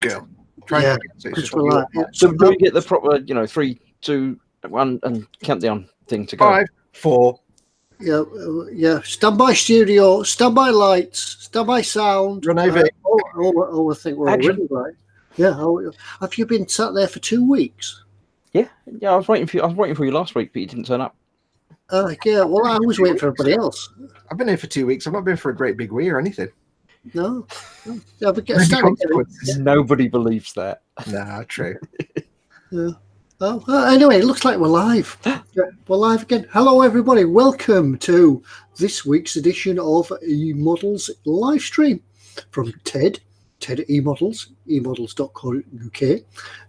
girl. Try Yeah, and so it's just just on your relax. So do we get the proper, 3, 2, 1 and countdown thing to go? 5, 4. Yeah. Standby studio, standby lights, standby sound. Run over. I think we're Action. already right. Yeah. Have you been sat there for 2 weeks? Yeah. I was waiting for you last week, but you didn't turn up. Yeah. Well, I was waiting for everybody else. I've been here for 2 weeks. I've not been for a great big wee or anything. No. Yeah, but get Maybe started. consequences. Nobody believes that. Nah, true. Yeah. Anyway, it looks like we're live. Yeah, we're live again. Hello, everybody. Welcome to this week's edition of eModels live stream from Ted eModels, eModels.co.uk.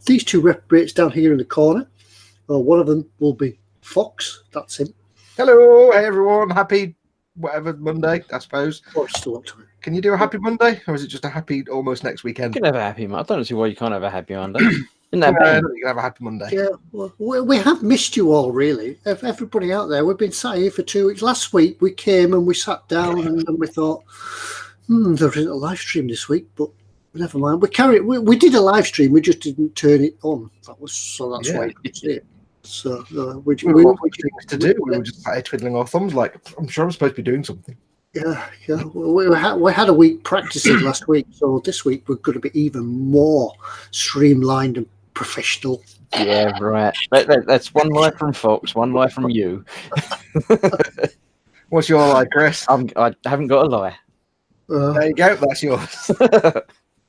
These two reprobates down here in the corner. One of them will be Foxx. That's him. Hello, hey everyone. Happy whatever Monday, I suppose. Or still up to it. Can you do a happy Monday, or is it just a happy almost next You weekend? can have a happy Monday. I don't see why you can't have a happy Monday. Isn't I that bad? don't think you can have a happy Monday. Yeah, well, we have missed you all, really. Everybody out there, we've been sat here for 2 weeks. Last week we came and we sat down and we thought, there isn't a live stream this week, but never mind. We did a live stream, we just didn't turn it on. That's why you could see it. So we were things to do. We were just sat here twiddling our thumbs, like I'm sure I'm supposed to be doing something. Yeah. We had a week practicing last week, so this week we're going to be even more streamlined and professional. Yeah, right. That's one lie from Foxx, one lie from you. What's your lie, Chris? I haven't got a lie. There you go. That's yours.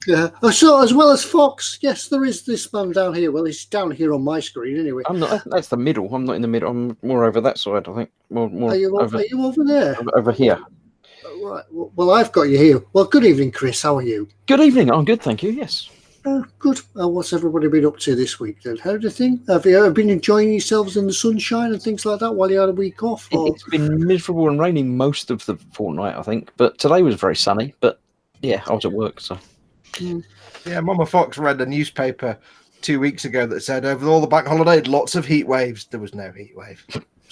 Yeah. So as well as Foxx, yes, there is this man down here. Well, he's down here on my screen anyway. I'm not. That's the middle. I'm not in the middle. I'm more over that side. I think. More. Are you over there? Over here. Right. Well, I've got you here. Well, good evening, Chris. How are you? Good evening. I'm good, thank you. Yes. Good. What's everybody been up to this week then? How do you think? Have you been enjoying yourselves in the sunshine and things like that while you had a week off? Or? It's been miserable and raining most of the fortnight, I think. But today was very sunny. But yeah, I was at work, so. Yeah, Mama Fox read a newspaper 2 weeks ago that said over all the bank holiday, lots of heat waves. There was no heat wave.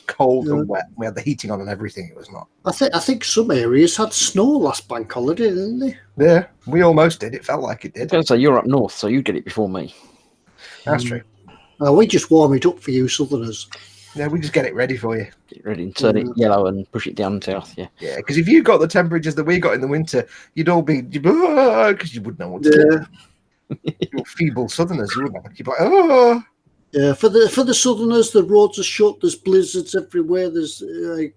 Cold and wet. We had the heating on and everything. It was not. I think some areas had snow last bank holiday, didn't they? Yeah, we almost did. It felt like it did. I was going to say you're up north, so you get it before me. That's true. We just warm it up for you Southerners. Yeah, we just get it ready for you. Get ready and turn it yellow and push it down south. Yeah. Yeah, because if you got the temperatures that we got in the winter, you'd all be because you wouldn't know what to do. You're feeble Southerners, you wouldn't know. You'd be like, oh. Yeah, for the Southerners, the roads are shut. There's blizzards everywhere. There's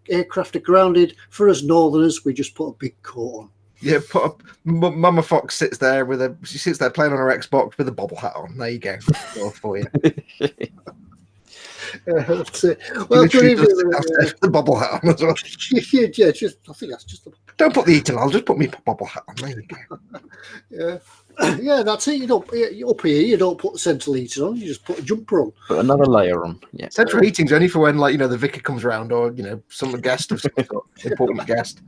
aircraft are grounded. For us Northerners, we just put a big coat on. Yeah, put up. Mama Fox sits there she sits there playing on her Xbox with a bobble hat on. There you go. All for you. That's it. Well, the bobble hat on as well. Yeah, I think that's just. Don't put the heating on. I'll just put my bobble hat on. There you go. Yeah, that's it. You don't up here. You don't put the central heating on. You just put a jumper on. Put another layer on. Yeah. Central heating's only for when, the vicar comes round or some guest of some sort, important guest.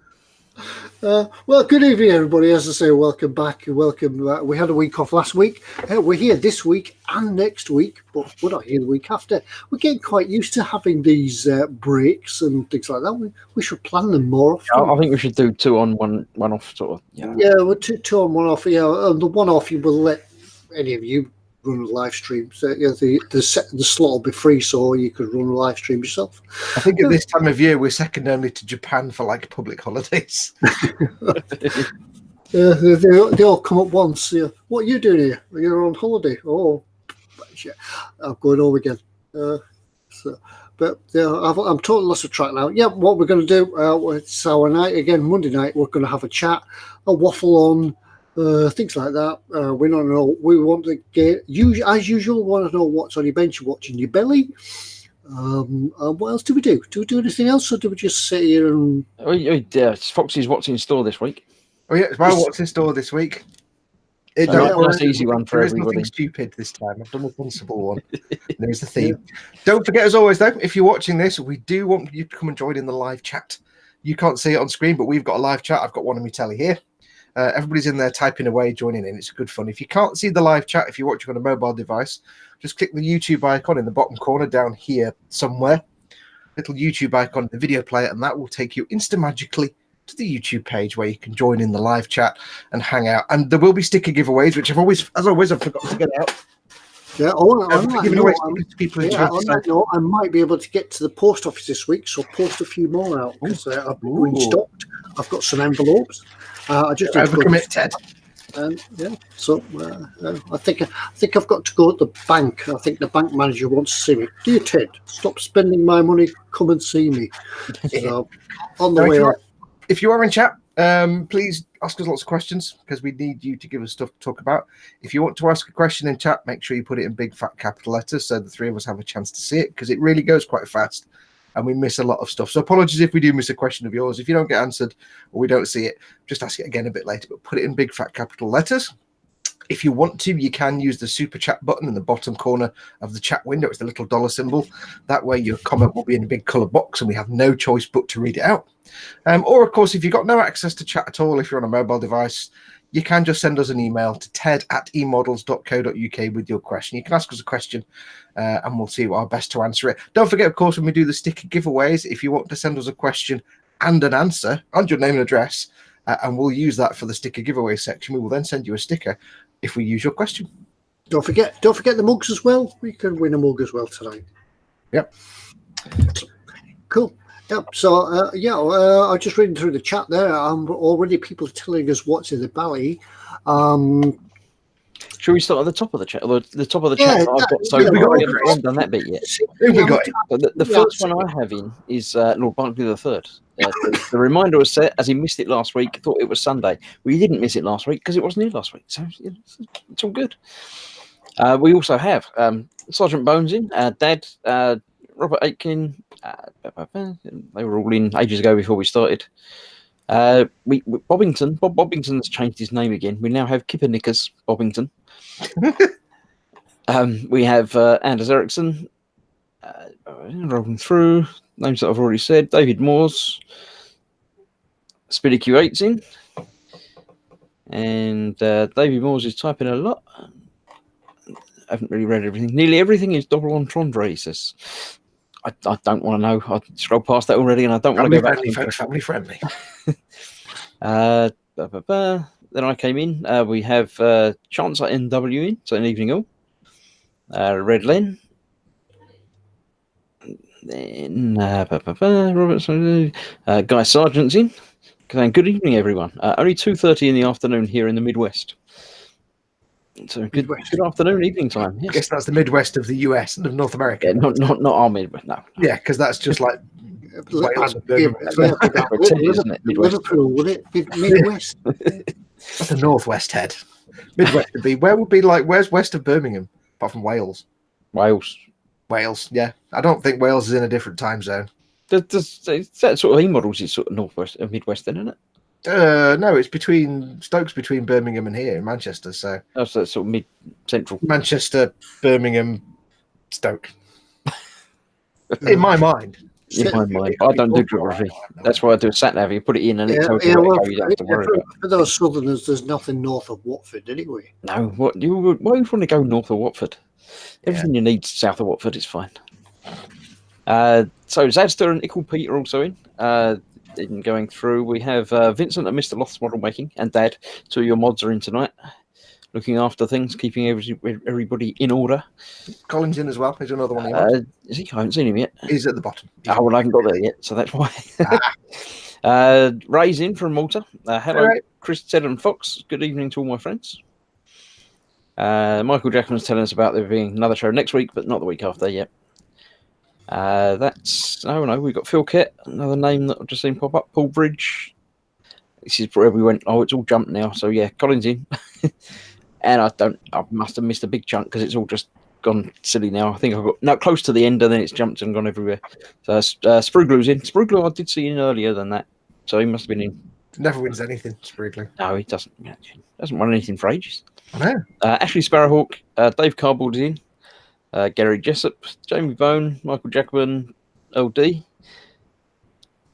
Well, good evening, everybody. As I say, welcome back. Welcome. We had a week off last week. We're here this week and next week, but we're not here the week after. We're getting quite used to having these breaks and things like that. We should plan them more often. I think we should do 2 on, 1 off sort of. Yeah, we're 2 on 1 off. Yeah, and the 1 off you will let any of you run a live stream. So the slot will be free, so you could run a live stream yourself. I think at this time of year we're second only to Japan for public holidays. They all come at once. Yeah. What are you doing here? You're on holiday. Oh, shit. I'm going home again. But I'm totally lost of track now. Yeah, what we're going to do, it's our night again, Monday night. We're going to have a chat, a waffle on. Things like that. We don't know. We want to get as usual. We want to know what's on your bench, what's in your belly. What else do we do? Do we do anything else, or do we just sit here and? Foxy's what's in store this week. Oh yeah, it's my what's in store this week. Nice easy one for everybody. Nothing stupid this time. I've done a sensible one. There's the theme. Don't forget, as always, though, if you're watching this, we do want you to come and join in the live chat. You can't see it on screen, but we've got a live chat. I've got one on my telly here. Everybody's in there typing away, joining in. It's good fun. If you can't see the live chat, if you're watching on a mobile device, just click the YouTube icon in the bottom corner down here somewhere. Little YouTube icon in the video player, and that will take you instamagically to the YouTube page where you can join in the live chat and hang out. And there will be sticker giveaways, which I've always forgotten to get out. Yeah, on that Giving note, away stickers to people in chat. on that note, I might be able to get to the post office this week, so post a few more out because I've been restocked. I've got some envelopes. I just need to Overcommit, Ted. Yeah, so I think I've got to go to the bank. I think the bank manager wants to see me. Dear Ted, stop spending my money. Come and see me. So on the way. If you are in chat, please ask us lots of questions because we need you to give us stuff to talk about. If you want to ask a question in chat, make sure you put it in big fat capital letters so the three of us have a chance to see it because it really goes quite fast and we miss a lot of stuff. So apologies if we do miss a question of yours. If you don't get answered or we don't see it, just ask it again a bit later, but put it in big fat capital letters. If you want to, you can use the super chat button in the bottom corner of the chat window. It's the little dollar symbol. That way your comment will be in a big colored box and we have no choice but to read it out. Or, of course, if you've got no access to chat at all, if you're on a mobile device, you can just send us an email to ted@emodels.co.uk with your question. You can ask us a question and we'll see our best to answer it. Don't forget, of course, when we do the sticker giveaways, if you want to send us a question and an answer and your name and address, and we'll use that for the sticker giveaway section. We will then send you a sticker if we use your question. Don't forget the mugs as well. We can win a mug as well tonight. Yep. Cool. Yep. So I'm just reading through the chat there. Already people are telling us what's in the belly. Should we start at the top of the chat? The top of the chat that I've got. So we haven't done that bit yet. The first one I have in is Lord Barkley III. The reminder was set as he missed it last week. Thought it was Sunday. We didn't miss it last week because it wasn't here last week. So it's all good. We also have Sergeant Bones in, Dad, Robert Aitken. They were all in ages ago before we started. Bob Bobbington's changed his name again. We now have Kipper Knickers Bobbington. We have Anders Eriksson. Rolling through names that I've already said. David Moores, Speedy Q8's in, and David Moores is typing a lot. I haven't really read everything. Nearly everything is double entendre, he says. I don't want to know. I scrolled past that already, and I don't want to go back. Family friendly. Then I came in. We have Chancellor NW in, so an evening all. Red Len. Then Robertson, Guy Sargent's in. Good evening, everyone. Only 2:30 in the afternoon here in the Midwest. So good afternoon, evening time. Yes. I guess that's the Midwest of the US and of North America. Yeah, not our Midwest. No. Yeah, because that's just like Wales and Liverpool, would it? Midwest. That's the Northwest head. Midwest would be. Where's west of Birmingham apart from Wales? Wales, yeah. I don't think Wales is in a different time zone. That sort of eModels is sort of northwest and midwest, then, isn't it? No, it's between Birmingham and here in Manchester. So that's sort of mid-central. Manchester, Birmingham, Stoke. In my mind. I don't do geography. That's why I do a sat nav. You put it in and it tells you where to go. You don't have to worry about it. For those southerners, there's nothing north of Watford anyway. No, why do you want to go north of Watford? Everything you need south of Watford is fine. So Zadster and Ickle Pete are also in. Going through, we have Vincent and Mr. Loth's Model Making and Dad. Two of your mods are in tonight, looking after things, keeping everybody in order. Colin's in as well. He's another one. Is he? I haven't seen him yet. He's at the bottom. I haven't got there yet, so that's why. Ray's in from Malta. Hello, right. Chris, Ted, and Foxx. Good evening to all my friends. Michael Jackman's telling us about there being another show next week, but not the week after yet. We've got Phil Kett, another name that I've just seen pop up. Paul Bridge. This is where we went. Oh, it's all jumped now. So yeah, Colin's in. And I must have missed a big chunk because it's all just gone silly now. I think I've got close to the end and then it's jumped and gone everywhere. So Spruglu's in. Spruglu I did see in earlier than that. So he must have been in. Never wins anything, Spruglu. No, he doesn't. Hasn't won anything for ages. I know. Ashley Sparrowhawk, Dave Cardboard is in. Gary Jessup, Jamie Bone, Michael Jackman, LD.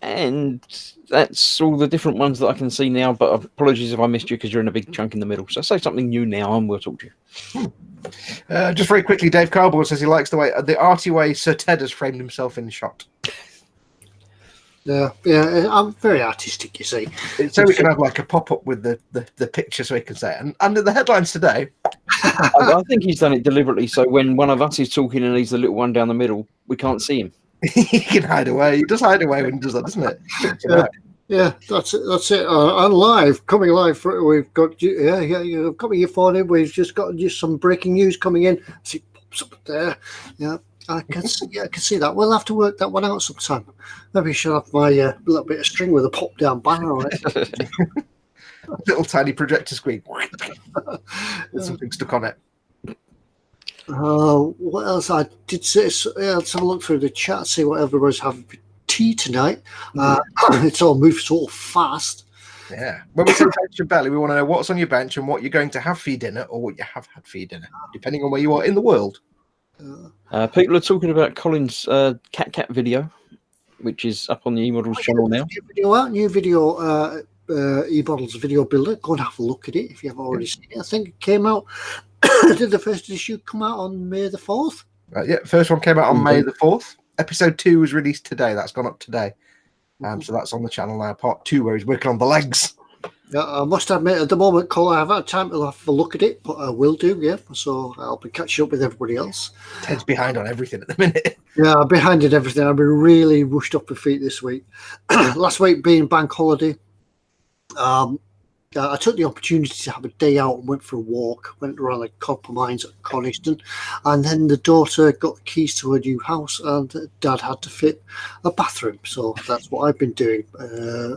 And that's all the different ones that I can see now, but apologies if I missed you because you're in a big chunk in the middle. So say something new now and we'll talk to you. Just very quickly, Dave Cardboard says he likes the arty way Sir Ted has framed himself in the shot. Yeah, I'm very artistic, you see. So we can have like a pop-up with the picture so we can say it. And under the headlines today... I think he's done it deliberately, so when one of us is talking and he's the little one down the middle, we can't see him. He can hide away. He does hide away when he does that, doesn't it? Yeah, that's it. That's it. On live, coming live. We've got you've got your phone in. We've just got some breaking news coming in. See, pops up there. Yeah, I can see that. We'll have to work that one out sometime. Maybe I should have my little bit of string with a pop down banner on it. Little tiny projector screen with something stuck on it. What else? I did say. Let's have a look through the chat, see what everybody's having for tea tonight. It's all moved so fast. Yeah. When we say bench your belly, we want to know what's on your bench and what you're going to have for your dinner, or what you have had for your dinner, depending on where you are in the world. People are talking about Colin's cat video, which is up on the eModels channel now. New video. eModels video builder. Go and have a look at it if you haven't already seen it. I think it came out. Did the first issue come out on May the 4th? Yeah, first one came out on May the 4th. Episode 2 was released today. That's gone up today. So that's on the channel now. Part 2, where he's working on the legs. Yeah, I must admit, at the moment, Cole, I haven't had time to have a look at it, but I will do. Yeah, so I'll be catching up with everybody else. Ted's behind on everything at the minute. Yeah, I'm behind in everything. I've been really rushed up my feet this week. Last week being bank holiday. I took the opportunity to have a day out and went for a walk, went around the copper mines at Coniston, and then the daughter got the keys to her new house, and Dad had to fit a bathroom. So that's what I've been doing.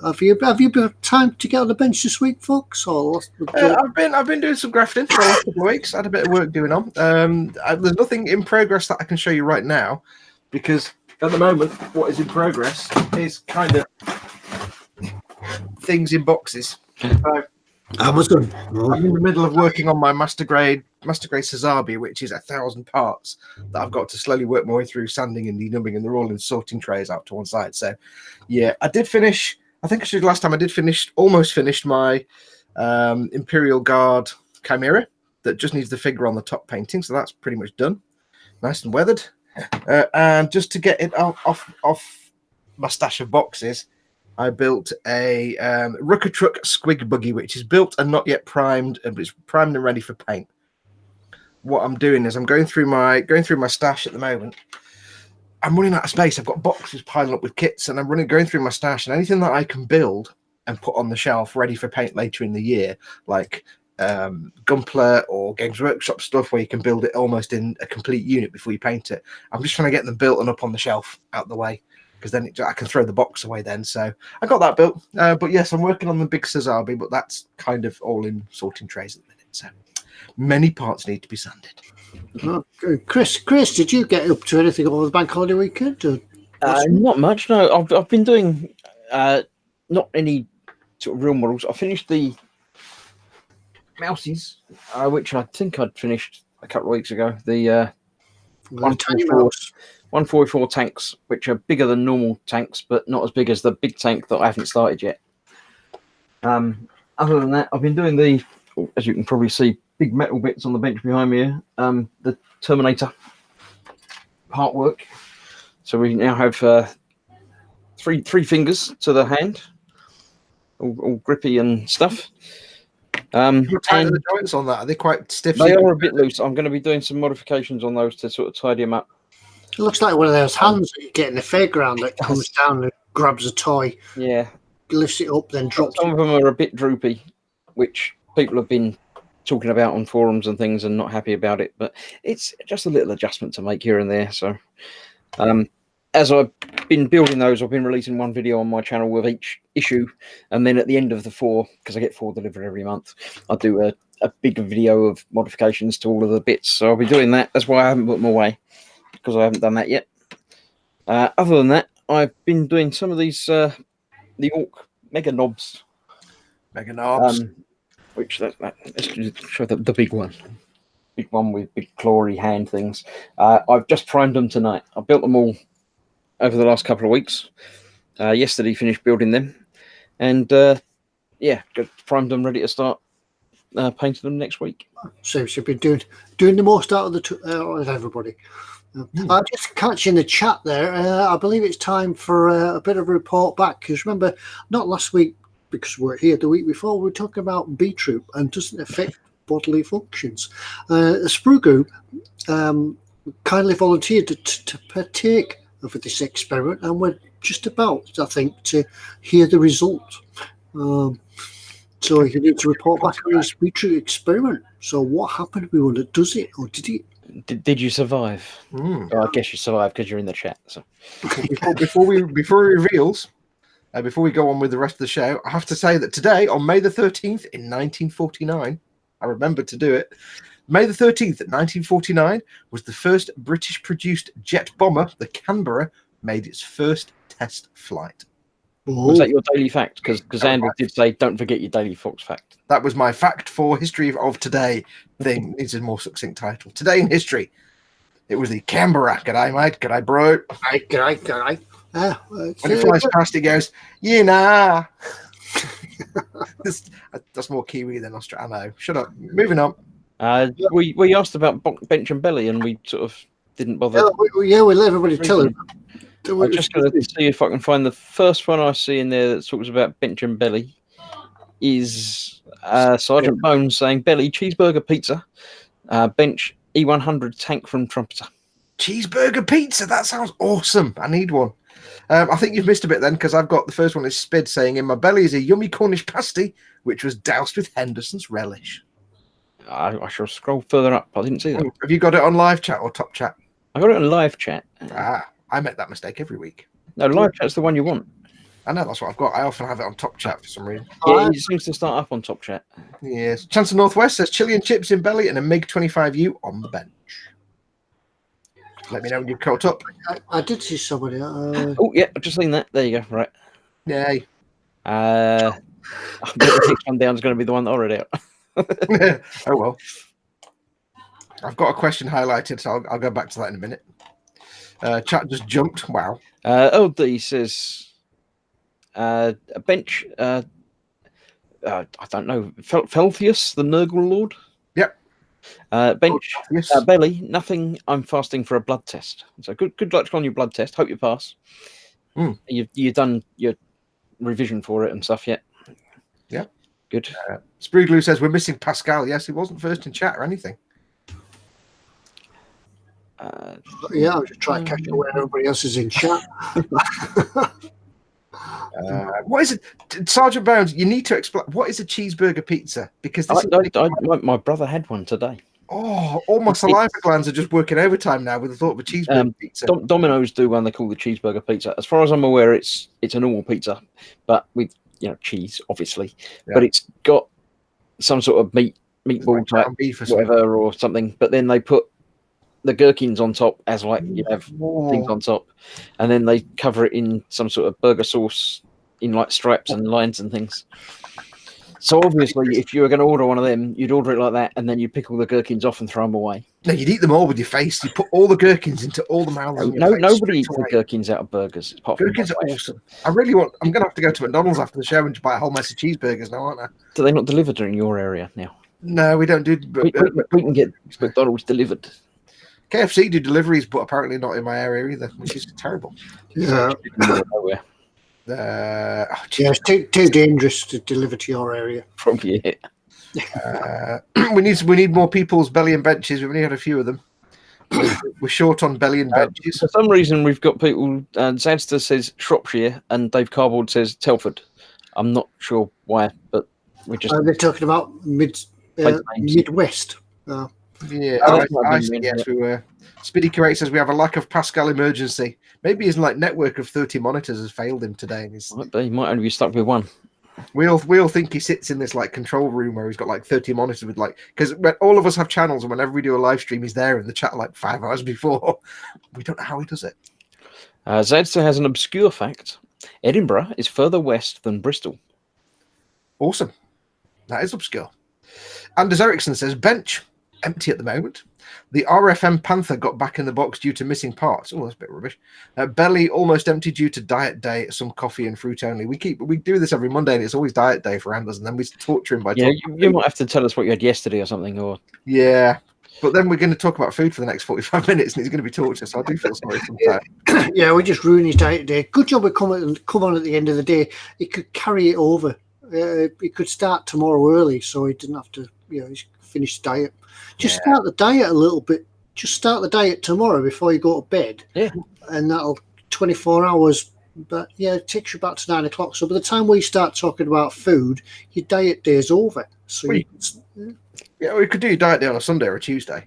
Have you had time to get on the bench this week, Foxx? I've been doing some grafting for the last couple of weeks. I had a bit of work doing on. There's nothing in progress that I can show you right now, because at the moment, what is in progress is kind of things in boxes. Amazon. I'm in the middle of working on my master grade Sazabi, which is 1,000 parts that I've got to slowly work my way through, sanding and denumbing, and they're all in sorting trays out to one side. So, yeah, I did finish. I think I should last time I did almost finished my Imperial Guard Chimera that just needs the figure on the top painting. So that's pretty much done, nice and weathered. And just to get it off my stash of boxes, I built a Rucker Truck Squig Buggy, which is built and not yet primed, but it's primed and ready for paint. What I'm doing is I'm going through my stash at the moment. I'm running out of space. I've got boxes piling up with kits, and I'm going through my stash, and anything that I can build and put on the shelf ready for paint later in the year, like Gunpla or Games Workshop stuff where you can build it almost in a complete unit before you paint it. I'm just trying to get them built and up on the shelf out the way, because then I can throw the box away then. So I got that built. But yes, I'm working on the big Sazabi, but that's kind of all in sorting trays at the minute. So many parts need to be sanded. Chris, did you get up to anything over the bank holiday weekend? Not much, no. I've been doing not any sort of real models. I finished the Mousies, which I think I'd finished a couple of weeks ago. The 144 tanks, which are bigger than normal tanks, but not as big as the big tank that I haven't started yet. Other than that, I've been doing the, as you can probably see, big metal bits on the bench behind me here, the Terminator part work. So we now have three fingers to the hand, all grippy and stuff. How tight are the joints on that? Are they quite stiff? They are a bit loose. I'm going to be doing some modifications on those to sort of tidy them up. It looks like one of those hands that you get in the fairground that comes down and grabs a toy. Yeah. Lifts it up, then drops it. Some of them are a bit droopy, which people have been talking about on forums and things and not happy about it. But it's just a little adjustment to make here and there. So as I've been building those, I've been releasing one video on my channel with each issue. And then at the end of the 4, because I get 4 delivered every month, I'll do a big video of modifications to all of the bits. So I'll be doing that. That's why I haven't put them away, because I haven't done that yet. Other than that, I've been doing some of these the Orc Mega Knobs. Which let's show the big one. Big one with big clawy hand things. I've just primed them tonight. I built them all over the last couple of weeks. Yesterday finished building them, and yeah, primed them, ready to start painting them next week. So you've been doing the most out of everybody. I'm just catching the chat there. I believe it's time for a bit of a report back, because remember, not last week, because we're here, the week before, we were talking about beetroot and doesn't affect bodily functions. The Sprue Group kindly volunteered to partake of this experiment, and we're just about, I think, to hear the result. So he needs to report back on his beetroot experiment. So what happened? We wonder, does it or did it? Did you survive? Oh, I guess you survived because you're in the chat. So Before he reveals, before we go on with the rest of the show, I have to say that today, on May the 13th in 1949, I remembered to do it. May the 13th, 1949, was the first British-produced jet bomber, the Canberra, made its first test flight. Was that your daily fact? Because Andrew did say, don't forget your daily Foxx fact. That was my fact for History of Today thing. Needs a more succinct title. Today in History. It was the Canberra. G'day, mate. G'day, bro. G'day. When it flies past, it goes, you know. That's more Kiwi than Australian. I know. Shut up. Moving on. We asked about bench and belly, and we sort of didn't bother. Yeah, we'll let everybody tell him. I'm just going to see if I can find the first one I see in there that talks about bench and belly. Is Sergeant Bones saying belly cheeseburger pizza, bench E100 tank from Trumpeter. Cheeseburger pizza. That sounds awesome. I need one. I think you've missed a bit then, because I've got the first one is Spid saying in my belly is a yummy Cornish pasty which was doused with Henderson's relish. I shall scroll further up. I didn't see that. Have you got it on live chat or top chat? I got it on live chat. I make that mistake every week. No, live chat's the one you want. I know, that's what I've got. I often have it on top chat for some reason. Yeah, it seems to start up on top chat. Yes. Chance of Northwest says chili and chips in belly and a MiG-25U on the bench. Let me know when you've caught up. I did see somebody. Oh, yeah, I've just seen that. There you go. Right. Yay. I bet the next one down is going to be the one that I read out. Oh, well. I've got a question highlighted, so I'll go back to that in a minute. Chat just jumped. Wow. LD says a bench. I don't know. Felthius, the Nurgle Lord. Yep. Bench. Belly. Nothing. I'm fasting for a blood test. So good luck on your blood test. Hope you pass. You've done your revision for it and stuff yet? Yeah. Good. Spriggloo says we're missing Pascal. Yes, he wasn't first in chat or anything. Yeah, I'll just try to catch up where everybody else is in chat. What is it, Sergeant Bones? You need to explain. What is a cheeseburger pizza? Because my brother had one today. Oh, all my saliva glands are just working overtime now with the thought of a cheeseburger pizza. Domino's do one they call the cheeseburger pizza. As far as I'm aware, it's a normal pizza, but with cheese, obviously. Yeah. But it's got some sort of meatball type, beef or whatever, or something. But then they put the gherkins on top as you have things on top, and then they cover it in some sort of burger sauce in like stripes and lines and things. So obviously, if you were going to order one of them, you'd order it like that, and then you pick all the gherkins off and throw them away. No, you'd eat them all with your face. You put all the gherkins into all the mouths. Nobody eats the gherkins out of burgers. Gherkins are awesome. I'm going to have to go to McDonald's after the show and buy a whole mess of cheeseburgers now, aren't I? Do they not deliver in your area now? No, we don't do. We can get McDonald's delivered. KFC do deliveries, but apparently not in my area either, which is terrible. Yeah. It's too dangerous to deliver to your area. Probably it. We need more people's belly and benches. We've only had a few of them. We're short on belly and benches. For some reason, we've got people. Zadster says Shropshire, and Dave Cardboard says Telford. I'm not sure why, but we just. They're talking about Midwest. Yeah, yes, we were. Speedy Correct says we have a lack of Pascal emergency. Maybe his network of 30 monitors has failed him today. And he might only be stuck with one. We all think he sits in this control room where he's got 30 monitors with because all of us have channels, and whenever we do a live stream, he's there in the chat 5 hours before. We don't know how he does it. Zadster has an obscure fact. Edinburgh is further west than Bristol. Awesome. That is obscure. Anders Ericsson says bench empty at the moment. The RFM Panther got back in the box due to missing parts. Oh, that's a bit rubbish. Belly almost empty due to diet day. Some coffee and fruit only. We do this every Monday, and it's always diet day for Anders, and then we torture him by talking. You might have to tell us what you had yesterday or something, or yeah. But then we're going to talk about food for the next 45 minutes, and it's going to be torture. So I do feel sorry sometimes. Yeah, we just ruined his diet today. Good job we come on at the end of the day. He could carry it over. He could start tomorrow early, so he didn't have to, finish the diet. Just start the diet a little bit. Just start the diet tomorrow before you go to bed. Yeah. And that'll 24 hours. But yeah, it takes you back to 9 o'clock. So by the time we start talking about food, your diet day is over. So we could do your diet day on a Sunday or a Tuesday.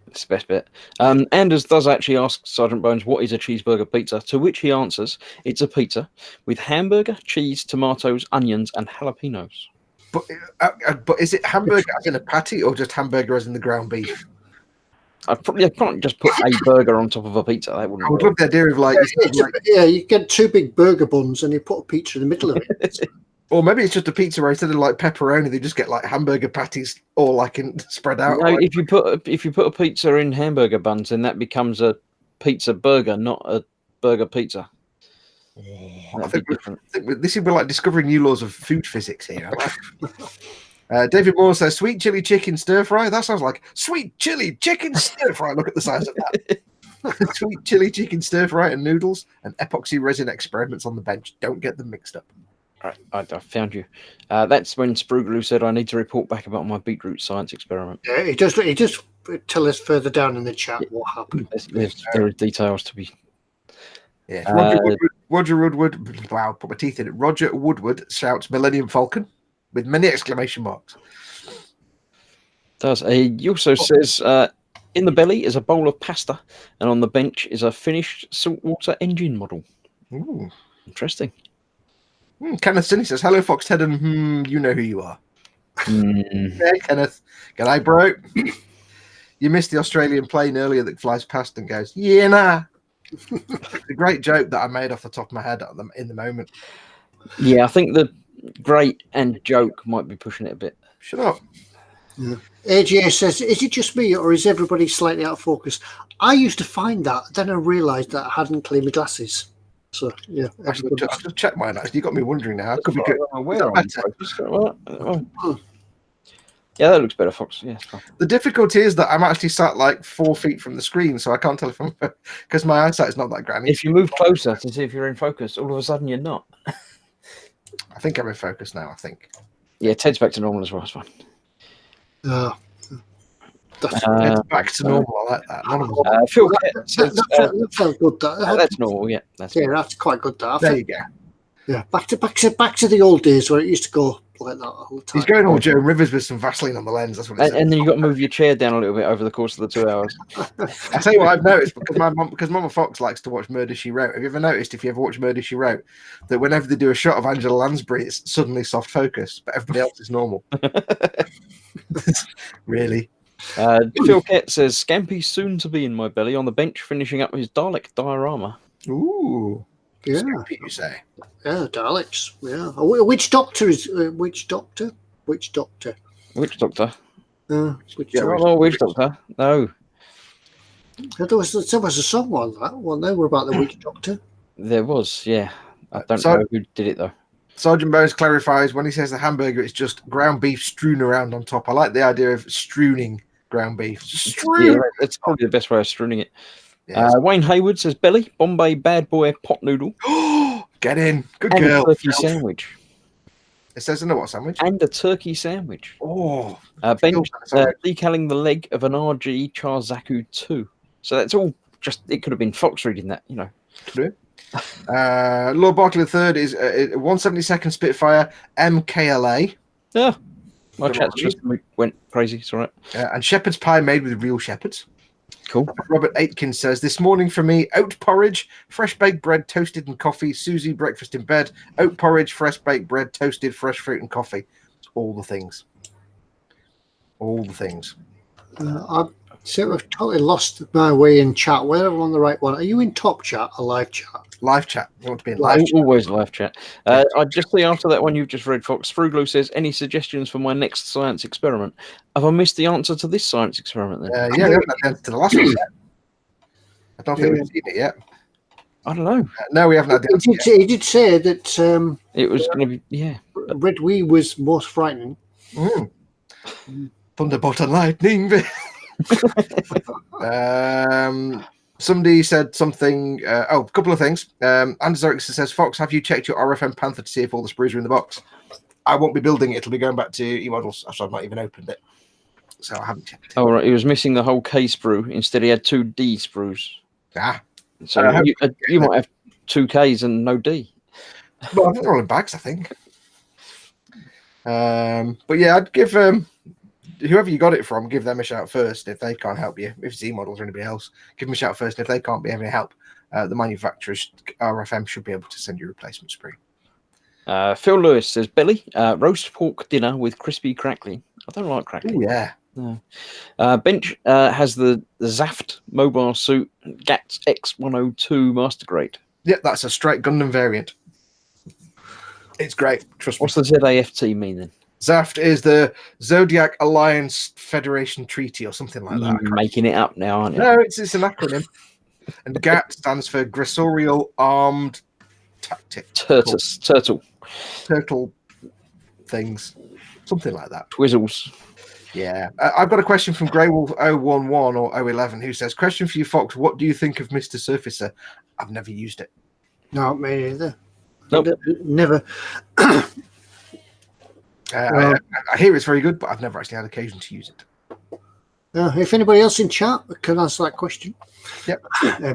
It's the best bit. Anders does actually ask Sergeant Bones what is a cheeseburger pizza, to which he answers, it's a pizza with hamburger, cheese, tomatoes, onions, and jalapenos. But is it hamburger as in a patty, or just hamburger as in the ground beef? I can't just put a burger on top of a pizza. That wouldn't. I would love the idea of you get 2 big burger buns and you put a pizza in the middle of it. Or maybe it's just a pizza where instead of like pepperoni, they just get like hamburger patties all like spread out. No, if you put a pizza in hamburger buns, then that becomes a pizza burger, not a burger pizza. I think this is like discovering new laws of food physics here. David Moore says, sweet chili chicken stir fry. That sounds like sweet chili chicken stir fry. Look at the size of that. Sweet chili chicken stir fry and noodles and epoxy resin experiments on the bench. Don't get them mixed up. I found you. That's when Sprugaloo said, I need to report back about my beetroot science experiment. Yeah, he just tell us further down in the chat what happened. There are details to be. Yeah. Roger Woodward. Wow, put my teeth in it. Roger Woodward shouts Millennium Falcon with many exclamation marks. He also says, in the belly is a bowl of pasta, and on the bench is a finished saltwater engine model. Ooh. Interesting. Kenneth Sinney says, hello, Fox Ted, and you know who you are. Hey, Kenneth. G'day, bro. You missed the Australian plane earlier that flies past and goes, yeah, nah. It's a great joke that I made off the top of my head in the moment. Yeah, I think the great and joke might be pushing it a bit. Shut up. Yeah. AJ says, is it just me or is everybody slightly out of focus? I used to find that, then I realised that I hadn't cleaned my glasses. So, yeah. I should check mine, actually. You got me wondering now. Could be Yeah, that looks better, Fox. Yeah, the difficulty is that I'm actually sat like 4 feet from the screen, so I can't tell if I'm because my eyesight is not that granny. If you move closer to see if you're in focus, all of a sudden you're not. I think I'm in focus now. I think. Yeah, Ted's back to normal as well. It's fine. It's back to normal. I like that. Phil says, that felt good. That's normal. Yeah, that's quite good. There you go. Yeah, back to the old days where it used to go like that all the time. He's going all Joe Rivers with some Vaseline on the lens. That's what it is. And then you've got to move your chair down a little bit over the course of the 2 hours. I tell you what I've noticed, because Mama Fox likes to watch Murder, She Wrote. Have you ever noticed, if you ever watch Murder, She Wrote, that whenever they do a shot of Angela Lansbury, it's suddenly soft focus, but everybody else is normal? Really? Phil Kett says, Scampy soon to be in my belly on the bench finishing up his Dalek diorama. Ooh. Yeah. Scampy, you say? Yeah, Daleks. Yeah. Which doctor is... Which doctor? Which doctor? Which Witch Doctor? No. There was a song on that one. They were about the witch doctor. There was, yeah. I don't know who did it, though. Sergeant Bones clarifies when he says the hamburger, it's just ground beef strewn around on top. I like the idea of strewing ground beef. Yeah, that's probably the best way of strewing it. Yes. Wayne Hayward says, Belly, Bombay bad boy pot noodle. Get in. Good and girl. A turkey sandwich. It says in a what sandwich? And a turkey sandwich. Oh. Bench decaling the leg of an RG Charzaku 2. So that's all just, it could have been Fox reading that, you know. True. Lord Barkley III is 172nd Spitfire MKLA. Yeah. My chat just went crazy. It's all right. And shepherd's pie made with real shepherds. Cool. Robert Aitken says, this morning for me, oat porridge, fresh baked bread, toasted and coffee, Susie breakfast in bed, oat porridge, fresh baked bread, toasted, fresh fruit and coffee. It's all the things. All the things. I've totally lost my way in chat. Whether I'm on the right one. Are you in top chat or live chat? Live chat. You want to be in live chat? Always live chat. I just see after that one you've just read, Fox. Spruglo says, any suggestions for my next science experiment? Have I missed the answer to this science experiment then? Yeah, we haven't had the answer to the last one yet. I don't think we've seen it yet. I don't know. No, we haven't had the answer yet. He did say that it was going to be, yeah. Red Wee was most frightening. Thunderbolt and lightning. Somebody said something. A couple of things. Anders Erickson says, Foxx, have you checked your RFM Panther to see if all the sprues are in the box? I won't be building it. It'll be going back to eModels. So I've not even opened it. So I haven't checked it. Oh, right. He was missing the whole K sprue. Instead, he had 2 D sprues. So you might have 2 Ks and no D. Well, I think they're all in bags, I think. But yeah, I'd give whoever you got it from, give them a shout first if they can't help you. If it's eModels or anybody else, give them a shout first. And if they can't be able to help, the manufacturers, RFM, should be able to send you a replacement sprue. Phil Lewis says, Billy, roast pork dinner with crispy crackling. I don't like crackling. Ooh, yeah. No. Bench has the Zaft mobile suit GATS X102 Master Grade. Yeah, that's a straight Gundam variant. It's great. Trust me. What's the ZAFT mean then? Zaft is the Zodiac Alliance Federation Treaty or something like that. You're making it up now, aren't you? No, it's an acronym. And GAT stands for Gressorial Armed Tactic. Turtle things. Something like that. Twizzles. Yeah. I've got a question from Greywolf 011 or 011 who says, question for you, Foxx. What do you think of Mr. Surfacer? I've never used it. No, me either. Nope. Never. I hear it's very good, but I've never actually had occasion to use it. If anybody else in chat can answer that question. Yep.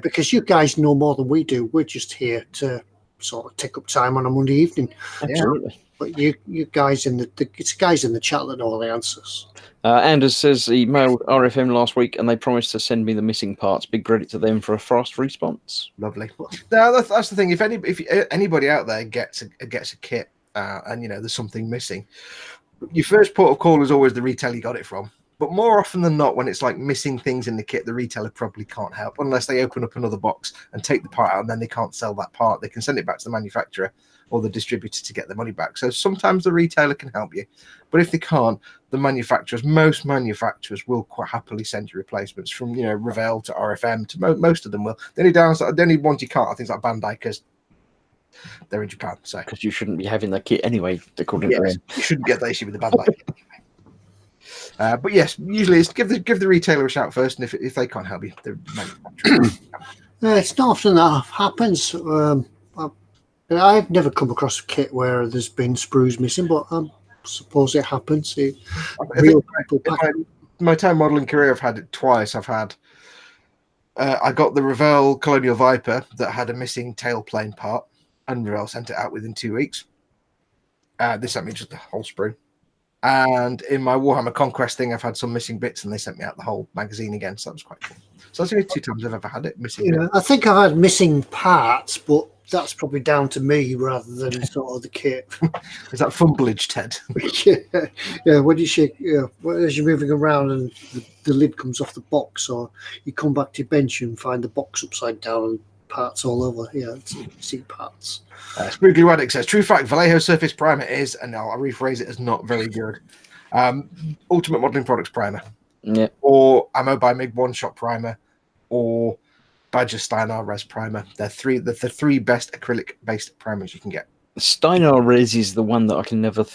Because you guys know more than we do. We're just here to sort of take up time on a Monday evening. Absolutely. But you guys in it's guys in the chat that know all the answers. Anders says he mailed RFM last week and they promised to send me the missing parts. Big credit to them for a fast response. Lovely. No, that's the thing. If anybody out there gets a kit and there's something missing, your first port of call is always the retailer you got it from. But more often than not, when it's like missing things in the kit, the retailer probably can't help unless they open up another box and take the part out, and then they can't sell that part. They can send it back to the manufacturer or the distributor to get the money back. So sometimes the retailer can help you, but if they can't, the most manufacturers will quite happily send you replacements from Revell to RFM to most of them will. The only ones you can't are things like Bandai because they're in Japan. So because you shouldn't be having the kit anyway, according to them. You shouldn't get the issue with the Bandai. But yes, usually it's give the retailer a shout first, and if they can't help you, the manufacturer. It's not often that happens. I've never come across a kit where there's been sprues missing, but I suppose it happens. My time modelling career, I've had it twice. I've had I got the Revell Colonial Viper that had a missing tailplane part, and Revell sent it out within 2 weeks. They sent me just the whole sprue. And in my Warhammer Conquest thing, I've had some missing bits, and they sent me out the whole magazine again. So that was quite cool. So that's only 2 times I've ever had it missing. Yeah, I think I've had missing parts, but that's probably down to me rather than sort of the kit. Is that fumblage, Ted? yeah. When you shake, as you're moving around and the lid comes off the box, or you come back to your bench and find the box upside down and parts all over. Yeah, see parts. Spookly Waddick says, true fact, Vallejo Surface Primer is, and I'll rephrase it as not very good, Ultimate Modelling Products Primer. Yeah. Or Ammo by Mig One Shot Primer, or Badger Steinar Res Primer. They're the three best acrylic-based primers you can get. Steinar Res is the one that I can never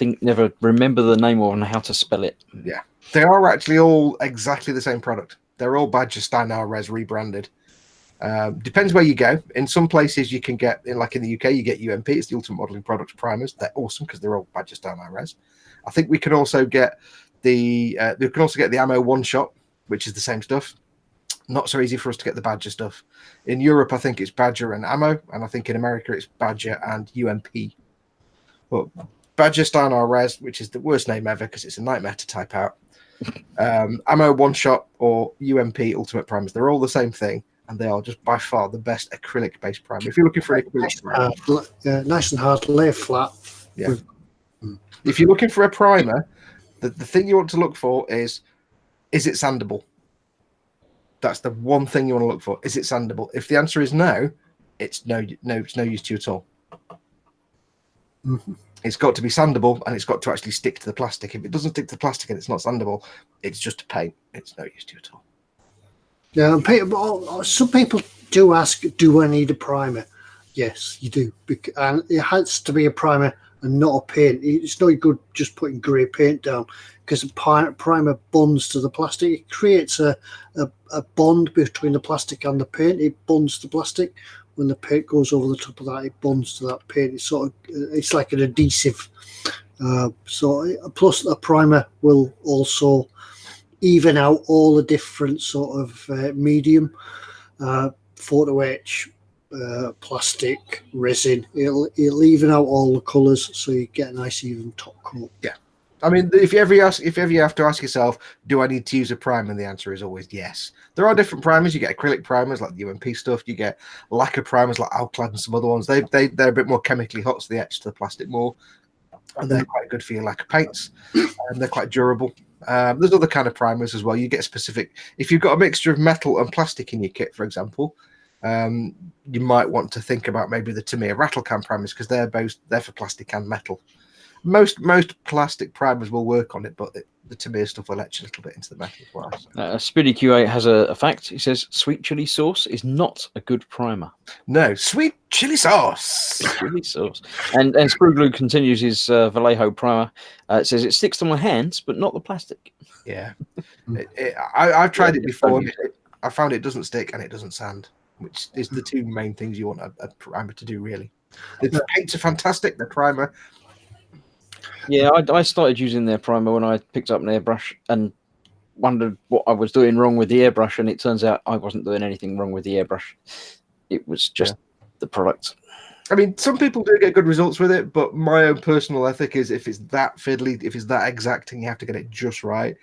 remember the name of and how to spell it. Yeah. They are actually all exactly the same product. They're all Badger Steinar Res rebranded. Depends where you go. In some places you can get, like in the UK, you get UMP. It's the Ultimate Modelling Products Primers. They're awesome because they're all Badger Steinar Res. I think we can also get the Ammo One Shot, which is the same stuff. Not so easy for us to get the Badger stuff. In Europe, I think it's Badger and Ammo, and I think in America it's Badger and UMP. But Badger Steinar Res, which is the worst name ever because it's a nightmare to type out. Ammo One Shot or UMP Ultimate Primers, they're all the same thing, and they are just by far the best acrylic-based primer. If you're looking for an acrylic primer, nice and hard, lay flat. Yeah. If you're looking for a primer, the thing you want to look for is it sandable? That's the one thing you want to look for. Is it sandable? If the answer is no, it's no use to you at all. Mm-hmm. It's got to be sandable, and it's got to actually stick to the plastic. If it doesn't stick to the plastic and it's not sandable, it's just a paint. It's no use to you at all. Yeah, and some people do ask, do I need a primer? Yes, you do. And it has to be a primer and not a paint. It's no good just putting grey paint down, because the primer bonds to the plastic. It creates a bond between the plastic and the paint. It bonds the plastic. When the paint goes over the top of that, it bonds to that paint. It's like an adhesive. Plus a primer will also even out all the different sort of medium, photo etch, plastic, resin. It'll even out all the colours, so you get a nice even top coat. Yeah, I mean, if you ever have to ask yourself, do I need to use a primer? And the answer is always yes. There are different primers. You get acrylic primers like the UMP stuff. You get lacquer primers like Alclad and some other ones. They're a bit more chemically hot, so they etch to the plastic more, and they're quite good for your lacquer paints, and they're quite durable. There's other kind of primers as well. You get specific. If you've got a mixture of metal and plastic in your kit, for example, you might want to think about maybe the Tamiya rattle can primers, because they're for plastic and metal. Most plastic primers will work on it, but the Tamiya stuff will etch a little bit into the metal as well. Speedy Q8 has a fact. He says sweet chili sauce is not a good primer. No, sweet chili sauce. Chili sauce. And Sprue continues his Vallejo primer. It says it sticks to my hands, but not the plastic. Yeah, I've tried it before. I found it doesn't stick and it doesn't sand, which is the two main things you want a primer to do, really. The paints are fantastic. The primer. Yeah, I started using their primer when I picked up an airbrush and wondered what I was doing wrong with the airbrush, and it turns out I wasn't doing anything wrong with the airbrush. It was just the product. I mean, some people do get good results with it, but my own personal ethic is if it's that fiddly, if it's that exacting, you have to get it just right.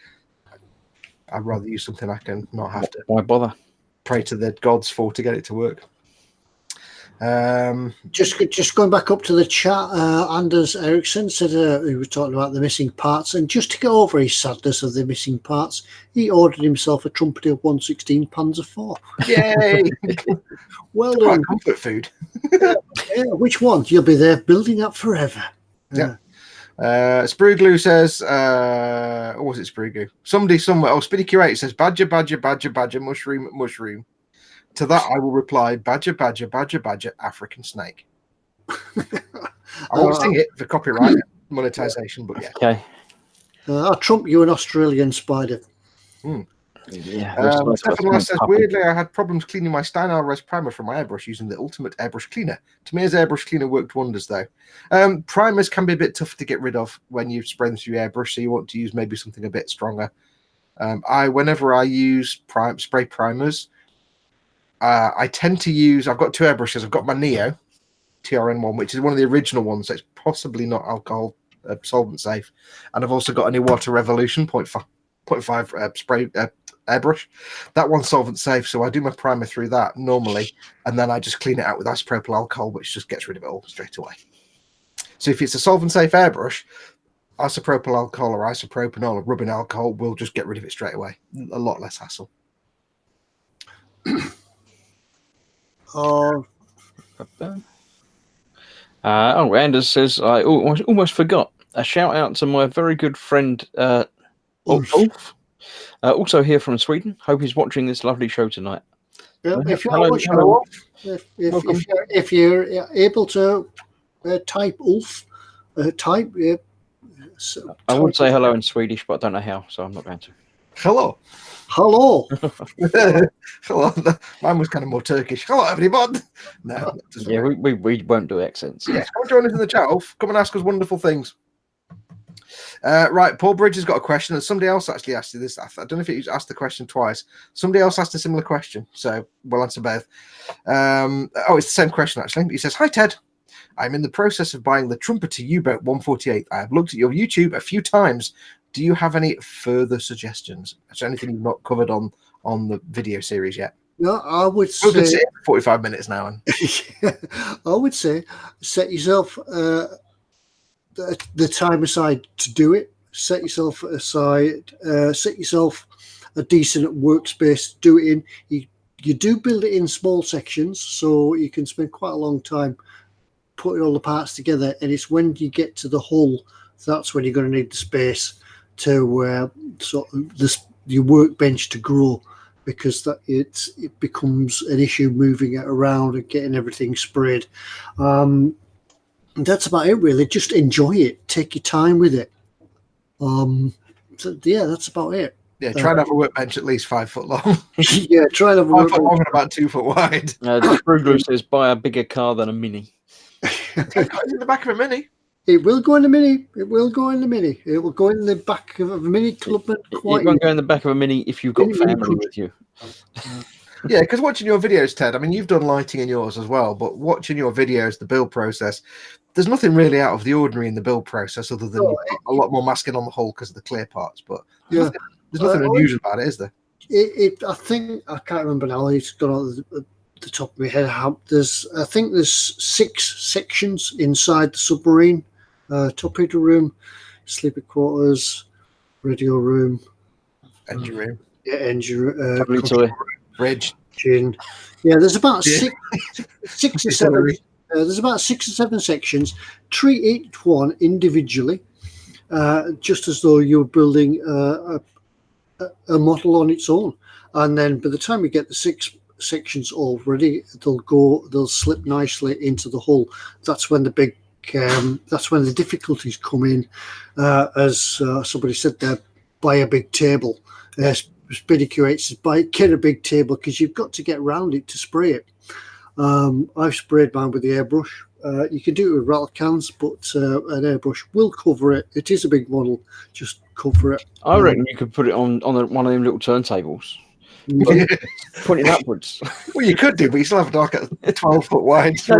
I'd rather use something I can not have to. Why bother? Pray to the gods for to get it to work. Just going back up to the chat, Anders Eriksson said he was talking about the missing parts, and just to get over his sadness of the missing parts, he ordered himself a Trumpeter 116 Panzer IV. Yay! Well done. Comfort food. Yeah, which one? You'll be there building up forever. Yeah. Sprue says, or was it Sprue? Somebody somewhere. Oh, Speedy Q8 says, badger, badger, badger, badger, mushroom, mushroom. To that, I will reply, badger, badger, badger, badger, African snake. I won't sing it for copyright monetization, but yeah. Okay. I'll trump you an Australian spider. Yeah. Stefan says, weirdly, I had problems cleaning my Steinal Res primer from my airbrush using the Ultimate Airbrush Cleaner. Tamiya's airbrush cleaner worked wonders, though. Primers can be a bit tough to get rid of when you spray them through your airbrush, so you want to use maybe something a bit stronger. Whenever I use spray primers, I tend to use, I've got two airbrushes. I've got my Neo TRN1, which is one of the original ones, so it's possibly not alcohol solvent safe. And I've also got a Iwata Revolution 0.5 spray airbrush. That one's solvent safe, so I do my primer through that normally, and then I just clean it out with isopropyl alcohol, which just gets rid of it all straight away. So if it's a solvent safe airbrush, isopropyl alcohol or isopropanol or rubbing alcohol will just get rid of it straight away. A lot less hassle. Anders says, I almost forgot. A shout out to my very good friend Ulf. Also here from Sweden. Hope he's watching this lovely show tonight. Yeah, if you're able to type Ulf, type. I would say hello in Swedish, but I don't know how, so I'm not going to. Hello. Hello. Hello. Mine was kind of more Turkish. Hello, everybody. No. Yeah, we won't do accents. Yes, come and join us in the chat, Ulf. Come and ask us wonderful things. Right, Paul Bridge has got a question, and somebody else actually asked you this. I don't know if he asked the question twice. Somebody else asked a similar question, so we'll answer both. It's the same question, actually. He says, hi, Ted. I'm in the process of buying the Trumpeter U-Boat 148. I have looked at your YouTube a few times. Do you have any further suggestions? Is there anything you've not covered on the video series yet? No, I would say... 45 minutes now. I would say set yourself the time aside to do it. Set yourself aside. Set yourself a decent workspace to do it in. You do build it in small sections, so you can spend quite a long time putting all the parts together. And it's when you get to the hull, that's when you're going to need the space to your workbench to grow, because it becomes an issue moving it around and getting everything sprayed. that's about it, really. Just enjoy it. Take your time with it. So yeah, that's about it. Yeah, try and have a workbench at least 5 foot long. Yeah, try and have a 5 foot long and about 2 foot wide. Brugler says buy a bigger car than a Mini. It's in the back of a Mini. It will go in the Mini. It will go in the Mini. It will go in the back of a Mini Clubman. It won't go in the back of a Mini if you've got family with you. Yeah, because watching your videos, Ted, I mean, you've done lighting in yours as well, but watching your videos, the build process, there's nothing really out of the ordinary in the build process other than you've got a lot more masking on the hull because of the clear parts, but there's nothing unusual about it, is there? I think, I can't remember now, it's gone on the top of my head. I think there's 6 sections inside the submarine. Torpedo room, sleeping quarters, radio room, Engine room. Yeah, engine room. Bridge. Yeah, there's about six or seven. There's about 6 or 7 sections. Treat each one individually, just as though you're building a model on its own. And then by the time you get the 6 sections all ready, they'll slip nicely into the hull. That's when that's when the difficulties come in. As somebody said there, buy a big table. Speedy Q8 says, get a big table because you've got to get around it to spray it. I've sprayed mine with the airbrush. You can do it with rattle cans, but an airbrush will cover it. It is a big model. Just cover it. I reckon you could put it on one of them little turntables. Pointing upwards. Well, you could do, but you still have like a 12 foot wide. No,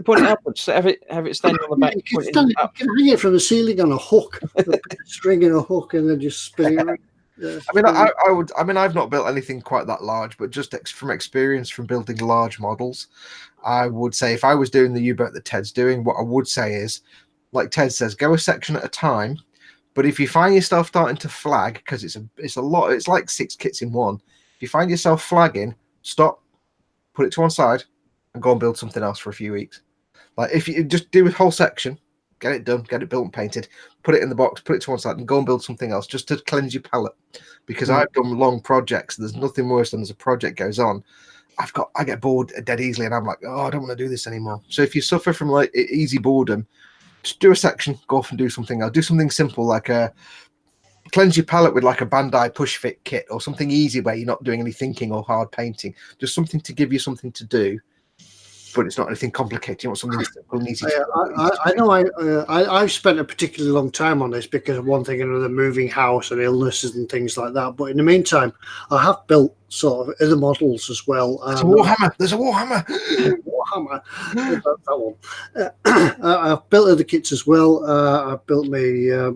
point it upwards. Have it standing on the back. You can hang it from the ceiling on a hook, a string and a hook, and then just spin it. Yeah, I mean, I've not built anything quite that large, but just from experience from building large models, I would say if I was doing the U-boat that Ted's doing, what I would say is, like Ted says, go a section at a time. But if you find yourself starting to flag, because it's a lot, it's like 6 kits in one. If you find yourself flagging, stop, put it to one side, and go and build something else for a few weeks. Like if you just do a whole section, get it done, get it built and painted, put it in the box, put it to one side, and go and build something else just to cleanse your palette. Because I've done long projects. There's nothing worse than as a project goes on, I get bored dead easily, and I'm like, oh, I don't want to do this anymore. So if you suffer from like easy boredom, just do a section, go off and do something else. Do something simple like cleanse your palette with like a Bandai push fit kit or something easy where you're not doing any thinking or hard painting. Just something to give you something to do. But it's not anything complicated. You want something simple and easy. I know. I've spent a particularly long time on this because of one thing and another, moving house and illnesses and things like that. But in the meantime, I have built sort of other models as well. There's a Warhammer. There's a Warhammer. Warhammer. That one. I've built other kits as well. I've built my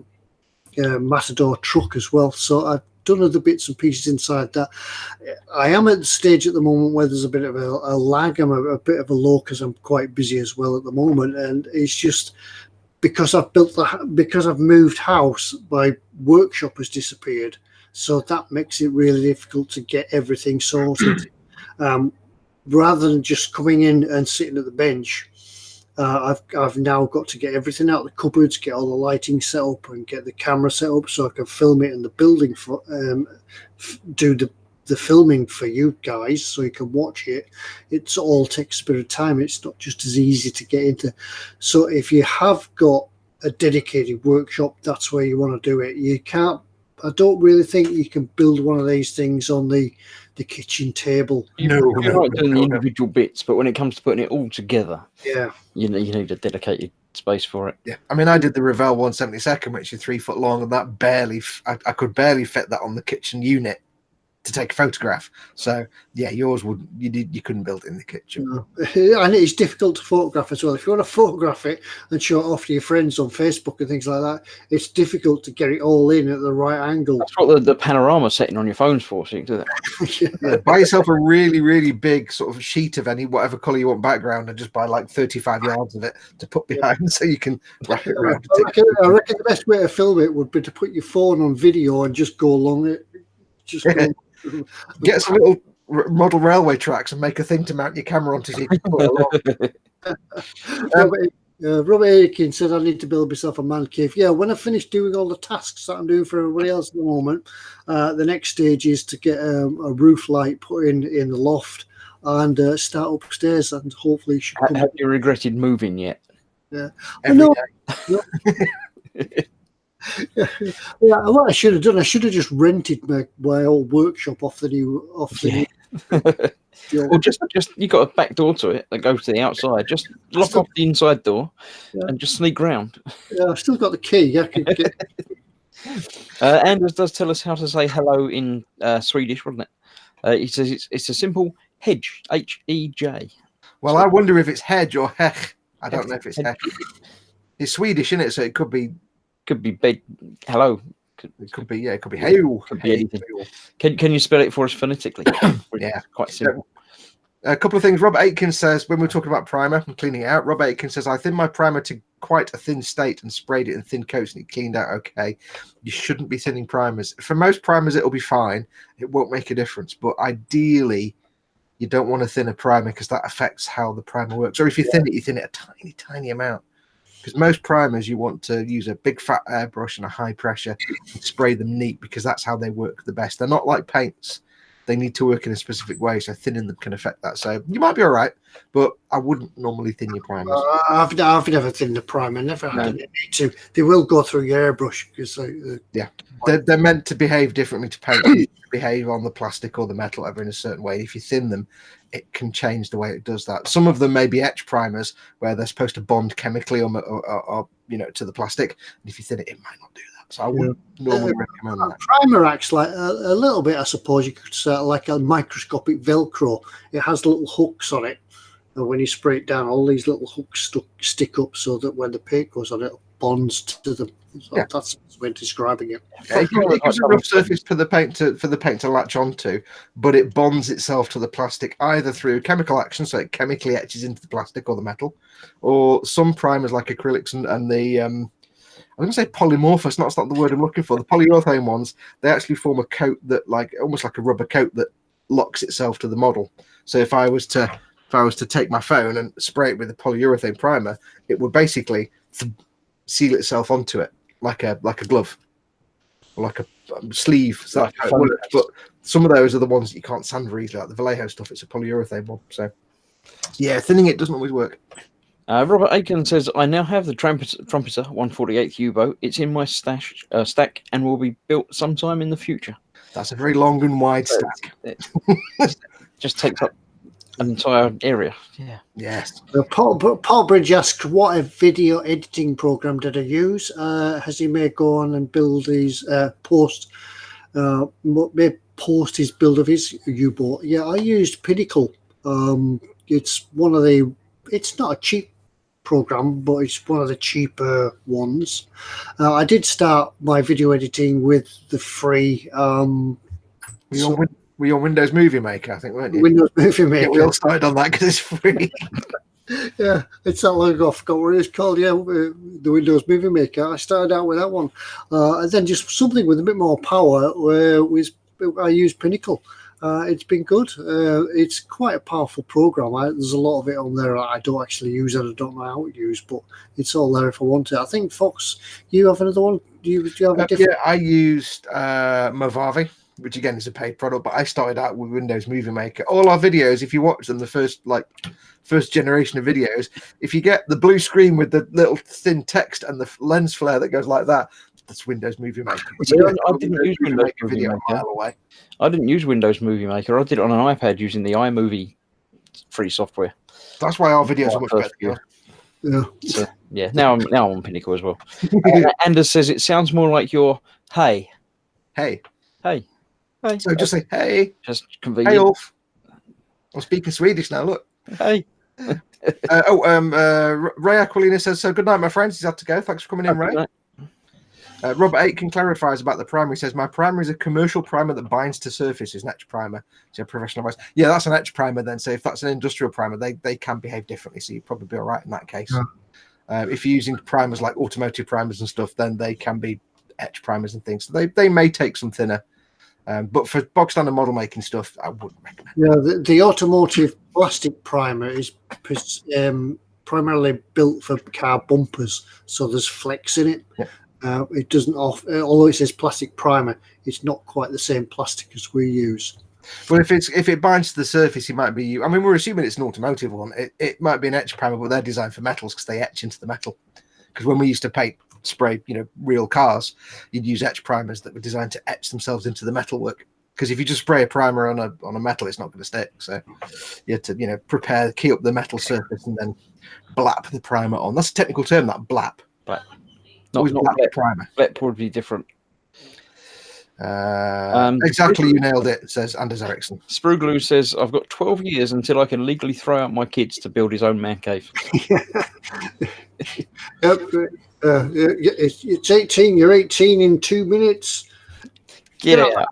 Matador truck as well. So I've done other bits and pieces inside that. I am at the stage at the moment where there's a bit of a lag. I'm a bit of a low because I'm quite busy as well at the moment, and it's just because I've moved house, my workshop has disappeared, so that makes it really difficult to get everything sorted. Rather than just coming in and sitting at the bench, I've now got to get everything out of the cupboards, get all the lighting set up, and get the camera set up so I can film it in the building for do the filming for you guys so you can watch it. It all takes a bit of time. It's not just as easy to get into. So if you have got a dedicated workshop, that's where you want to do it. You can't. I don't really think you can build one of these things on the kitchen table. You're right doing the individual bits, but when it comes to putting it all together, yeah, you need a dedicated space for it. Yeah, I mean, I did the Revell 172nd, which is 3 foot long, and that I could barely fit that on the kitchen unit to take a photograph. So yeah, yours you couldn't build it in the kitchen. No. And it's difficult to photograph as well. If you want to photograph it and show it off to your friends on Facebook and things like that, it's difficult to get it all in at the right angle. That's what the panorama setting on your phone's for, so you can do that. Yeah, buy yourself a really, really big sort of sheet of whatever colour you want background, and just buy like 35 yards of it to put behind so you can wrap it around. I reckon the best way to film it would be to put your phone on video and just go along it. Get some little model railway tracks and make a thing to mount your camera onto so you can put it along. Robert Aiken said I need to build myself a man cave. Yeah, when I finish doing all the tasks that I'm doing for everybody else at the moment, the next stage is to get a roof light put in the loft and start upstairs, and hopefully have you regretted moving yet? Yeah. every Yeah. day. Yeah, what I should have done, I should have just rented my old workshop off the new Or just you got a back door to it that goes to the outside. Just lock off the inside door and just sneak round. Yeah, I've still got the key. I could get. Anders does tell us how to say hello in Swedish, wasn't it? He says it's a simple hedge, H-E-J. Well, So, I wonder if it's hedge or hech. I don't know if it's hech. It's Swedish, isn't it? So it could be bed. Hello. It could be hey. Could be anything. Can you spell it for us phonetically? Yeah, quite simple. A couple of things. Rob Aitken says, when we're talking about primer and cleaning it out, Rob Aitken says, I thinned my primer to quite a thin state and sprayed it in thin coats and it cleaned out okay. You shouldn't be thinning primers. For most primers, it'll be fine. It won't make a difference. But ideally, you don't want to thin a primer because that affects how the primer works. Or if you thin it, you thin it a tiny, tiny amount. Because most primers, you want to use a big fat airbrush and a high pressure and spray them neat because that's how they work the best. They're not like paints. They need to work in a specific way, so thinning them can affect that. So you might be all right, but I wouldn't normally thin your primers. I've never thinned a primer. Never had any need to. They will go through your airbrush because they're meant to behave differently to paint. They behave on the plastic or the metal ever in a certain way. If you thin them, it can change the way it does that. Some of them may be etch primers where they're supposed to bond chemically or to the plastic, and if you thin it, it might not do that. So I wouldn't normally recommend that. Primer acts like a little bit, I suppose you could say, like a microscopic Velcro. It has little hooks on it, and when you spray it down, all these little hooks stick up so that when the paint goes on, it bonds to them. So that's the way of describing it. It gives a rough surface for the paint to latch onto, but it bonds itself to the plastic either through chemical action, so it chemically etches into the plastic or the metal, or some primers like acrylics and the I'm going to say polymorphous. That's not the word I'm looking for. The polyurethane ones, they actually form a coat that, almost like a rubber coat that locks itself to the model. So if I was to take my phone and spray it with a polyurethane primer, it would basically seal itself onto it like a glove or like a sleeve. So that's how it works. But some of those are the ones that you can't sand very easily, like the Vallejo stuff. It's a polyurethane one. So yeah, thinning it doesn't always work. Robert Aiken says, I now have the Trumpeter 148th U-boat. It's in my stack and will be built sometime in the future. That's a very long and wide stack. It just takes up an entire area. Yeah. Yes. Paul Bridge asked, what a video editing program did I use? Has he may go on and build his post his build of his U-boat? Yeah, I used Pinnacle. It's not a cheap program, but it's one of the cheaper ones. I did start my video editing with the free. Were you on Windows Movie Maker, I think, weren't you? Windows Movie Maker. Yeah, we all started on that because it's free. Yeah, it's that long ago. I forgot what it's called. Yeah, the Windows Movie Maker. I started out with that one, and then just something with a bit more power. I used Pinnacle. It's been good. It's quite a powerful program. There's a lot of it on there I don't actually use and I don't know how to use, but it's all there if I want to. I think, Foxx, you have another one? Do you have a different? Yeah, I used Movavi, which again is a paid product, but I started out with Windows Movie Maker. All our videos, if you watch them, the first generation of videos, if you get the blue screen with the little thin text and the lens flare that goes like that, that's Windows Movie Maker. I didn't use Windows Movie Maker. I didn't use Windows Movie Maker. I did it on an iPad using the iMovie free software. That's why our videos are much better. Yeah. So, yeah. Now I'm on Pinnacle as well. Anders says it sounds more like your hey. So just say hey. Just convenient. Hey, Ulf. I'm speaking Swedish now. Look. Hey. Ray Aquilina says, so good night, my friends. He's had to go. Thanks for coming in, Ray. Robert Aitken clarifies about the primer. He says, my primer is a commercial primer that binds to surfaces, an etch primer. So professional advice. Yeah, that's an etch primer then. So if that's an industrial primer, they can behave differently. So you'd probably be all right in that case. Yeah. If you're using primers like automotive primers and stuff, then they can be etch primers and things. So they may take some thinner. But for bog standard model making stuff, I wouldn't recommend. Yeah, the automotive plastic primer is primarily built for car bumpers, so there's flex in it. Yeah. It doesn't although it says plastic primer, it's not quite the same plastic as we use. Well, if it binds to the surface, it might be. I mean, we're assuming it's an automotive one. It might be an etch primer, but they're designed for metals because they etch into the metal. Because when we used to paint spray, real cars, you'd use etch primers that were designed to etch themselves into the metalwork. Because if you just spray a primer on a metal, it's not going to stick. So you have to key up the metal surface and then blap the primer on. That's a technical term, that blap. But not blap primer. Blap would be different. Exactly, you nailed it, says Anders Ericsson. Spruglu says, I've got 12 years until I can legally throw out my kids to build his own man cave. It's 18. You're 18 in 2 minutes. Get out.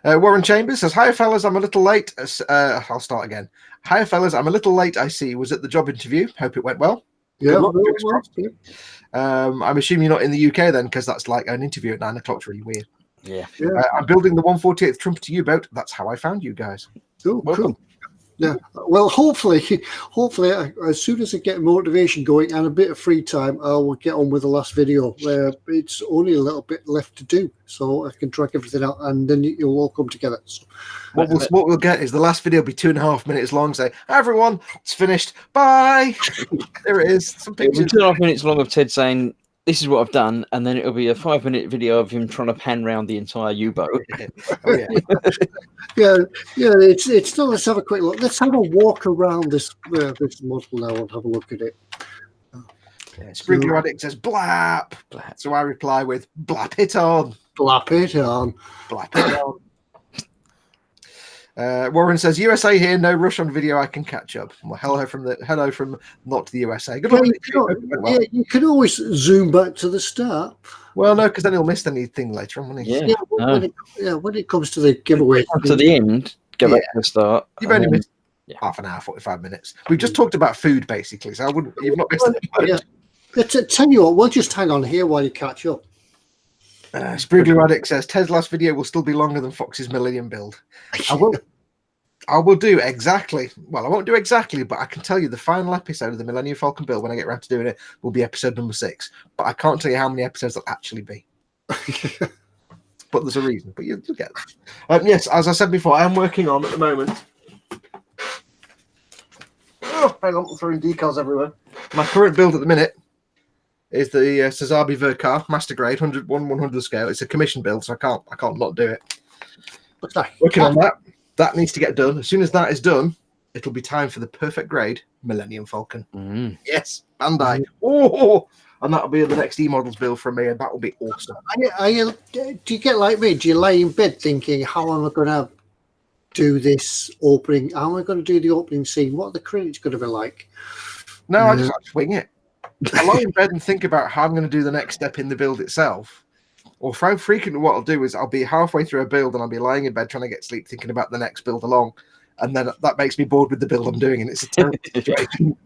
Warren Chambers says, hi, fellas, I'm a little late. I'll start again. Hi, fellas, I'm a little late, I see. Was at the job interview. Hope it went well. Yeah. I'm assuming you're not in the UK then, because that's like an interview at 9 o'clock. It's really weird. Yeah. I'm building the 148th Trumpeter U-boat. That's how I found you guys. Oh, cool. Yeah. Well, hopefully, as soon as I get motivation going and a bit of free time, I will get on with the last video. It's only a little bit left to do, so I can track everything out, and then you'll all come together. So, what we'll get is the last video will be 2.5 minutes long. Say, hi, everyone, it's finished. Bye. There it is. Some pictures. It'll be 2.5 minutes long of Ted saying, this is what I've done, and then it'll be a 5-minute video of him trying to pan round the entire U-boat. Oh, yeah. It's not. Let's have a quick look. Let's have a walk around this model now and have a look at it. Sprinkler Addict says blap. So I reply with blap it on. Blap it on. Blap it on. Warren says USA here, no rush on video. I can catch up. Well, hello from not the USA. Good luck. You can always zoom back to the start. Well, no, because then he'll miss anything later on, won't he? When it comes to the giveaway, to the end, go back to the start. You've only missed half an hour, 45 minutes. We've just talked about food basically, so you've not missed it. Tell you what, we'll just hang on here while you catch up. Sprigler Addict says Ted's last video will still be longer than Fox's Millennium build. I will do exactly. Well, I won't do exactly, but I can tell you the final episode of the Millennium Falcon build when I get around to doing it will be episode number 6. But I can't tell you how many episodes there'll actually be. But there's a reason. But you'll get it. Yes, as I said before, I am working on at the moment. Oh, hang on, I'm throwing decals everywhere. My current build at the minute is the Sazabi Verkar Master Grade 100 scale. It's a commission build, so I can't not do it. Working on that. That needs to get done. As soon as that is done, it'll be time for the perfect grade Millennium Falcon. Yes, Bandai. Oh, and that'll be the next eModels build from me, and that will be awesome. Do you get like me? Do you lay in bed thinking, how am I going to do this opening? How am I going to do the opening scene? What are the credits going to be like? No, I just wing it. I lie in bed and think about how I'm going to do the next step in the build itself. Or frequently what I'll do is I'll be halfway through a build and I'll be lying in bed trying to get sleep thinking about the next build along. And then that makes me bored with the build I'm doing, and it's a terrible situation.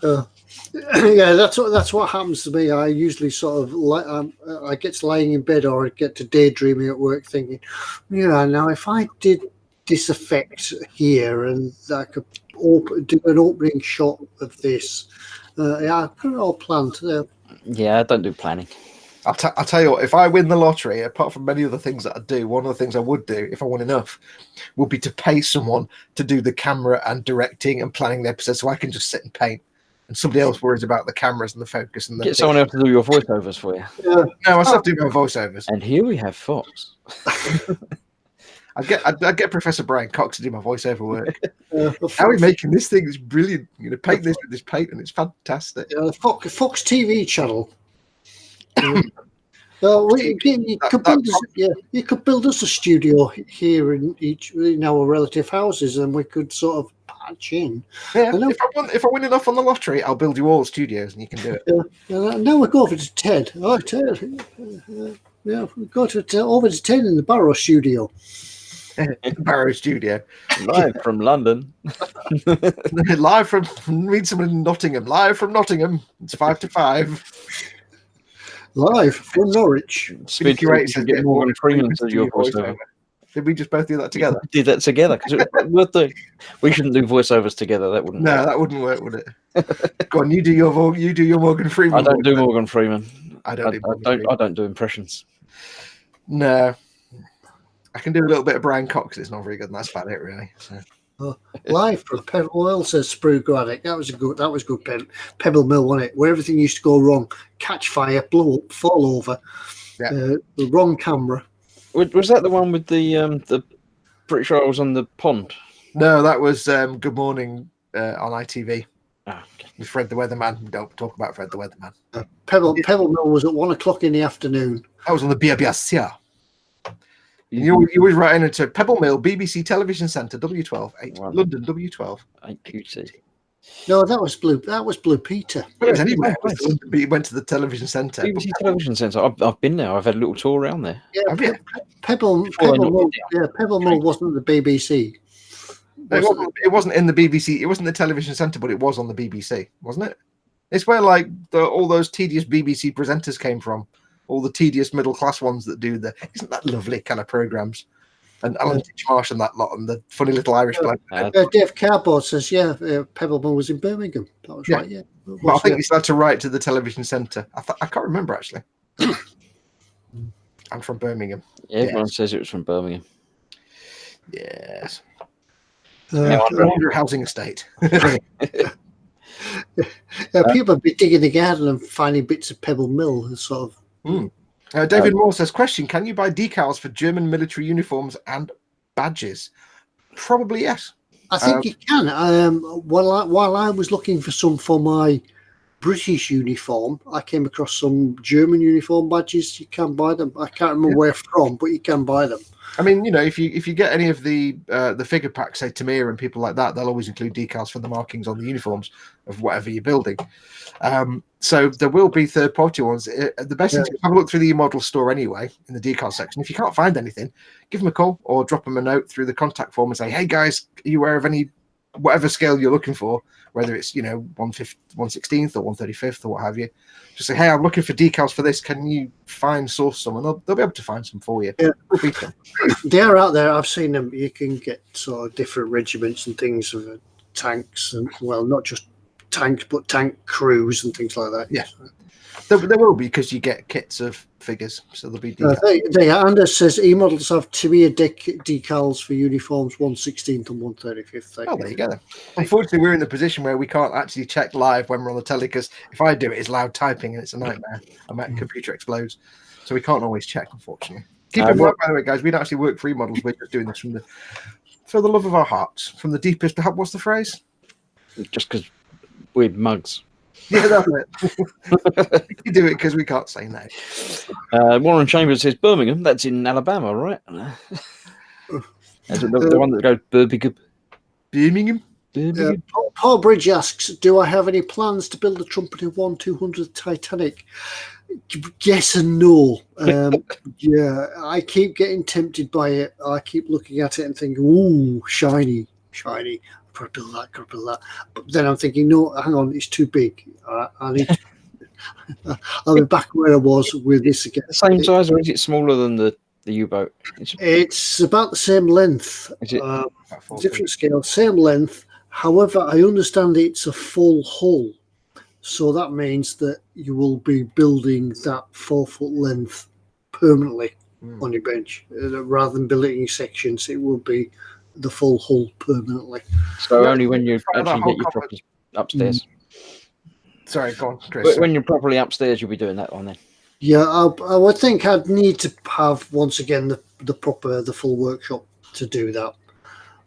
That's what happens to me. I usually sort of I get to lying in bed or I get to daydreaming at work thinking, now if I did this effect here and I could do an opening shot of this. I've got it all planned. Yeah, I don't do planning. I'll tell you what, if I win the lottery, apart from many other things that I do, one of the things I would do, if I won enough, would be to pay someone to do the camera and directing and planning the episode so I can just sit and paint. And somebody else worries about the cameras and the focus. And get someone else to do your voiceovers for you. No, I still have to do my voiceovers. And here we have Foxx. I'd get Professor Brian Cox to do my voiceover work. How are we making this thing? It's brilliant. You're going to paint this with this paint, and it's fantastic. Foxx TV channel. You could build us a studio here in our relative houses, and we could sort of patch in. Yeah, if I win enough on the lottery, I'll build you all studios, and you can do it. Now we go over to Ted. Oh, Ted. Yeah, we go over to Ted in the Barrow studio. Barrow studio, live from London. Live from meet someone in Nottingham. Live from Nottingham. It's 5 to 5. Live from Norwich. Speaking right, to get Morgan Freeman to your voiceover. Did we just both do that together? We did that together because we shouldn't do voiceovers together. That wouldn't. No, that wouldn't work, would it? Go on, you do your Morgan Freeman. I don't do Morgan Freeman. I don't do impressions. No. I can do a little bit of Brian Cox. It's not very good, and that's about it, really. So. Live from Pebble Oil, says Sprue Graddick. That was good Pebble Mill, wasn't it? Where everything used to go wrong, catch fire, blow up, fall over. Yeah. The wrong camera. Was that the one with the pretty sure I was on the pond? No, that was Good Morning on ITV. Ah, okay. With Fred the Weatherman. We don't talk about Fred the Weatherman. Pebble Mill was at 1 o'clock in the afternoon. That was on the BST. You always write in to Pebble Mill, BBC Television Centre, W12, 8, London, W12. 8QT. No, that was Blue Peter. Well, it was anywhere. He went to the television centre. BBC Television Centre. I've been there. I've had a little tour around there. Yeah, Pebble Mill wasn't the BBC. It wasn't in the BBC. It wasn't the television centre, but it was on the BBC, wasn't it? It's where like all those tedious BBC presenters came from. All the tedious middle class ones that do isn't that lovely kind of programs? And Alan Titchmarsh and that lot, and the funny little Irish bloke. Dave Cardboard says, Pebble Mill was in Birmingham. That was right, yeah. Well, I think he's had to write to the television centre. I can't remember, actually. I'm from Birmingham. Yeah, everyone says it was from Birmingham. Yes. Under housing estate. People be digging the garden and finding bits of Pebble Mill and sort of. David Moore says, question, can you buy decals for German military uniforms and badges? Probably yes. I think you can. While I was looking for some for my British uniform, I came across some German uniform badges. You can buy them. I can't remember where from, but you can buy them. I mean, if you get any of the figure packs, say Tamir and people like that, they'll always include decals for the markings on the uniforms of whatever you're building. So there will be third-party ones. The best thing is have a look through the eModels store anyway, in the decal section. If you can't find anything, give them a call or drop them a note through the contact form and say, hey, guys, are you aware of any, whatever scale you're looking for, whether it's, 1/16th or 1/35th or what have you. Just say, hey, I'm looking for decals for this. Can you source some? And they'll be able to find some for you. Yeah. They're out there. I've seen them. You can get sort of different regiments and things of tanks, and not just tanks, but tank crews and things like that. Yeah, there will be, because you get kits of figures, so there'll be decals. Anders says eModels have Tamir decals for uniforms 1/16th and 1/35th. Oh, there you go. Then. Unfortunately, we're in the position where we can't actually check live when we're on the telly, because if I do it, it's loud typing and it's a nightmare. My computer explodes, so we can't always check, unfortunately. Keep in mind, by the way, guys, we don't actually work for eModels. We're just doing this for the love of our hearts, from the deepest. What's the phrase? Just because we're mugs. Yeah, that's it. You do it because we can't say no. Warren Chambers says Birmingham. That's in Alabama, right? Is it the one that goes Birmingham? Paul Bridge asks, do I have any plans to build a trumpeter 1/200 Titanic? Yes and no. I keep getting tempted by it. I keep looking at it and thinking, ooh, shiny. Could build that. But then I'm thinking, no, hang on, it's too big. I need to, I'll be back where I was with this again. The same size, or is it smaller than the U-boat? It's about the same length. Is it? Different scale, same length. However, I understand it's a full hull. So that means that you will be building that 4-foot length permanently on your bench. Rather than building in sections, it will be the full hull permanently. So only when you actually get your property upstairs. Sorry, go on, Chris. When you're properly upstairs, you'll be doing that one then. Yeah, I would think I'd need to have, once again, the full workshop to do that.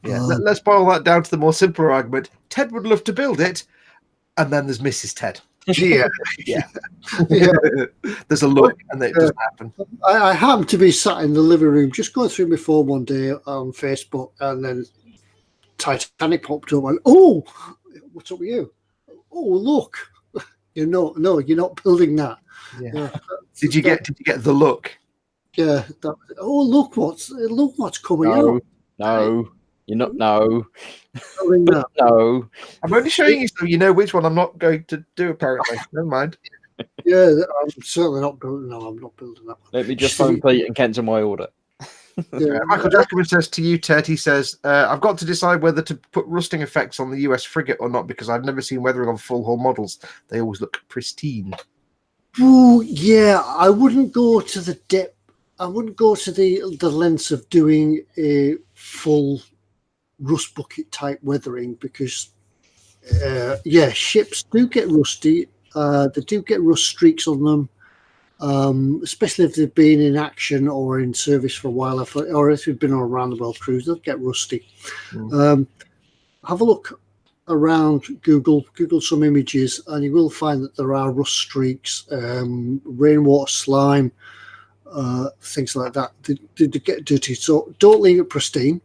Yeah, let's boil that down to the more simpler argument. Ted would love to build it, and then there's Mrs. Ted. Yeah. There's a look, and it doesn't happen. I happened to be sat in the living room, just going through my phone one day on Facebook, and then Titanic popped up, and oh, what's up with you? Oh, look, no, you're not building that. Yeah. Did you get the look? Yeah. Look what's coming out. No. You're not. No. No. I'm only showing you so you know which one I'm not going to do, apparently. Never mind. Yeah, I'm certainly not building. No, I'm not building that one. Let me just phone Pete and cancel my order. Michael Jackman says to you, Ted, he says, I've got to decide whether to put rusting effects on the US frigate or not, because I've never seen weathering on full hull models. They always look pristine. Oh, yeah, I wouldn't go to the depth I wouldn't go to the lengths of doing a full rust bucket type weathering because, ships do get rusty. They do get rust streaks on them, especially if they've been in action or in service for a while, or if they've been on a round the world cruise, they'll get rusty. Have a look around Google some images, and you will find that there are rust streaks, rainwater slime, things like that. They get dirty, so don't leave it pristine.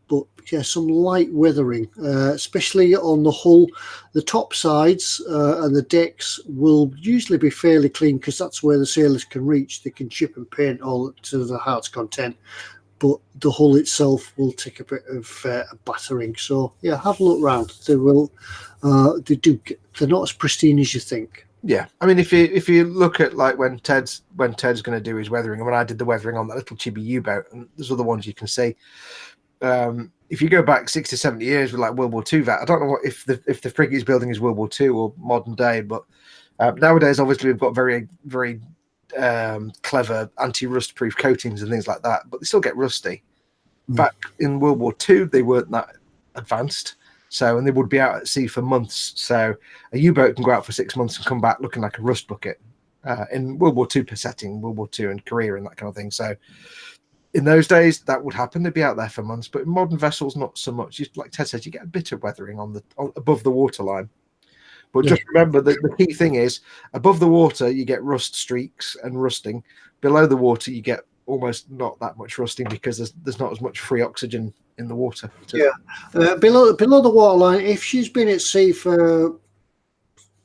But yeah, some light weathering, especially on the hull. The top sides and the decks will usually be fairly clean because that's where the sailors can reach. They can chip and paint all to the heart's content, but the hull itself will take a bit of battering. So yeah, have a look round. They will. They're not as pristine as you think. Yeah, I mean, if you look at like when Ted's going to do his weathering, and when I did the weathering on that little chibi U-boat, and there's other ones you can see. If you go back 60, 70 years with like World War II, I don't know if the frigate is building is World War II or modern day, but nowadays obviously we've got very, very clever anti-rust proof coatings and things like that, but they still get rusty. Back in World War II, they weren't that advanced. So, and they would be out at sea for months. So a U-boat can go out for 6 months and come back looking like a rust bucket in World War II per setting, World War II and Korea and that kind of thing. So in those days, that would happen. They'd be out there for months. But in modern vessels, not so much. Like Ted said, you get a bit of weathering above the waterline. But just remember that the key thing is above the water, you get rust streaks and rusting. Below the water, you get almost not that much rusting because there's not as much free oxygen in the water. Below the waterline, if she's been at sea for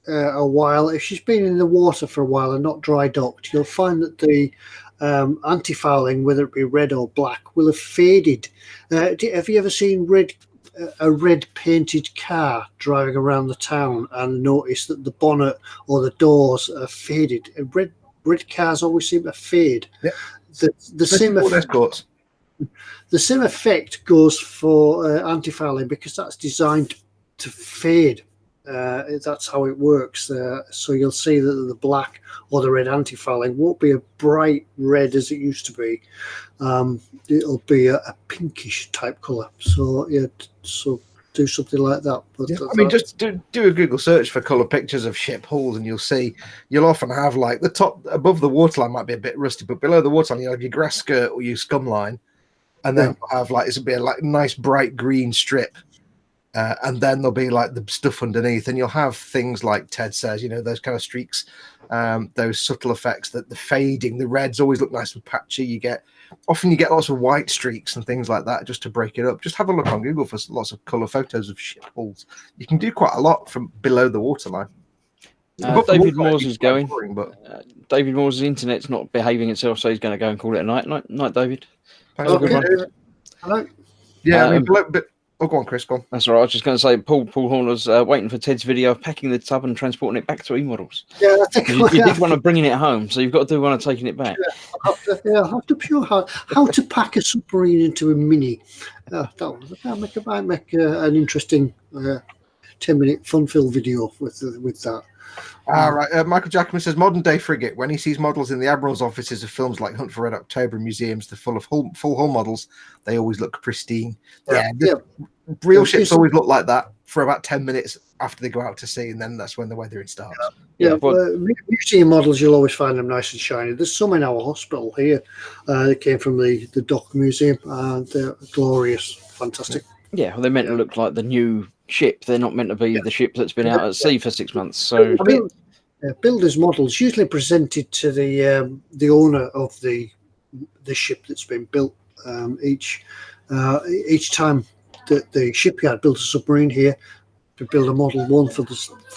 a while, if she's been in the water for a while and not dry docked, you'll find that the anti-fouling, whether it be red or black, will have faded. Have you ever seen a red painted car driving around the town and noticed that the bonnet or the doors are faded? Red cars always seem to fade. Yeah. The same effect goes for anti-fouling because that's designed to fade. That's how it works. So you'll see that the black or the red anti-fouling won't be a bright red as it used to be. It'll be a pinkish type colour. So yeah, so do something like that. But I mean, just do a Google search for colour pictures of ship hulls, and you'll often have like the top above the waterline might be a bit rusty, but below the waterline you'll have your grass skirt or your scum line, and then you'll have like it'll be a like nice bright green strip. And then there'll be like the stuff underneath, and you'll have things like Ted says, those kind of streaks, those subtle effects, that the fading, the reds always look nice and patchy. You get lots of white streaks and things like that just to break it up. Just have a look on Google for lots of colour photos of ship hulls. You can do quite a lot from below the waterline. David Moores is going, David Moores' internet's not behaving itself, so he's going to go and call it a night. Night, David. Hello. Yeah, I mean, go on, Chris. Go on. That's all right. I was just going to say, Paul Horner's waiting for Ted's video of packing the tub and transporting it back to eModels. Yeah, I think you did one of bringing it home, so you've got to do one of taking it back. I have to how to pack a submarine into a mini. That might make an interesting 10-minute fun-filled video with that. All right. Michael Jackman says, modern day frigate, when he sees models in the Admiral's offices of films like Hunt for Red October and museums, they're full of full hull models. They always look pristine. Real ships always look like that for about 10 minutes after they go out to sea, and then that's when the weathering starts. Museum models, you'll always find them nice and shiny. There's some in our hospital here. They came from the Dock Museum, and they're glorious, fantastic. Yeah, well, they're meant to look like the new ship. They're not meant to be the ship that's been out at sea for 6 months. So builders' models usually presented to the owner of the ship that's been built. Each time that the shipyard built a submarine here, to build a Model 1 for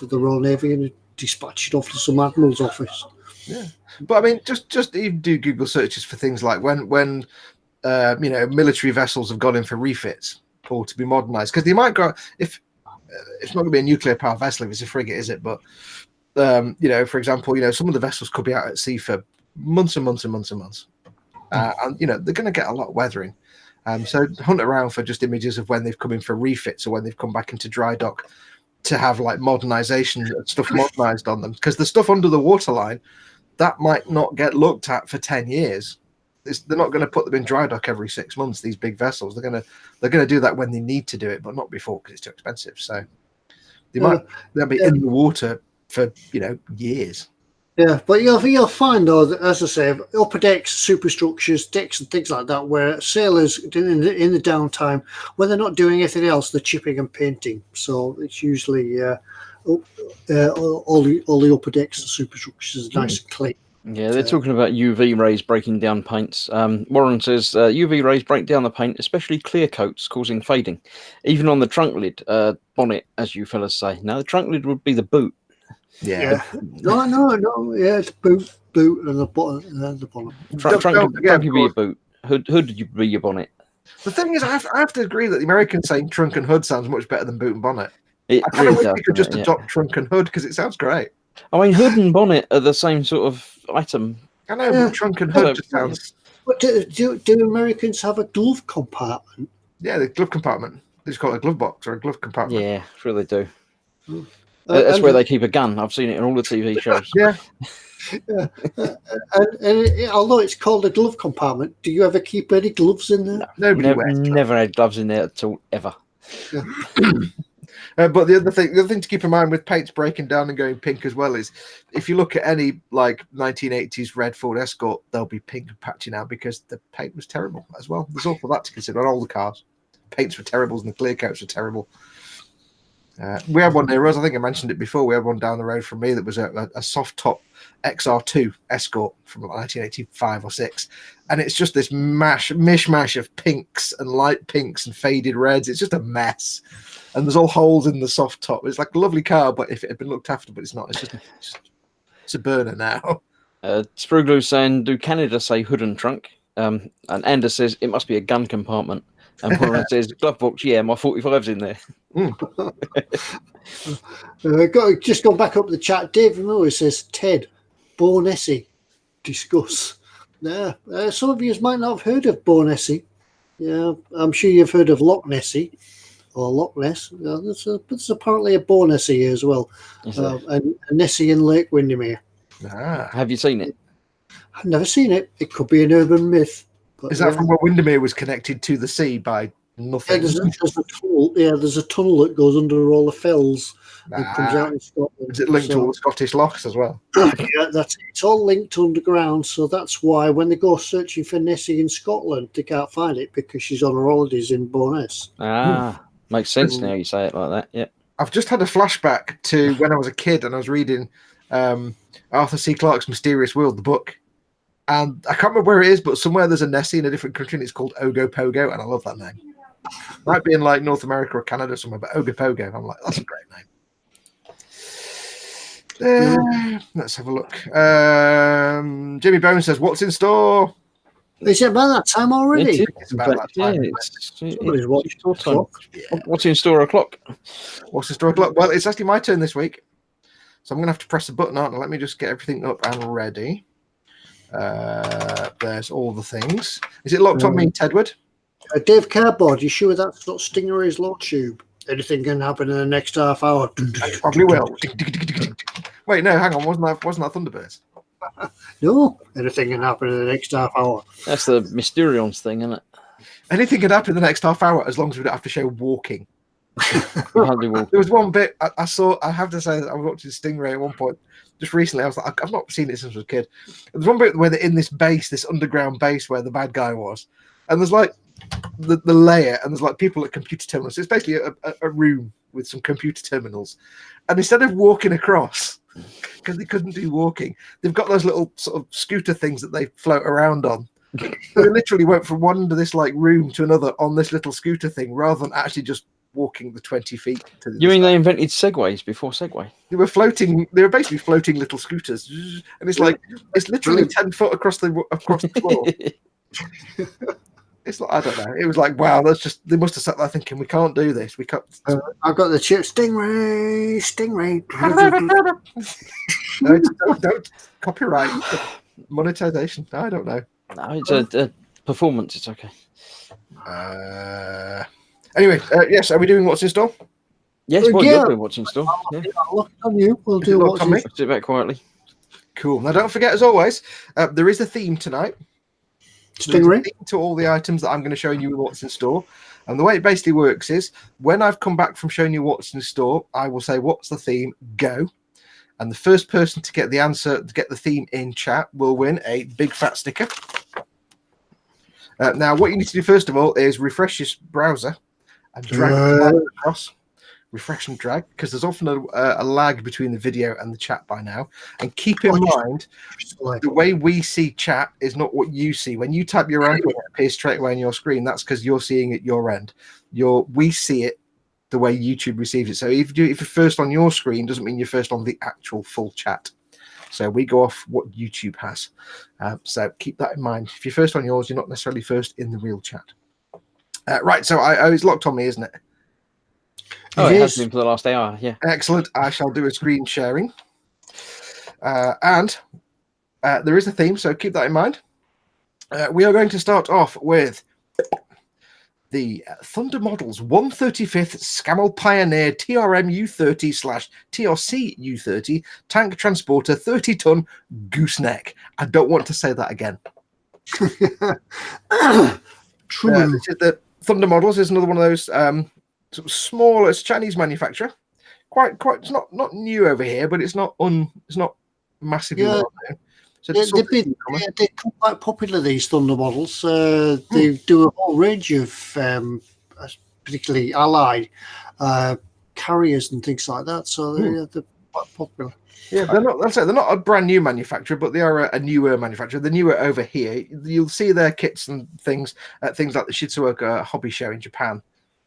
the Royal Navy and dispatch it off to some admiral's office. Yeah, but I mean, just even do Google searches for things like when military vessels have gone in for refits or to be modernized, because they might go, if it's not going to be a nuclear power vessel if it's a frigate, is it? But for example, some of the vessels could be out at sea for months and months and months and months, and they're going to get a lot of weathering. So hunt around for just images of when they've come in for refits or when they've come back into dry dock to have like modernization stuff modernized on them, because the stuff under the waterline that might not get looked at for 10 years. they're not going to put them in dry dock every 6 months. These big vessels, they're going to do that when they need to do it, but not before because it's too expensive. So they'll be in the water for years. Yeah, but you'll find though that, as I say, upper decks, superstructures, decks, and things like that, where sailors in the downtime, when they're not doing anything else, they're chipping and painting. So it's usually all the upper decks and superstructures are nice and clean. Yeah, they're talking about UV rays breaking down paints. Warren says UV rays break down the paint, especially clear coats, causing fading. Even on the trunk lid, bonnet, as you fellas say. Now, the trunk lid would be the boot. Yeah. No. Yeah, it's boot, and the bottom. Trunk could be your boot. Hood would be your bonnet. The thing is, I have to agree that the Americans saying trunk and hood sounds much better than boot and bonnet. I kind of wish we could just adopt trunk and hood because it sounds great. I mean, hood and bonnet are the same sort of item. I know, but trunk and hood just sounds. But do Americans have a glove compartment? Yeah, the glove compartment. They just call it a glove box or a glove compartment. Yeah, sure they do. That's where they keep a gun. I've seen it in all the TV shows. Yeah. And although it's called a glove compartment, do you ever keep any gloves in there? No, never had gloves in there at all, ever. Yeah. But the other thing to keep in mind with paints breaking down and going pink as well is, if you look at any like 1980s red Ford Escort, they'll be pink and patchy now because the paint was terrible as well. There's also that to consider on all the cars. Paints were terrible and the clear coats were terrible. We had one near us. I think I mentioned it before. We had one down the road from me that was a soft top XR2 Escort from 1985 or 6, and it's just this mishmash of pinks and light pinks and faded reds. It's just a mess, and there's all holes in the soft top. It's like a lovely car, but if it had been looked after, but it's not. It's a burner now. Spruglu's saying, "Do Canada say hood and trunk?" And Anders says it must be a gun compartment. And Warren says, glove box, yeah, my 45's in there. Just going back up the chat, Dave Moore says, Ted, Bo Nessie, discuss. Yeah, some of you might not have heard of Bo Nessie. Yeah, I'm sure you've heard of Loch Nessie or Loch Ness. Yeah, there's apparently a Bo Nessie here as well. And a Nessie in Lake Windermere. Have you seen it? I've never seen it. It could be an urban myth. But, is that from where Windermere was connected to the sea by nothing? Yeah, there's a tunnel. Yeah, there's a tunnel that goes under all the fells and comes out in Scotland. Is it linked to all the Scottish lochs as well? Yeah, it's all linked underground. So that's why when they go searching for Nessie in Scotland, they can't find it because she's on her holidays in Bo'ness. Makes sense now you say it like that. Yeah. I've just had a flashback to when I was a kid and I was reading Arthur C. Clarke's Mysterious World, the book. And I can't remember where it is, but somewhere there's a Nessie in a different country, and it's called Ogopogo, and I love that name. Might be in like North America or Canada somewhere, but Ogopogo, I'm like, that's a great name. Let's have a look. Jimmy Bone says, "What's in store?" Is it about that time already? It's about that time. What's in store o'clock? What's in store o'clock? Well, it's actually my turn this week, so I'm going to have to press a button, aren't I? Let me just get everything up and ready. There's all the things. Is it locked on me, Tedward? Dave Cardboard, you sure that's not Stingray's lock tube? Anything can happen in the next half hour. It probably will. Wait, no, hang on. Wasn't that Thunderbirds? No, anything can happen in the next half hour. That's the Mysterions thing, isn't it? Anything can happen in the next half hour as long as we don't have to show walking. There was one bit I saw. I have to say that I was watching Stingray at one point just recently. I was like, I've not seen it since I was a kid. There's one bit where they're in this base, this underground base where the bad guy was, and there's like the layer, and there's like people at computer terminals. So it's basically a room with some computer terminals, and instead of walking across, because they couldn't do walking, they've got those little sort of scooter things that they float around on. So they literally went from one end of this like room to another on this little scooter thing, rather than actually just walking the 20 feet to the mean they invented segways before Segway? They were basically floating little scooters, and it's like it's literally 10 foot across the floor. It's like, I don't know. It was like, wow, they must have sat there thinking, we can't do this. We can't. I've got the chip. Stingray. No, don't copyright monetization. I don't know. No, it's a performance. It's okay. Anyway, yes, are we doing what's in store? Yes, well, you're doing what's in store. Yeah. I'll look on you. We'll do what's in store. Sit back quietly. Cool. Now, don't forget, as always, there is a theme tonight. Stingray? To all the items that I'm going to show you what's in store. And the way it basically works is when I've come back from showing you what's in store, I will say, what's the theme? Go. And the first person to get the answer, to get the theme in chat, will win a big fat sticker. Now, what you need to do first of all is refresh your browser and drag the across. Refresh and drag, because there's often a lag between the video and the chat by now. And keep in mind, the way we see chat is not what you see. When you type your answer, it appears straight away on your screen. That's because you're seeing it your end. We see it the way YouTube receives it. So if you're first on your screen, doesn't mean you're first on the actual full chat. So we go off what YouTube has. So keep that in mind. If you're first on yours, you're not necessarily first in the real chat. Right, so it's locked on me, isn't it? Oh, it has been for the last hour, yeah. Excellent. I shall do a screen sharing. And there is a theme, so keep that in mind. We are going to start off with the Thunder Models 135th Scammell Pioneer TRM U30/TRC U30 Tank Transporter 30-ton gooseneck. I don't want to say that again. True. This is the Thunder Models is another one of those sort of small. It's a Chinese manufacturer. Quite. It's not new over here, but it's not massively well known. So they're quite popular, these Thunder Models. They do a whole range of particularly allied carriers and things like that. So they're quite popular. Yeah, they're not a brand new manufacturer, but they are a newer manufacturer. The newer over here, you'll see their kits and things at things like the Shizuoka Hobby Show in Japan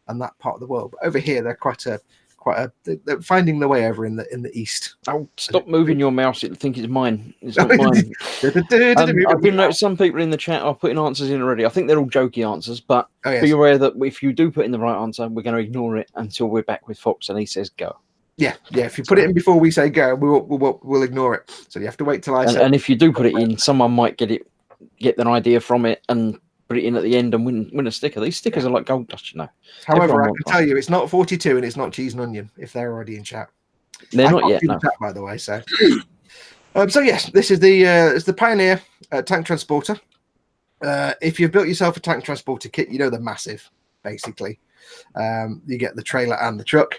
and that part of the world. But over here, they're they're finding their way over in the east. Oh, stop moving your mouse! I think it's mine. It's not mine. I've been noticing some people in the chat are putting answers in already. I think they're all jokey answers, but be aware that if you do put in the right answer, we're going to ignore it until we're back with Foxx and he says go. Yeah. If you put it in before we say go, we'll ignore it. So you have to wait till I say. And if you do put it in, someone might get an idea from it and put it in at the end and win a sticker. These stickers are like gold dust, you know. However, I can tell you, it's not 42 and it's not cheese and onion. If they're already in chat, they're not yet. No. Chat, by the way. So, so yes, this is the Pioneer tank transporter. If you've built yourself a tank transporter kit, you know they're massive. Basically, you get the trailer and the truck.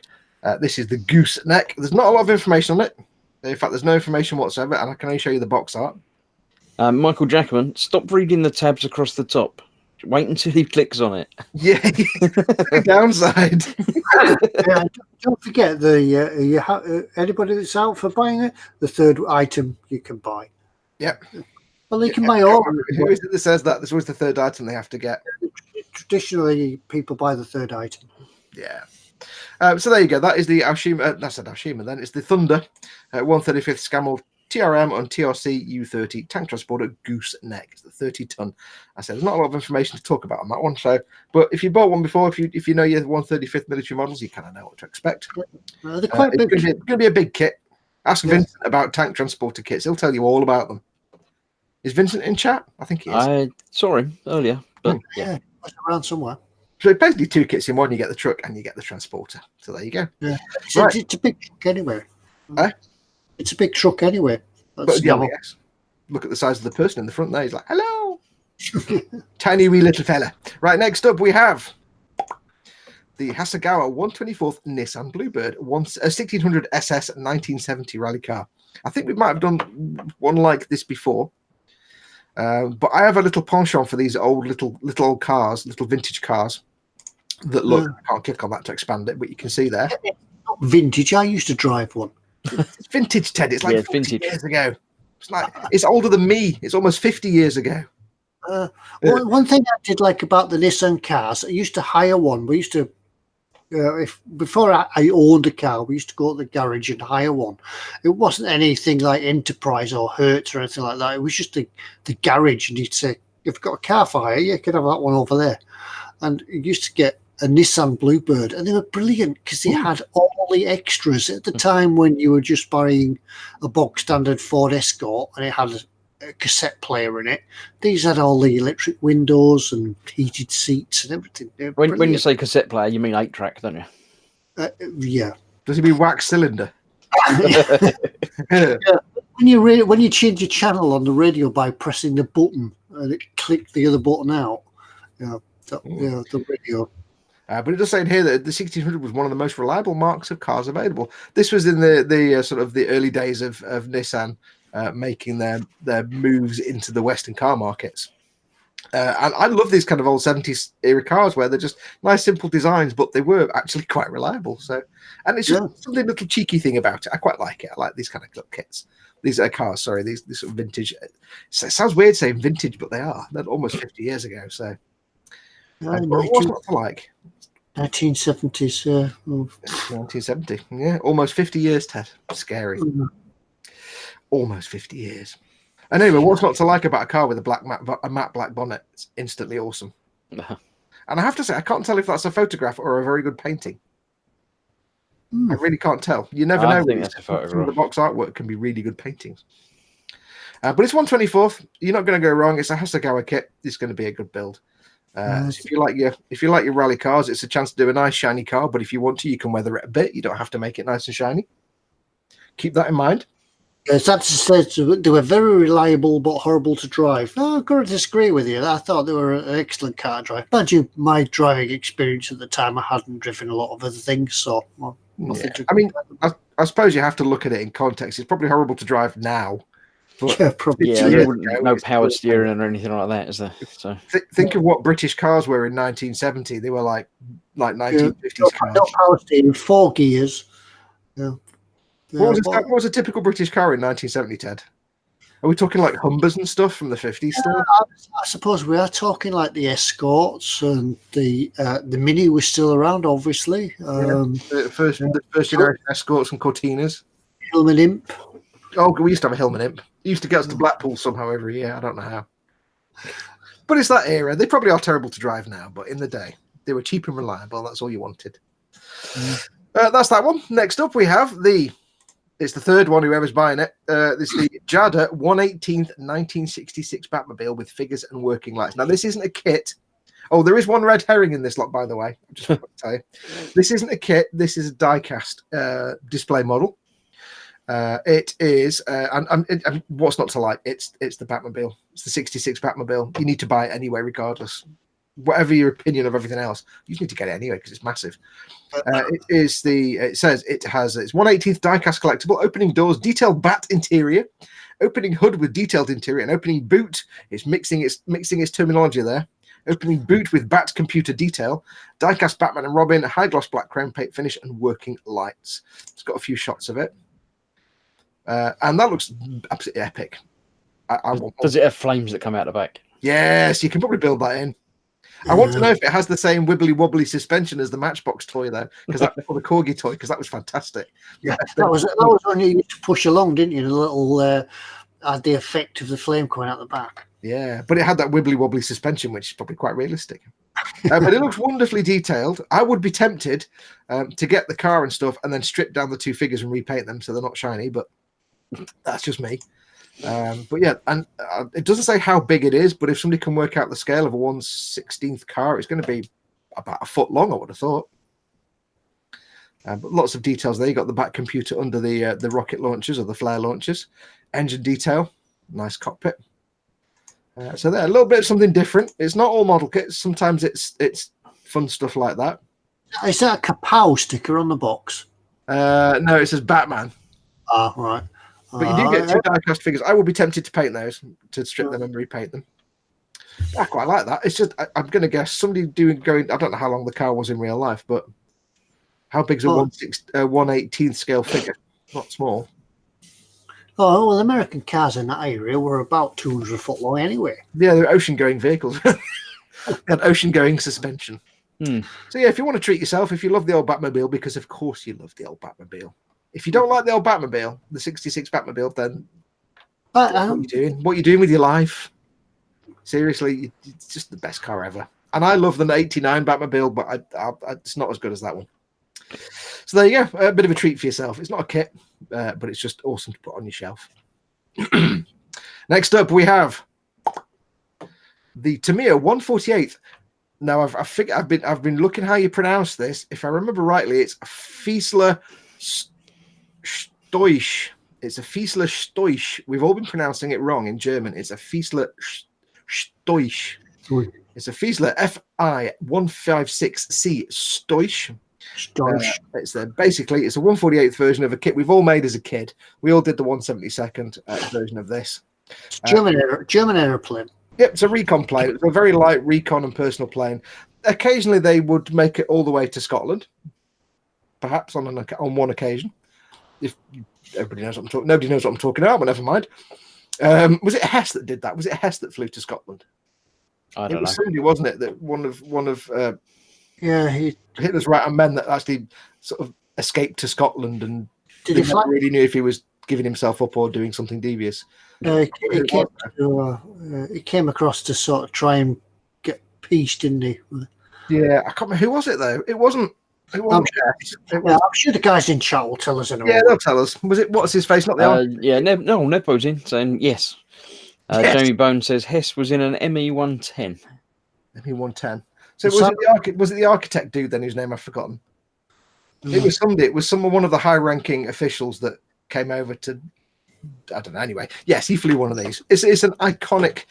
This is the gooseneck. There's not a lot of information on it. In fact, there's no information whatsoever, and I can only show you the box art. Michael Jackman, stop reading the tabs across the top. Wait until he clicks on it. Yeah, downside. Don't forget anybody that's out for buying it, the third item you can buy. Yep. Well, they can buy all. Who is it that says that this was the third item they have to get? Traditionally, people buy the third item. Yeah. So there you go. That is the Aoshima. That's an Aoshima. Then it's the Thunder 135th Scammell TRM on TRC U30 tank transporter gooseneck. It's the 30-ton. I said there's not a lot of information to talk about on that one. So, but if you bought one before, if you know your 135th military models, you kind of know what to expect. They're quite big. It's going to be a big kit. Ask Vincent about tank transporter kits. He'll tell you all about them. Is Vincent in chat? I think he is. I saw him earlier, but yeah, around somewhere. So basically 2 kits in one. You get the truck and you get the transporter. So there you go. Yeah, it's a big truck anyway. It's a big truck anyway. But yes. Look at the size of the person in the front there. He's like, hello. Tiny wee little fella. Right, next up we have the Hasegawa 124th Nissan Bluebird 1600 SS 1970 rally car. I think we might have done one like this before. But I have a little penchant for these little old cars, little vintage cars that look, I can't click on that to expand it, but you can see there. Vintage. I used to drive one. It's vintage, Ted. It's like 40 years ago. It's older than me. It's almost 50 years ago. One thing I did like about the Nissan cars, I used to hire one. We used to, before I owned a car, we used to go to the garage and hire one. It wasn't anything like Enterprise or Hertz or anything like that. It was just the garage, and you'd say, if you've got a car for hire, you could have that one over there. And you used to get a Nissan Bluebird, and they were brilliant because they had all the extras at the time when you were just buying a bog standard Ford Escort, and it had a cassette player in it. These had all the electric windows and heated seats and everything. When you say cassette player, you mean 8-track, don't you? Yeah. Does it mean wax cylinder? Yeah. When you change your channel on the radio by pressing the button and it clicked the other button out. The radio. But it does say in here that the 1600 was one of the most reliable marques of cars available. This was in the sort of the early days of Nissan making their moves into the Western car markets. And I love these kind of old 70s era cars where they're just nice, simple designs, but they were actually quite reliable. So, and it's just something little cheeky thing about it. I quite like it. I like these kind of little kits. These are cars, sorry, these sort of vintage. It sounds weird saying vintage, but they are. They're almost 50 years ago. So, what's not to like? 1970s, yeah. 1970, yeah, almost 50 years, Ted. Scary. Almost 50 years. And anyway, what's not to like about a car with a matte black bonnet? It's instantly awesome. And I have to say, I can't tell if that's a photograph or a very good painting. I really can't tell. You never know. I think that's a photograph. The box artwork can be really good paintings. But it's 124th. You're not going to go wrong. It's a Hasegawa kit. It's going to be a good build. So if you like your rally cars, it's a chance to do a nice shiny car. But if you want to, you can weather it a bit. You don't have to make it nice and shiny. Keep that in mind. Yes, that's they were very reliable but horrible to drive. No, I've got to disagree with you. I thought they were an excellent car to drive. Mind you, my driving experience at the time, I hadn't driven a lot of other things, so I mean, I suppose you have to look at it in context. It's probably horrible to drive now. Yeah, probably. Yeah, no power steering or anything like that, is there? So think of what British cars were in 1970. They were like 1950s cars. No power steering, 4 gears. Yeah. What was a typical British car in 1970, Ted? Are we talking like Humbers and stuff from the 50s still? I suppose we are talking like the Escorts, and the Mini was still around, obviously. The first generation Escorts and Cortinas. Hillman Imp. Oh, we used to have a Hillman Imp. It used to get us to Blackpool somehow every year. I don't know how. But it's that era. They probably are terrible to drive now, but in the day, they were cheap and reliable. That's all you wanted. That's that one. Next up, we have it's the third one, whoever's buying it. This is the Jada 118th 1966 Batmobile with figures and working lights. Now, this isn't a kit. Oh, there is one red herring in this lot, by the way. I just want to tell you. This isn't a kit. This is a die-cast display model. It is, and what's not to like? It's the Batmobile. It's the 66 Batmobile. You need to buy it anyway, regardless. Whatever your opinion of everything else, you just need to get it anyway because it's massive. It says it's 1/18th diecast collectible, opening doors, detailed bat interior, opening hood with detailed interior, and opening boot. It's mixing its terminology there. Opening boot with bat computer detail, diecast Batman and Robin, high gloss black chrome paint finish, and working lights. It's got a few shots of it, and that looks absolutely epic. Does it have flames that come out the back? Yes, you can probably build that in. I want to know if it has the same wibbly wobbly suspension as the Matchbox toy, though, or the Corgi toy, because that was fantastic. Yeah, that was when you used to push along, didn't you? The little had the effect of the flame coming out the back. Yeah, but it had that wibbly wobbly suspension, which is probably quite realistic. But it looks wonderfully detailed. I would be tempted to get the car and stuff, and then strip down the two figures and repaint them so they're not shiny. But that's just me. But yeah, and it doesn't say how big it is, but if somebody can work out the scale of a 1/16th car, it's going to be about a foot long, I would have thought. But lots of details there. You got the back computer under the rocket launchers or the flare launchers, engine detail, nice cockpit. So there, a little bit of something different. It's not all model kits. Sometimes it's fun stuff like that. Is that a Kapow sticker on the box? No, it says Batman. Ah, right. But you do get two die-cast figures. I would be tempted to paint those, to strip them and repaint them. I quite like that. It's just, I'm going to guess somebody going. I don't know how long the car was in real life, but how big's a 1/18th scale figure? Not small. Oh, well, American cars in that area were about 200 foot long anyway. Yeah, they're ocean-going vehicles. And ocean-going suspension. So yeah, if you want to treat yourself, if you love the old Batmobile, because of course you love the old Batmobile. If you don't like the old Batmobile, the 66 Batmobile, then what are you doing? What are you doing with your life? Seriously, it's just the best car ever. And I love the 89 Batmobile, but it's not as good as that one. So there you go. A bit of a treat for yourself. It's not a kit, but it's just awesome to put on your shelf. Next up, we have the Tamiya 148th. Now, I've been looking how you pronounce this. If I remember rightly, it's Fiesler Stoisch. It's a Fiesler Stoisch. We've all been pronouncing it wrong in German. It's a Fiesler Stoisch. It's a Fiesler FI156C Stoisch. It's basically it's a 148th version of a kit we've all made as a kid. We all did the 172nd version of this. German aeroplane. Yep, it's a recon plane. It's a very light recon and personal plane. Occasionally, they would make it all the way to Scotland, perhaps on one occasion. If everybody knows what I'm talking, nobody knows what I'm talking about, but never mind. Was it Hess that did that? Was it Hess that flew to Scotland? I don't know. It was somebody, wasn't it? That one of Hitler's right-hand men that actually sort of escaped to Scotland and didn't really knew if he was giving himself up or doing something devious. He came across to sort of try and get peace, didn't he? Yeah, I can't remember who was it though. It wasn't. I'm sure the guys in chat will tell us. Yeah, they'll tell us. Was it what's his face? Not the Nepo's in saying yes. Yes. Jamie Bone says Hess was in an ME110. ME110. So was it the architect dude then whose name I've forgotten? It was somebody. It was one of the high-ranking officials that came over to. I don't know. Anyway, yes, he flew one of these. It's an iconic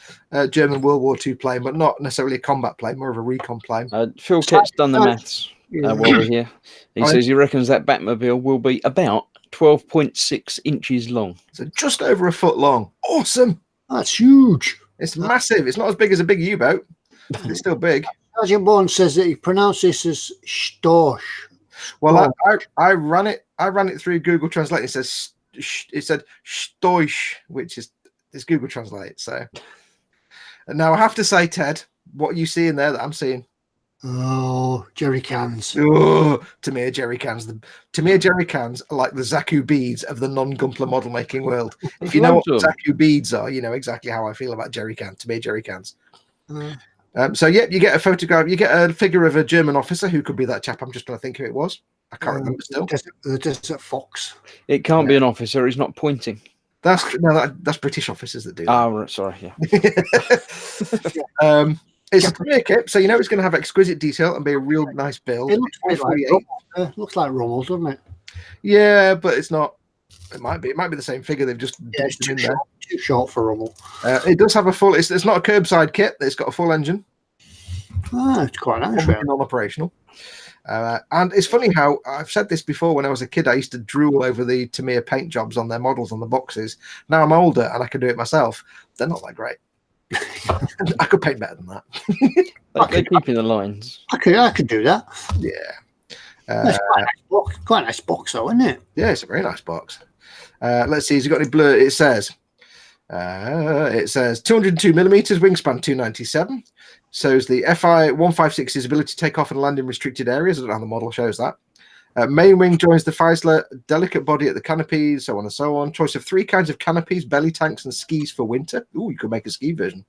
German World War II plane, but not necessarily a combat plane, more of a recon plane. Phil Kett's done the maths while we're here. He says he reckons that Batmobile will be about 12.6 inches long. So just over a foot long. Awesome. That's huge. It's massive. It's not as big as a big U-boat, but it's still big. Sergeant Bourne says that he pronounced this as Storch. Well, I ran it through Google Translate. It said Stoisch, which is Google Translate. So now I have to say, Ted, what are you seeing there that I'm seeing? Oh, jerry cans. Oh, Tamiya jerry cans. Tamiya jerry cans are like the Zaku beads of the non-Gumpler model making world. If you know what Zaku beads are, you know exactly how I feel about Tamiya jerry cans. So yeah, you get a photograph, you get a figure of a German officer who could be that chap. I'm just trying to think who it was. I can't remember still. Just at Foxx. It can't be an officer. He's not pointing. That's British officers that do that. Oh, sorry. Yeah. It's a Tamiya kit, so you know it's going to have exquisite detail and be a real nice build. It looks like Rommel, doesn't it? Yeah, but it's not. It might be. It might be the same figure. They've just it's too short for Rommel. It does have a full. It's not a curbside kit. It's got a full engine. It's quite nice. Non-operational. And it's funny how I've said this before. When I was a kid, I used to drool over the Tamiya paint jobs on their models on the boxes. Now I'm older and I can do it myself. They're not that great. I could paint better than that. They're keeping the lines. I could do that. Yeah. That's quite a nice box, though, isn't it? Yeah, it's a very nice box. Let's see. Has it got any blur? It says 202 millimeters, wingspan 297. Shows the FI-156's ability to take off and land in restricted areas. I don't know how the model shows that. Main wing joins the Fiesler, delicate body at the canopies, so on and so on. Choice of 3 kinds of canopies, belly tanks, and skis for winter. Ooh, you could make a ski version.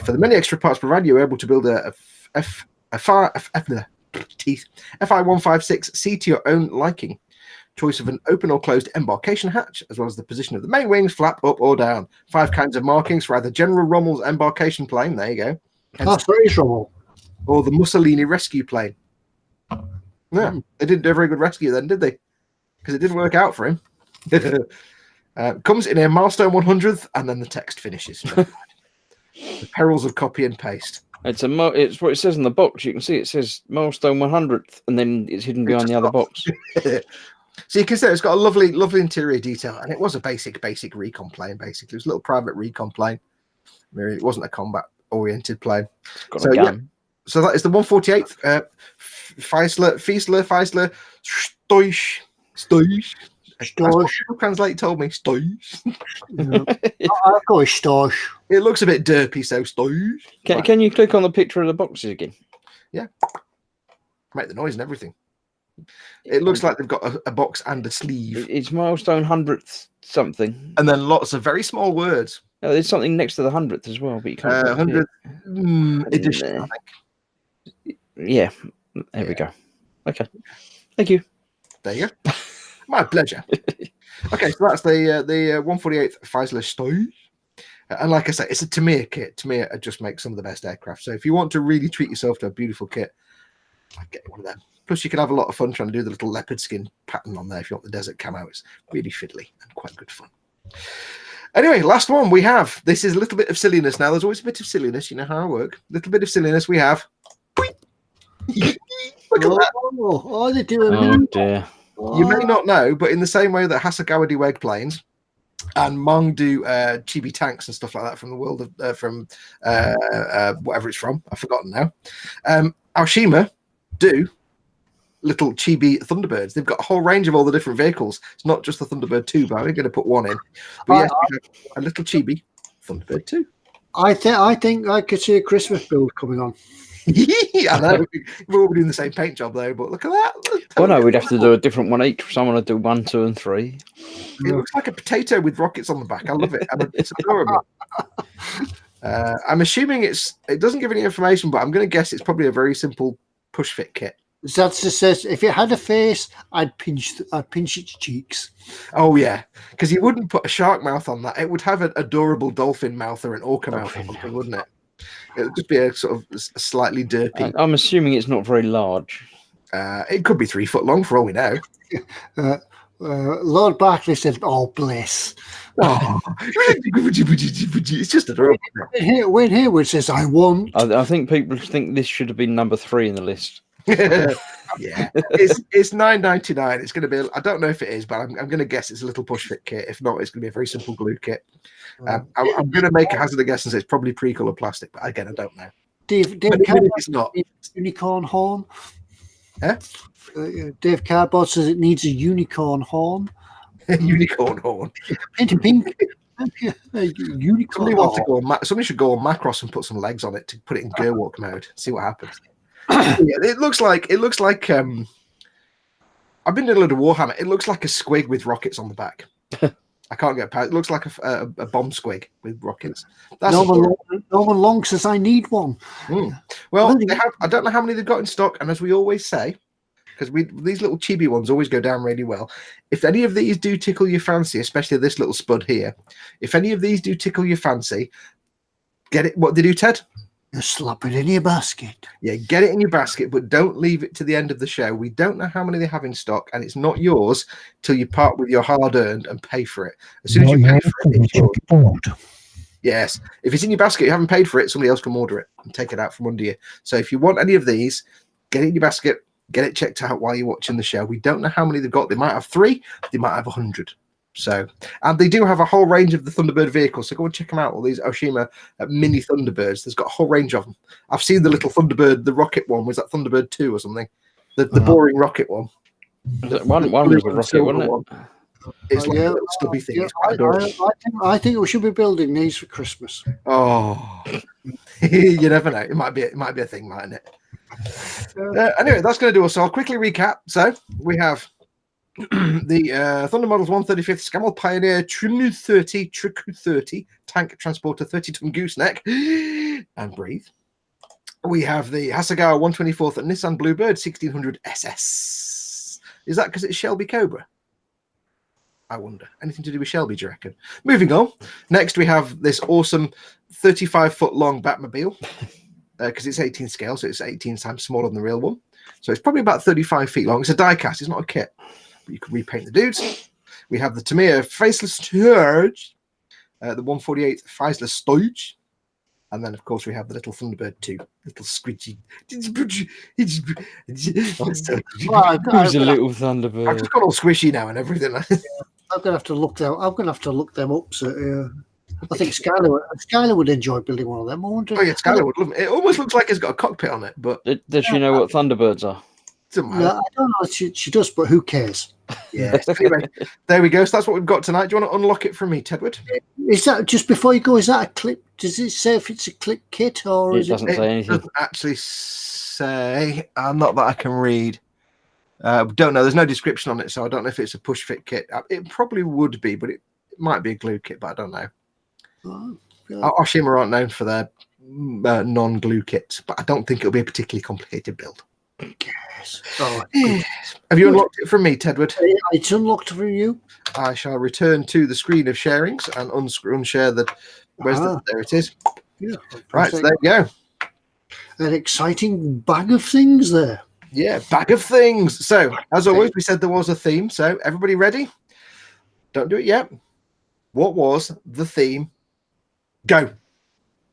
For the many extra parts provided, you're able to build a FI-156C to your own liking. Choice of an open or closed embarkation hatch, as well as the position of the main wings, flap up or down. 5 kinds of markings for either General Rommel's embarkation plane. There you go. That's very Rommel. Or the Mussolini rescue plane. Yeah, they didn't do a very good rescue then, did they? Because it didn't work out for him. Comes in a milestone 100th, and then the text finishes. The perils of copy and paste. It's what it says in the box. You can see it says milestone 100th, and then it's hidden behind the other box. So you can see it's got a lovely interior detail, and it was a basic recon plane. Basically, it was a little private recon plane. It wasn't a combat-oriented plane. Got a gun. So that is the 148th Fiesler Stoisch. Translate told me Stoisch. I'll go with Storch. It looks a bit derpy, so Stoisch. Can you click on the picture of the boxes again? Yeah. Make the noise and everything. It looks like they've got a box and a sleeve. It's milestone 100th something. And then lots of very small words. Oh, there's something next to the 100th as well, but you can't. 100th edition, I think. Yeah, there we go. Okay, thank you. There you go. My pleasure. Okay, so that's the 148th Fiesler Stoisch. And like I said, it's a Tamiya kit. Tamiya just makes some of the best aircraft. So if you want to really treat yourself to a beautiful kit, I'd get one of them. Plus, you can have a lot of fun trying to do the little leopard skin pattern on there if you want the desert camo. It's really fiddly and quite good fun. Anyway, last one we have. This is a little bit of silliness now. There's always a bit of silliness. You know how I work. Little bit of silliness we have. Look at that. Oh, they do a Oh dear. You may not know, but in the same way that Hasagawa do egg planes and Mong do chibi tanks and stuff like that from the world of whatever it's from, I've forgotten now. Aoshima do little chibi Thunderbirds. They've got a whole range of all the different vehicles. It's not just the Thunderbird 2, but I'm going to put one in. But yes, we have a little chibi Thunderbird 2. I think I could see a Christmas build coming on. I know we're all doing the same paint job though, but look at that. Well, no, we'd have to do a different one each. Someone would do 1, 2, and 3. It looks like a potato with rockets on the back. I love it. And it's adorable. I'm assuming it doesn't give any information, but I'm going to guess it's probably a very simple push fit kit. That just says if it had a face, I'd pinch its cheeks. Oh yeah, because you wouldn't put a shark mouth on that. It would have an adorable dolphin mouth or an orca mouth or something, wouldn't it? It would just be a sort of a slightly derpy. I'm assuming it's not very large. It could be 3 foot long for all we know. Lord Barclay said, "Oh, bless." Oh. It's just adorable. When Hayward says, "I want," I think people think this should have been number 3 in the list. Yeah, it's $9.99. It's going to be. I don't know if it is, but I'm going to guess it's a little push fit kit. If not, it's going to be a very simple glue kit. I'm going to make a hazard a guess and say it's probably pre-colored plastic, but again, I don't know. Dave it's not unicorn horn. Yeah. Dave Cardboard says it needs a unicorn horn. Unicorn horn. Paint pink. Unicorn. Somebody should go on Macross and put some legs on it to put it in Gearwalk mode. See what happens. Yeah, it looks like. I've been doing a load of Warhammer. It looks like a squig with rockets on the back. I can't get past. It looks like a bomb squig with rockets. Norman Long says, "I need one." Well, they have. I don't know how many they've got in stock, and as we always say, because these little chibi ones always go down really well. If any of these do tickle your fancy, especially this little spud here, if any of these do tickle your fancy, get it. What they do, Ted? Just slap it in your basket. Yeah, get it in your basket, but don't leave it to the end of the show. We don't know how many they have in stock, and it's not yours till you part with your hard-earned and pay for it. As soon as you pay for it, it's yours. Yes. If it's in your basket, you haven't paid for it, somebody else can order it and take it out from under you. So if you want any of these, get it in your basket, get it checked out while you're watching the show. We don't know how many they've got. They might have 3, they might have 100. So, and they do have a whole range of the Thunderbird vehicles. So go and check them out. All these Aoshima mini Thunderbirds. There's got a whole range of them. I've seen the little Thunderbird, the rocket one. Was that Thunderbird 2 or something? The boring rocket one. One was a rocket, wasn't it? It's like a little stubby thing. Yeah, It's quite adorable. I think we should be building these for Christmas. Oh, you never know. It might be a thing, mightn't it? Anyway, that's going to do us. So I'll quickly recap. So we have the Thunder Models 135th Scammell Pioneer Tricu 30 tank transporter 30-ton gooseneck and breathe. We have the Hasagawa 124th and Nissan Bluebird 1600 SS. Is that because it's Shelby Cobra? I wonder. Anything to do with Shelby, do you reckon? Moving on. Next, we have this awesome 35-foot long Batmobile because it's 18 scale, so it's 18 times smaller than the real one. So it's probably about 35 feet long. It's a die cast. It's not a kit. But you can repaint the dudes. We have the Tamiya Faceless Sturge, the 148th Faceless Sturge, and then, of course, we have the little Thunderbird 2, little squidgy. Who's a little Thunderbird? I've just got all squishy now and everything. I'm gonna have to look them. I'm gonna have to look them up. So I think Skylar would enjoy building one of them. I wonder. Oh yeah, Skylar would love it. It almost looks like it's got a cockpit on it, but does she know what Thunderbirds are? No, I don't know. She does, but who cares? Yeah. Anyway, there we go. So that's what we've got tonight. Do you want to unlock it from me, Tedward? Is that just before you go? Is that a clip? Does it say if it's a clip kit or it doesn't say anything? It doesn't actually say. Not that I can read. Don't know. There's no description on it, so I don't know if it's a push fit kit. It probably would be, but it might be a glue kit. But I don't know. Aoshima aren't known for their non-glue kits, but I don't think it'll be a particularly complicated build. Yes. Oh, have you unlocked it from me, Tedward? It's unlocked from you. I shall return to the screen of sharings and unshare the. There it is. Yeah. Right, so there you go. An exciting bag of things there. Yeah, bag of things. So, as always, we said there was a theme. So, everybody ready? Don't do it yet. What was the theme? Go.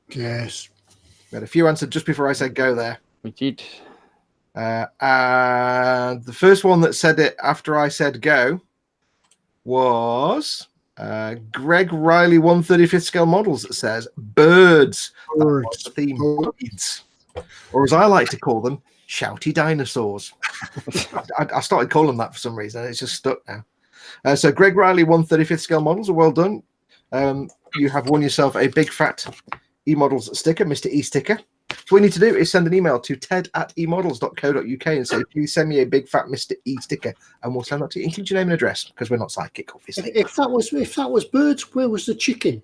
Yes. We had a few answered just before I said go there. We did. And the first one that said it after I said go was Greg Riley 135th scale models that says birds. Birds. The theme. Birds. Or as I like to call them, shouty dinosaurs. I started calling them that for some reason. It's just stuck now. So Greg Riley 135th scale models are well done. You have won yourself a big fat eModels sticker, Mr. E sticker. So what you need to do is send an email to ted@emodels.co.uk and say, please send me a big fat Mr. E sticker, and we'll send that to you. Include your name and address, because we're not psychic, obviously. If that was birds, where was the chicken?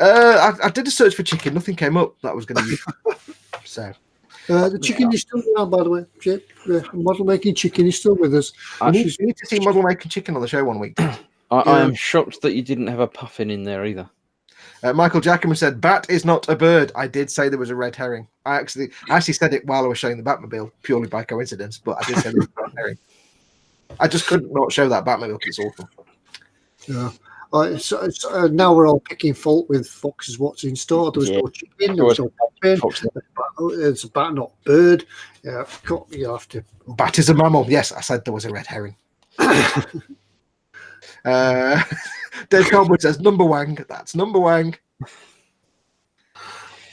I did a search for chicken. Nothing came up that I was going to use. So the chicken is still around, by the way. Model making chicken is still with us. We need to see model making chicken on the show one week. I am shocked that you didn't have a puffin in there either. Michael Jackman said, "Bat is not a bird." I did say there was a red herring. I actually said it while I was showing the Batmobile, purely by coincidence. But I did say there was a red herring. I just couldn't not show that Batmobile because it's awful. Yeah. Now we're all picking fault with Fox's what's in store. There was no chicken. There was no pumpkin. It's a bat, not bird. Yeah, you have to. Bat is a mammal. Yes, I said there was a red herring. Dave Colwood says number wang. That's number wang.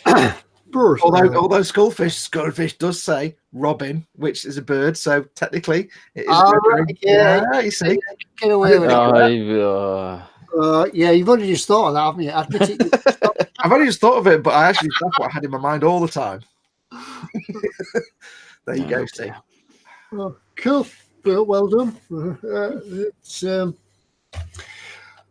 Although Skullfish does say robin, which is a bird, so technically it is a bird. Yeah, you see. Get away with it. Yeah, you've only just thought of that, haven't you? Admit it. I've only just thought of it, but that's what I had in my mind all the time. There you go, Steve. Oh, cool. Well done. It's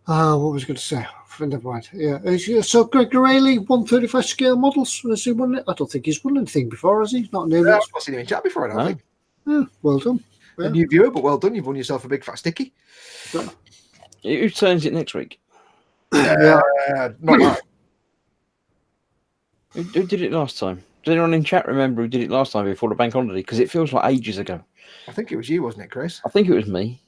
what was I going to say? Never mind. Yeah. So Greg Riley, 135 scale models. Has he won it? I don't think he's won anything before, has he? He's not named. I've not seen him in chat before, I don't think. Yeah, well done. Yeah. A new viewer, but well done. You've won yourself a big fat sticky. Who turns it next week? Not right. Who did it last time? Does anyone in chat remember who did it last time before the bank holiday? Because it feels like ages ago. I think it was you, wasn't it, Chris? I think it was me.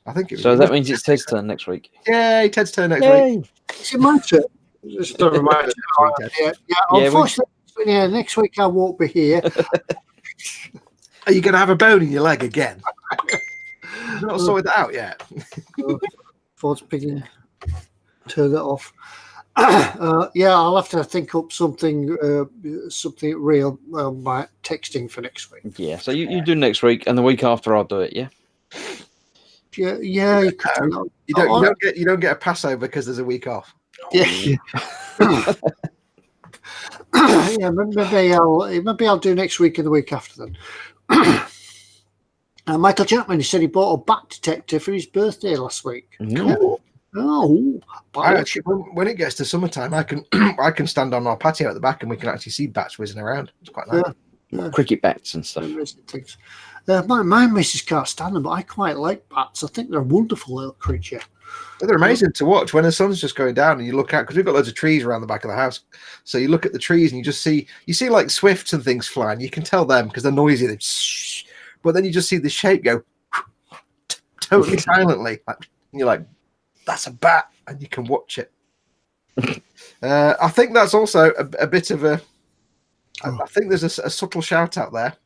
I think it was. So that means it's Ted's turn next week. Yay, Ted's turn next week. Is it my turn? Just don't remind me. Unfortunately, next week I won't be here. Are you going to have a bone in your leg again? You've not sorted that out yet. Ford's picking. Turn it off. I'll have to think up something real by texting for next week. Yeah, so you do next week, and the week after I'll do it. Yeah. Yeah. You don't get a Passover because there's a week off. Yeah. Yeah, maybe I'll do next week and the week after then. Michael Chapman, he said he bought a bat detector for his birthday last week. Cool. Oh, actually, when it gets to summertime, I can stand on our patio at the back and we can actually see bats whizzing around. It's quite nice. Yeah. Cricket bats and stuff. My missus can't stand them, but I quite like bats. I think they're a wonderful little creature. They're amazing to watch when the sun's just going down and you look out, because we've got loads of trees around the back of the house. So you look at the trees and you see like swifts and things flying. You can tell them because they're noisy. But then you just see the shape go totally silently. And you're like, that's a bat, and you can watch it. I think that's also a bit of a. I think there's a subtle shout out there.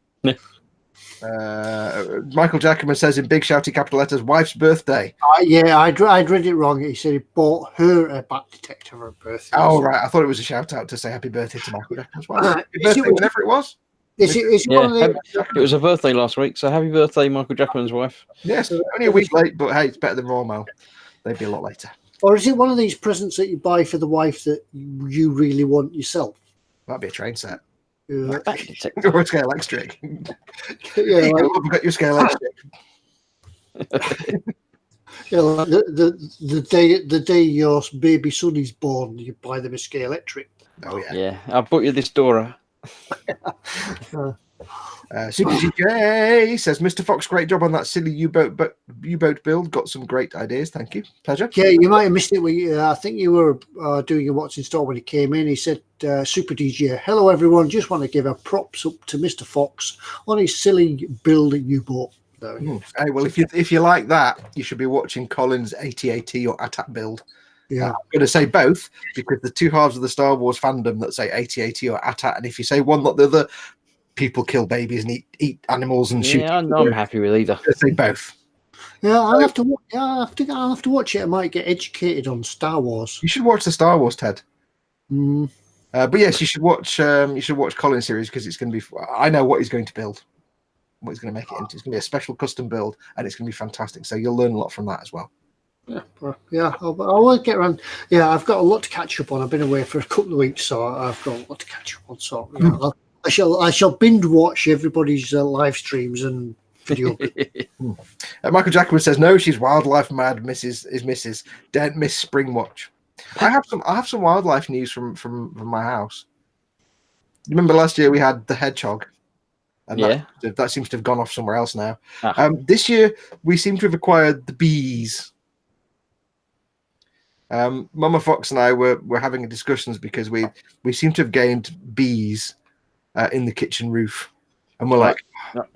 Michael Jackman says in big shouty capital letters, "Wife's birthday." I'd read it wrong. He said he bought her a bat detector for her birthday. Oh right, I thought it was a shout out to say happy birthday to Michael Jackman's wife. Happy birthday, whenever it was. It was a birthday last week, so happy birthday, Michael Jackman's wife. Yes, only a week late, but hey, it's better than Royal Mail. They'd be a lot later. Or is it one of these presents that you buy for the wife that you really want yourself? That'd be a train set. Or a scale electric. Yeah, I've got your scale electric. The day your baby son is born, you buy them a scale electric. Oh yeah. Yeah, I bought you this Dora. Super GJ says, Mr. Fox, great job on that silly U-boat build. Got some great ideas. Thank you. Pleasure. Yeah, you might have missed it. I think you were doing a what's in store when he came in. He said, Super DJ, hello everyone. Just want to give a props up to Mr. Fox on his silly build U-boat. Hey, well, if you like that, you should be watching Colin's AT-AT or ATAT build. Yeah. I'm going to say both because the two halves of the Star Wars fandom that say 80-80 or AT-AT, and if you say one, not the other, people kill babies and eat animals and shoot. Yeah, I'm happy with either. I'm going to say both. Yeah, I'll have to watch it. I might get educated on Star Wars. You should watch the Star Wars, Ted. Mm. But yes, you should watch Colin's series because it's going to be. I know what he's going to build, what he's going to make it into. It's going to be a special custom build, and it's going to be fantastic. So you'll learn a lot from that as well. Yeah, I will get around. Yeah, I've got a lot to catch up on. I've been away for a couple of weeks, so I've got a lot to catch up on. So yeah, I shall binge watch everybody's live streams and video. Michael Jackman says no, she's wildlife mad. Mrs. Don't miss Spring Watch. I have some wildlife news from my house. You remember last year we had the hedgehog, and that seems to have gone off somewhere else now. This year we seem to have acquired the bees. Mama Foxx and I were having discussions because we seem to have gained bees in the kitchen roof, and we're like,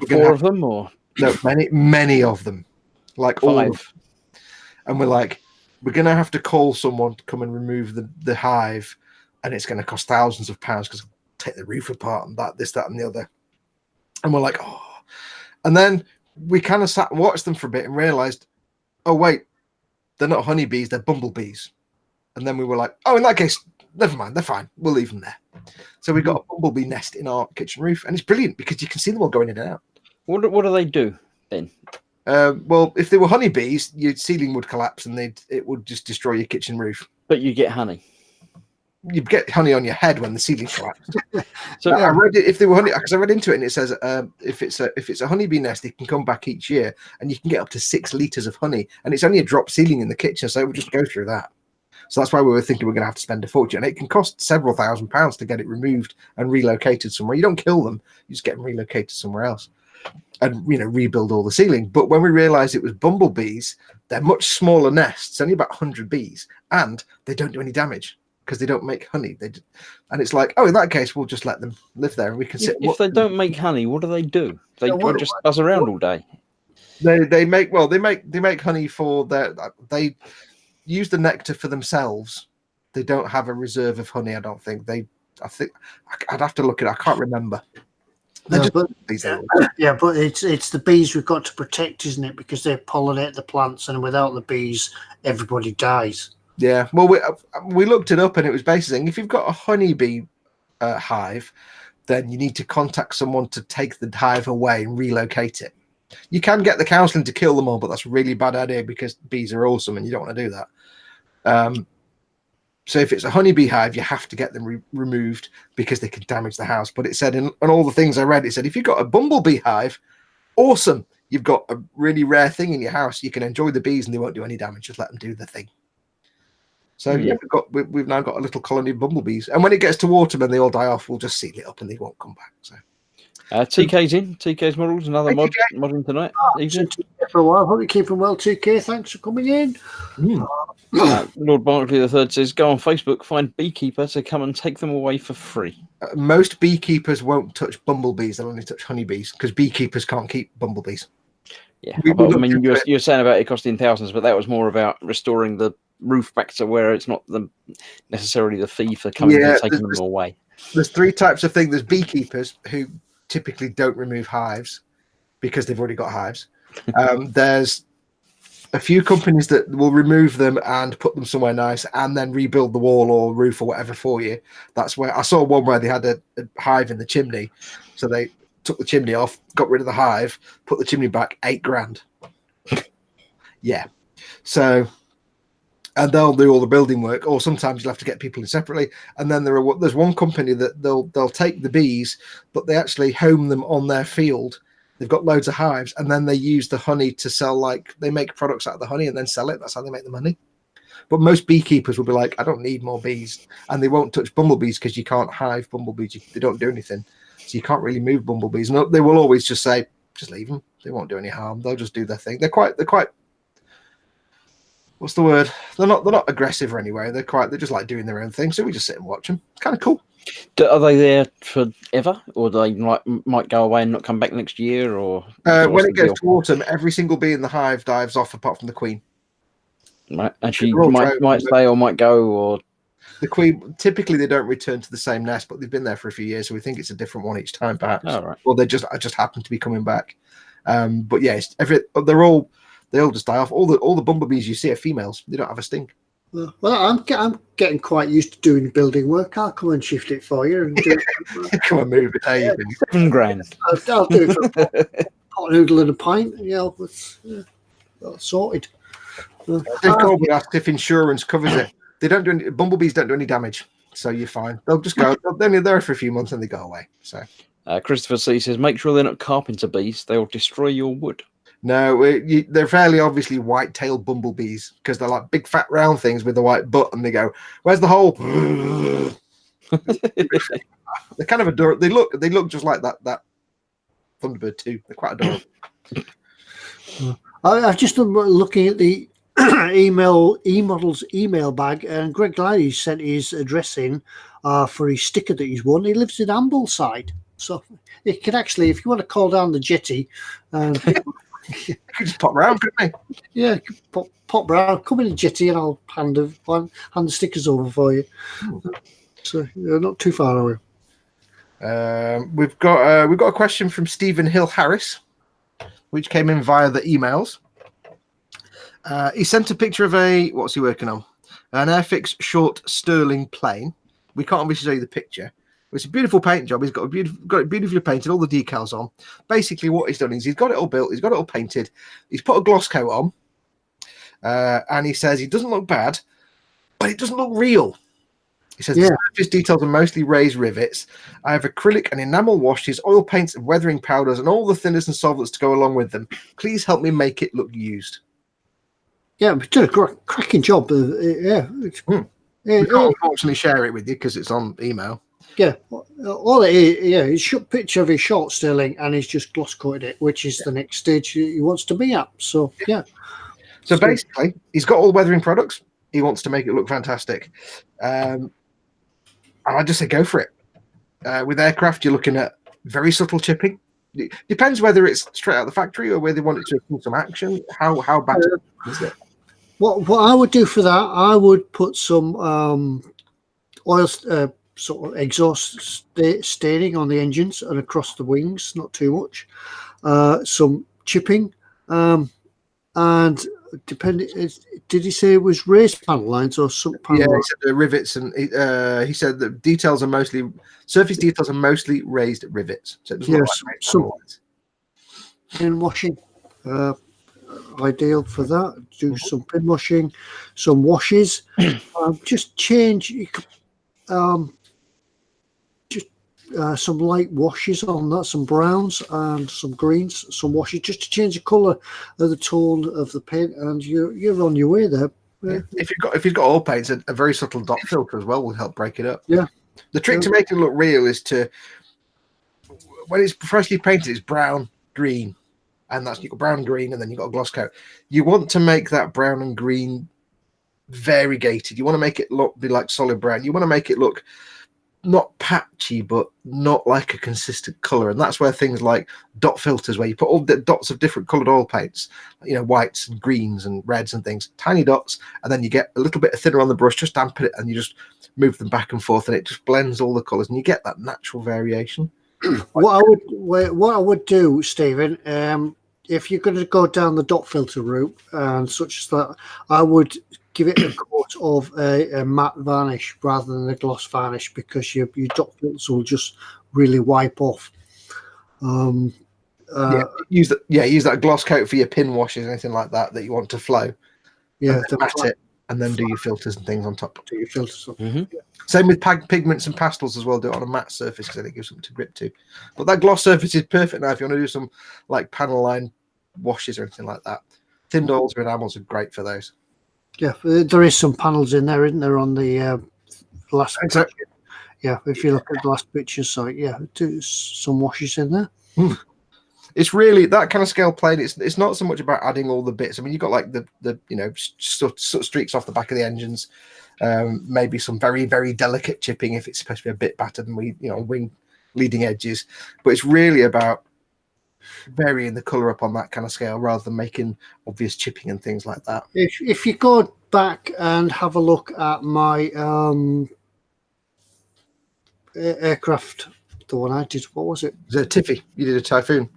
four of them or no, many of them, like 5. all of them. And we're like, we're gonna have to call someone to come and remove the hive, and it's going to cost thousands of pounds because take the roof apart and that and the other. And we're like, oh, and then we kind of sat and watched them for a bit and realized, oh wait, they're not honeybees, they're bumblebees. And then we were like, oh, in that case, never mind, they're fine. We'll leave them there. So we got a bumblebee nest in our kitchen roof, and it's brilliant because you can see them all going in and out. What do they do then? Well, if they were honeybees, your ceiling would collapse and it would just destroy your kitchen roof. But you get honey. You get honey on your head when the ceiling collapsed. So I read it, if they were honey, because I read into it and it says if it's a honeybee nest, it can come back each year and you can get up to 6 liters of honey, and it's only a drop ceiling in the kitchen, so it would just go through that. So that's why we were thinking we're going to have to spend a fortune. And it can cost several £1,000s to get it removed and relocated somewhere. You don't kill them; you just get them relocated somewhere else, and rebuild all the ceiling. But when we realised it was bumblebees, they're much smaller nests, only about 100 bees, and they don't do any damage because they don't make honey. And it's like, oh, in that case, we'll just let them live there, and we can sit. If they don't make honey, what do? They just buzz around all day. They make honey for they use the nectar for themselves. They don't have a reserve of honey. I don't think I think I'd have to look at it. I can't remember. But it's the bees we've got to protect, isn't it? Because they pollinate the plants, and without the bees, everybody dies. Yeah, well, we looked it up, and it was basically saying if you've got a honeybee hive, then you need to contact someone to take the hive away and relocate it. You can get the counselling to kill them all, but that's a really bad idea because bees are awesome, and you don't want to do that. So if it's a honeybee hive, you have to get them removed because they can damage the house. But it said in all the things I read, it said if you've got a bumblebee hive, awesome, you've got a really rare thing in your house. You can enjoy the bees, and they won't do any damage. Just let them do the thing. So yeah, we've now got a little colony of bumblebees, and when it gets to autumn and they all die off, we'll just seal it up and they won't come back. So TK's Models, another modding tonight. For a while, hope you're keeping well. 2K, thanks for coming in. Lord Barkley III says, go on Facebook, find beekeeper to come and take them away for free. Most beekeepers won't touch bumblebees; they'll only touch honeybees because beekeepers can't keep bumblebees. Yeah, I mean, you're saying about it costing thousands, but that was more about restoring the roof back to where it's not necessarily the fee for coming and taking them away. There's 3 types of things. There's beekeepers who typically don't remove hives because they've already got hives. There's a few companies that will remove them and put them somewhere nice and then rebuild the wall or roof or whatever for you. That's where I saw one where they had a hive in the chimney, so they took the chimney off, got rid of the hive, put the chimney back, $8,000. Yeah, so. And they'll do all the building work, or sometimes you'll have to get people in separately. And then there's one company that they'll take the bees, but they actually home them on their field. They've got loads of hives, and then they use the honey to sell. Like they make products out of the honey and then sell it. That's how they make the money. But most beekeepers will be like, I don't need more bees, and they won't touch bumblebees because you can't hive bumblebees. They don't do anything, so you can't really move bumblebees. No, they will always just say, just leave them. They won't do any harm. They'll just do their thing. They're quite. What's the word? They're not aggressive or anywhere. They're just like doing their own thing. So we just sit and watch them. It's kind of cool. Are they there forever, or do they might go away and not come back next year? Or when it gets to autumn, every single bee in the hive dives off apart from the queen. Actually, might stay or might go, or the queen. Typically, they don't return to the same nest, but they've been there for a few years, so we think it's a different one each time, perhaps. Oh, right. Or they just happen to be coming back. But yes, they all just die off. All the bumblebees you see are females. They don't have a sting. Well, I'm getting quite used to doing building work. I'll come and shift it for you and do it. Come and move it. There you go. $7,000. I'll do it for a pot noodle and a pint. It's sorted. Dave Colby asked if insurance covers it. They don't do any. Bumblebees don't do any damage, so you're fine. They'll just go. They're only there for a few months and they go away. So Christopher C says, make sure they're not carpenter bees. They will destroy your wood. No, they're fairly obviously white-tailed bumblebees because they're like big fat round things with a white butt, and they go, "Where's the hole?" They're kind of adorable. They look just like that Thunderbird too. They're quite adorable. I've just been looking at the eModels email bag, and Greg Glady sent his address in for his sticker that he's won. He lives in Ambleside, so you can actually, if you want to call down the jetty, you could just pop round, couldn't you? Yeah, pop round, come in the jetty, and I'll hand the stickers over for you. So you're not too far away. We've got a question from Stephen Hill Harris, which came in via the emails. He sent a picture of what's he working on? An Airfix short Sterling plane. We can't obviously show you the picture. It's a beautiful paint job. He's got it beautifully painted, all the decals on. Basically, what he's done is he's got it all built, he's got it all painted, he's put a gloss coat on, and he says it doesn't look bad, but it doesn't look real. He says the surface details are mostly raised rivets. I have acrylic and enamel washes, oil paints and weathering powders, and all the thinners and solvents to go along with them. Please help me make it look used. Yeah, we did a cracking job. We can't unfortunately share it with you because it's on email. Yeah, all it is, it's a picture of his short Sterling, and he's just gloss coated it, which is the next stage he wants to be at. So So basically, he's got all weathering products. He wants to make it look fantastic. And I just say go for it. With aircraft, you're looking at very subtle chipping. It depends whether it's straight out of the factory or whether they want it to do some action. How bad is it? What I would do for that, I would put some oil sort of exhaust staining on the engines and across the wings, not too much. Some chipping, and depending, did he say it was raised panel lines or some panel lines? He said the rivets, and he said the surface details are mostly raised rivets. So it doesn't look like some pin washing, ideal for that. Do some pin washing, some washes. Just change. Some light washes on that, some browns and some greens, some washes, just to change the colour of the tone of the paint, and you're on your way there. Yeah. If you've got oil paints, a very subtle dot filter as well will help break it up. Yeah. The trick to make it look real is when it's freshly painted, it's brown, green, and you've got brown and green, and then you've got a gloss coat. You want to make that brown and green variegated. You want to make it be like solid brown. You want to make it look not patchy, but not like a consistent color. And that's where things like dot filters, where you put all the dots of different colored oil paints, whites and greens and reds and things, tiny dots, and then you get a little bit thinner on the brush, just dampen it, and you just move them back and forth, and it just blends all the colors, and you get that natural variation. What I would do, Stephen, if you're going to go down the dot filter route and such as that, I would give it a coat of a matte varnish rather than a gloss varnish, because your dot filters will just really wipe off. Use that gloss coat for your pin washes, anything like that you want to flow. Yeah, mat it, and then do your filters and things on top. Do your filters. Mm-hmm. Same with pigments and pastels as well. Do it on a matte surface because then it gives something to grip to. But that gloss surface is perfect now if you want to do some like panel line washes or anything like that. Tinned oils or enamels are great for those. Yeah, there is some panels in there, isn't there, on the last picture? Yeah, if you look at the last picture, so yeah, do some washes in there. It's really that kind of scale plane. It's not so much about adding all the bits. I mean, you've got like the sort of streaks off the back of the engines, maybe some very, very delicate chipping if it's supposed to be a bit battered and wing leading edges. But it's really about varying the colour up on that kind of scale rather than making obvious chipping and things like that. If you go back and have a look at my aircraft, the one I did, what was it? Was it a Tiffy? You did a Typhoon?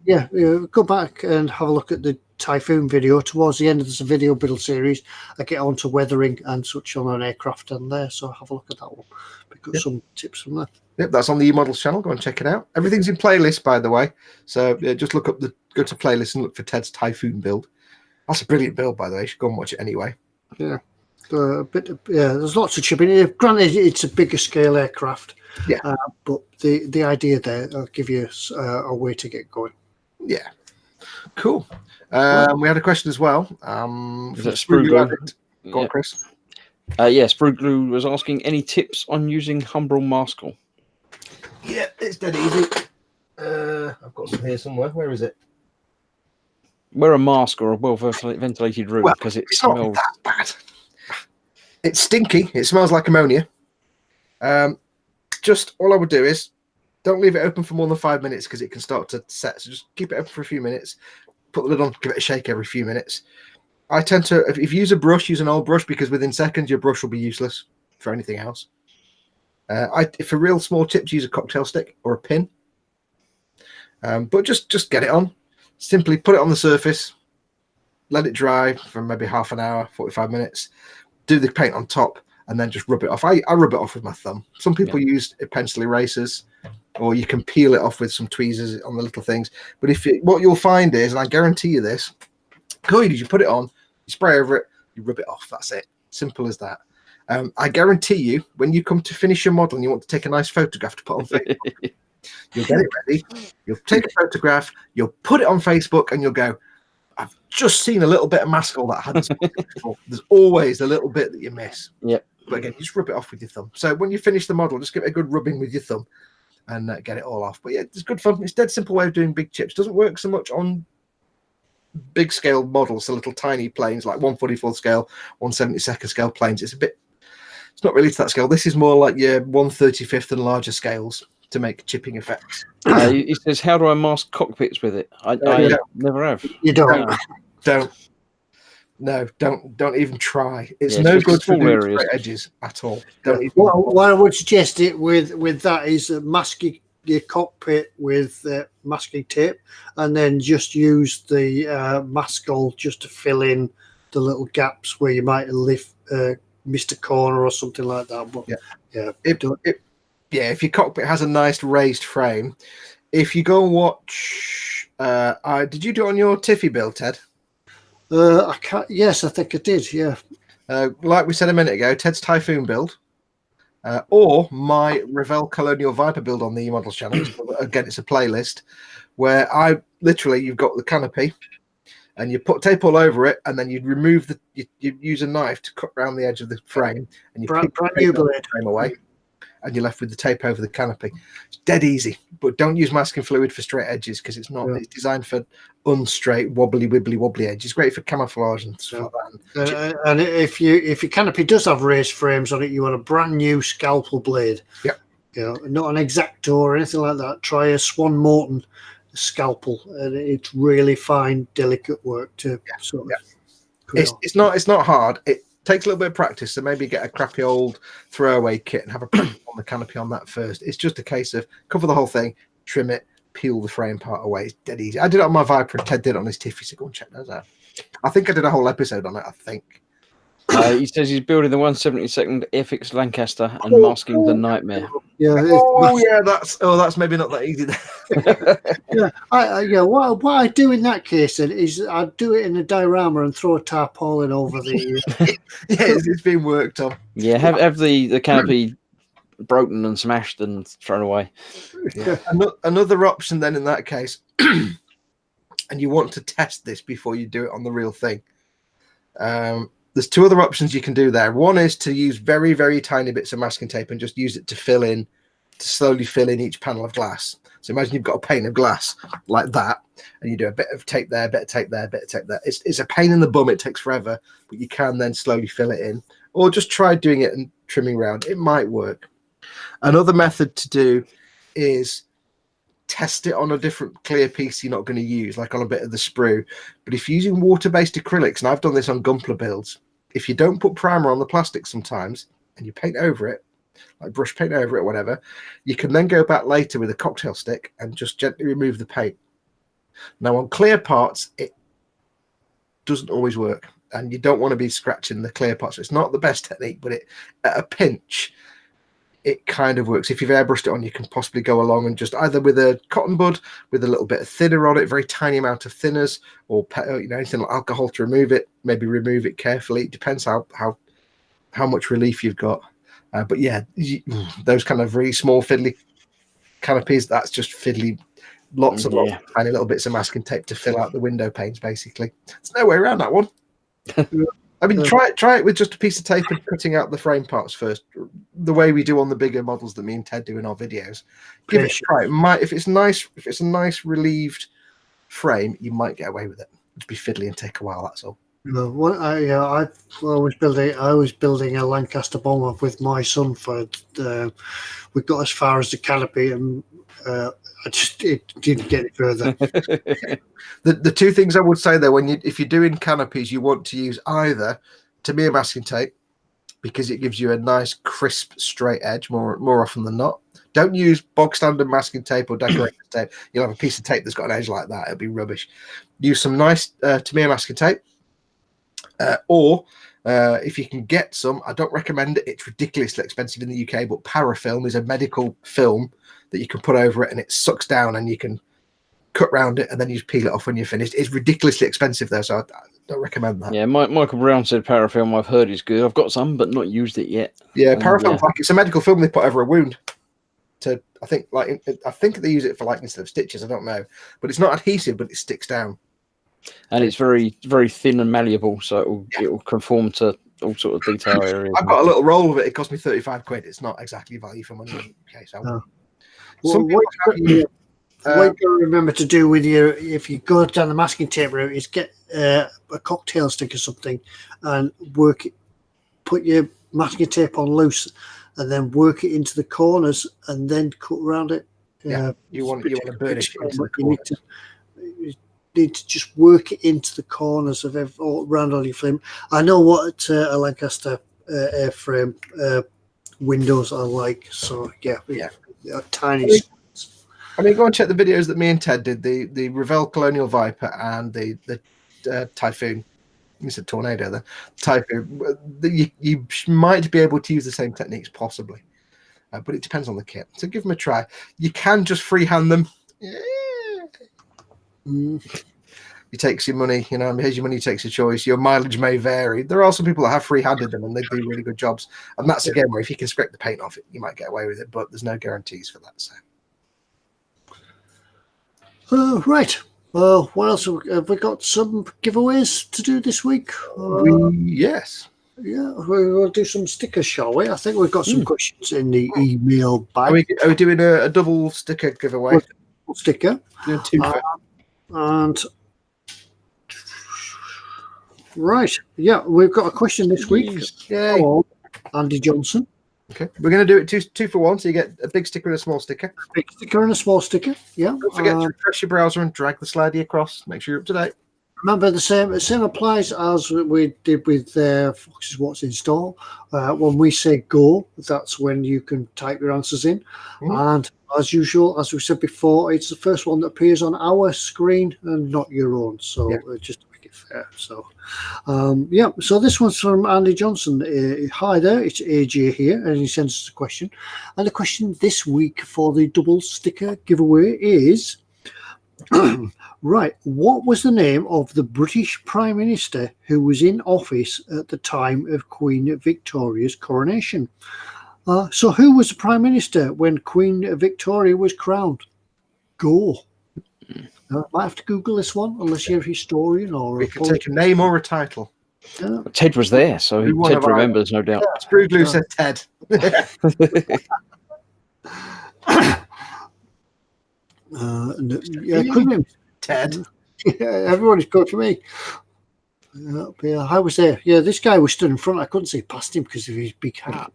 Yeah, go back and have a look at the Typhoon video. Towards the end of this video build series, I get onto weathering and such on an aircraft and there, so have a look at that one. We've got some tips from there. Yep, that's on the eModels channel. Go and check it out. Everything's in playlist, by the way. So just look up go to playlist and look for Ted's Typhoon build. That's a brilliant build, by the way. You should go and watch it anyway. Yeah, there's lots of chipping. Granted, it's a bigger scale aircraft. Yeah, but the idea there will give you a way to get going. Yeah, cool. We had a question as well. Is that Sprue Glue? Go on, Chris. Yes, Sprue Glue was asking any tips on using Humbrol Maskell. Yeah, it's dead easy. I've got some here somewhere. Where is it? Wear a mask or a well-ventilated room because it smells. Not that bad. It's stinky. It smells like ammonia. Just all I would do is don't leave it open for more than 5 minutes because it can start to set. So just keep it open for a few minutes. Put the lid on, give it a shake every few minutes. I tend to, if you use a brush, use an old brush because within seconds your brush will be useless for anything else. For real small chips, use a cocktail stick or a pin. But just get it on. Simply put it on the surface, let it dry for maybe half an hour, 45 minutes. Do the paint on top, and then just rub it off. I rub it off with my thumb. Some people use pencil erasers, or you can peel it off with some tweezers on the little things. But what you'll find is, and I guarantee you this, you put it on, you spray over it, you rub it off. That's it. Simple as that. I guarantee you, when you come to finish your model and you want to take a nice photograph to put on Facebook, you'll get it ready, you'll take a photograph, you'll put it on Facebook, and you'll go, I've just seen a little bit of Maskell that I hadn't seen before. There's always a little bit that you miss. Yep. But again, you just rub it off with your thumb. So when you finish the model, just give it a good rubbing with your thumb and get it all off. But yeah, it's good fun. It's a dead simple way of doing big chips. Doesn't work so much on big scale models, so little tiny planes like 1/44 scale, 1/72 scale planes. It's not really to that scale. This is more like your 1/35 and larger scales to make chipping effects. He says, how do I mask cockpits with it? I never have. You don't. Don't even try. It's no good for doing straight edges at all. What I would suggest it with that is mask your cockpit with masking tape, and then just use the Maskell just to fill in the little gaps where you might have missed a corner or something like that. But if your cockpit has a nice raised frame, if you go and watch, did you do it on your Tiffy build, Ted? I can't. Yes, I think I did. Yeah. Like we said a minute ago, Ted's Typhoon build, or my Revell Colonial Viper build on the eModels channel. Again, it's a playlist where you've got the canopy, and you put tape all over it, and then you remove you use a knife to cut around the edge of the frame, and you pick the frame away, and you're left with the tape over the canopy. It's dead easy, but don't use masking fluid for straight edges because it's not. It's designed for unstraight, wobbly edges. It's great for camouflage and stuff like that. And if your canopy does have raised frames on it, you want a brand new scalpel blade. Yep. Not an X-Acto or anything like that. Try a Swan Morton scalpel, and it's really fine, delicate work to sort of. It's not hard. It takes a little bit of practice, so maybe get a crappy old throwaway kit and have a practice on the canopy on that first. It's just a case of cover the whole thing, trim it, peel the frame part away. It's dead easy. I did it on my Viper, and Ted did it on his Tiffy, so go and check those out. I think I did a whole episode on it, I think. He says he's building the 1/72 Airfix Lancaster and masking the Nightmare. That's maybe not that easy. What I do in that case then is I do it in a diorama and throw a tarpaulin over the. It's been worked on. Yeah, have the canopy broken and smashed and thrown away. Yeah. Another option then in that case, and you want to test this before you do it on the real thing. There's two other options you can do there. One is to use very, very tiny bits of masking tape and just use it to slowly fill in each panel of glass. So imagine you've got a pane of glass like that, and you do a bit of tape there, bit of tape there, bit of tape there. It's a pain in the bum. It takes forever, but you can then slowly fill it in. Or just try doing it and trimming around. It might work. Another method to do is test it on a different clear piece you're not going to use, like on a bit of the sprue. But if you're using water-based acrylics, and I've done this on Gunpla builds, if you don't put primer on the plastic sometimes and you paint over it, like brush paint over it, whatever, you can then go back later with a cocktail stick and just gently remove the paint. Now on clear parts, it doesn't always work, and you don't want to be scratching the clear parts. So it's not the best technique, but it, at a pinch, it kind of works. If you've airbrushed it on, you can possibly go along and just either with a cotton bud with a little bit of thinner on it, very tiny amount of thinners, or anything like alcohol to remove it. Maybe remove it carefully. It depends how much relief you've got. But yeah, those kind of really small fiddly canopies, that's just fiddly. Lots of tiny little bits of masking tape to fill out the window panes. Basically, there's no way around that one. I mean, try it with just a piece of tape and cutting out the frame parts first, the way we do on the bigger models that me and Ted do in our videos. Give it a try. If it's a nice relieved frame, you might get away with it. It'd be fiddly and take a while. That's all. No, I was building a Lancaster bomber with my son for. We got as far as the canopy, and it didn't get any further. The two things I would say though, if you're doing canopies, you want to use either Tamiya masking tape, because it gives you a nice crisp straight edge more often than not. Don't use bog standard masking tape or decorative tape. You'll have a piece of tape that's got an edge like that. It'll be rubbish. Use some nice Tamiya masking tape. Or if you can get some, I don't recommend it. It's ridiculously expensive in the UK, but parafilm is a medical film that you can put over it, and it sucks down, and you can cut round it, and then you just peel it off when you're finished. It's ridiculously expensive though, so I don't recommend that. Yeah, Michael Brown said parafilm. I've heard is good. I've got some, but not used it yet. Yeah, parafilm, like it's a medical film they put over a wound. I think they use it for like instead of stitches. I don't know, but it's not adhesive, but it sticks down. And it's very, very thin and malleable, so it'll conform to all sort of detail areas. I've got a little roll of it. It cost me 35 quid. It's not exactly value for money in the UK. So, what you remember to do with if you go down the masking tape route, is get a cocktail stick or something and put your masking tape on loose, and then work it into the corners, and then cut around it. Yeah, you want to burnish it into the corners. You need to just work it into the corners of around all your frame. I know what a Lancaster airframe windows are like, so yeah, tiny. I mean, go and check the videos that me and Ted did. The Revell Colonial Viper and the Typhoon. You said tornado then. Typhoon. You might be able to use the same techniques possibly, but it depends on the kit. So give them a try. You can just freehand them. He takes your money, here's your money, takes your choice. Your mileage may vary. There are some people that have free-handed them and they do really good jobs. And that's again where if you can scrape the paint off it, you might get away with it, but there's no guarantees for that. So right. What else have we got? Some giveaways to do this week? Yes. Yeah, we'll do some stickers, shall we? I think we've got some questions in the email bag. Are we doing a double sticker giveaway? Sticker. Doing two and right, yeah, we've got a question this week. Yay. Hello, Andy Johnson. Okay, we're going to do it two for one, so you get a big sticker and a small sticker. A big sticker and a small sticker, yeah. Don't forget to refresh your browser and drag the slidey across. Make sure you're up to date. Remember, the same applies as we did with Fox's What's in Store. When we say go, that's when you can type your answers in. And as usual, as we said before, it's the first one that appears on our screen and not your own. So just to make it fair. So, so this one's from Andy Johnson. Hi there, it's AJ here, and he sends us a question. And the question this week for the double sticker giveaway is... Right, what was the name of the British Prime Minister who was in office at the time of Queen Victoria's coronation? So who was the Prime Minister when Queen Victoria was crowned? Go. Might have to Google this one, unless you're a historian or... We could take a name or a title. Ted was there, so Ted remembers, no doubt. Sprue Glue said Ted. Ted. Everybody's good for me. I was there. Yeah, this guy was stood in front. I couldn't see past him because of his big hat.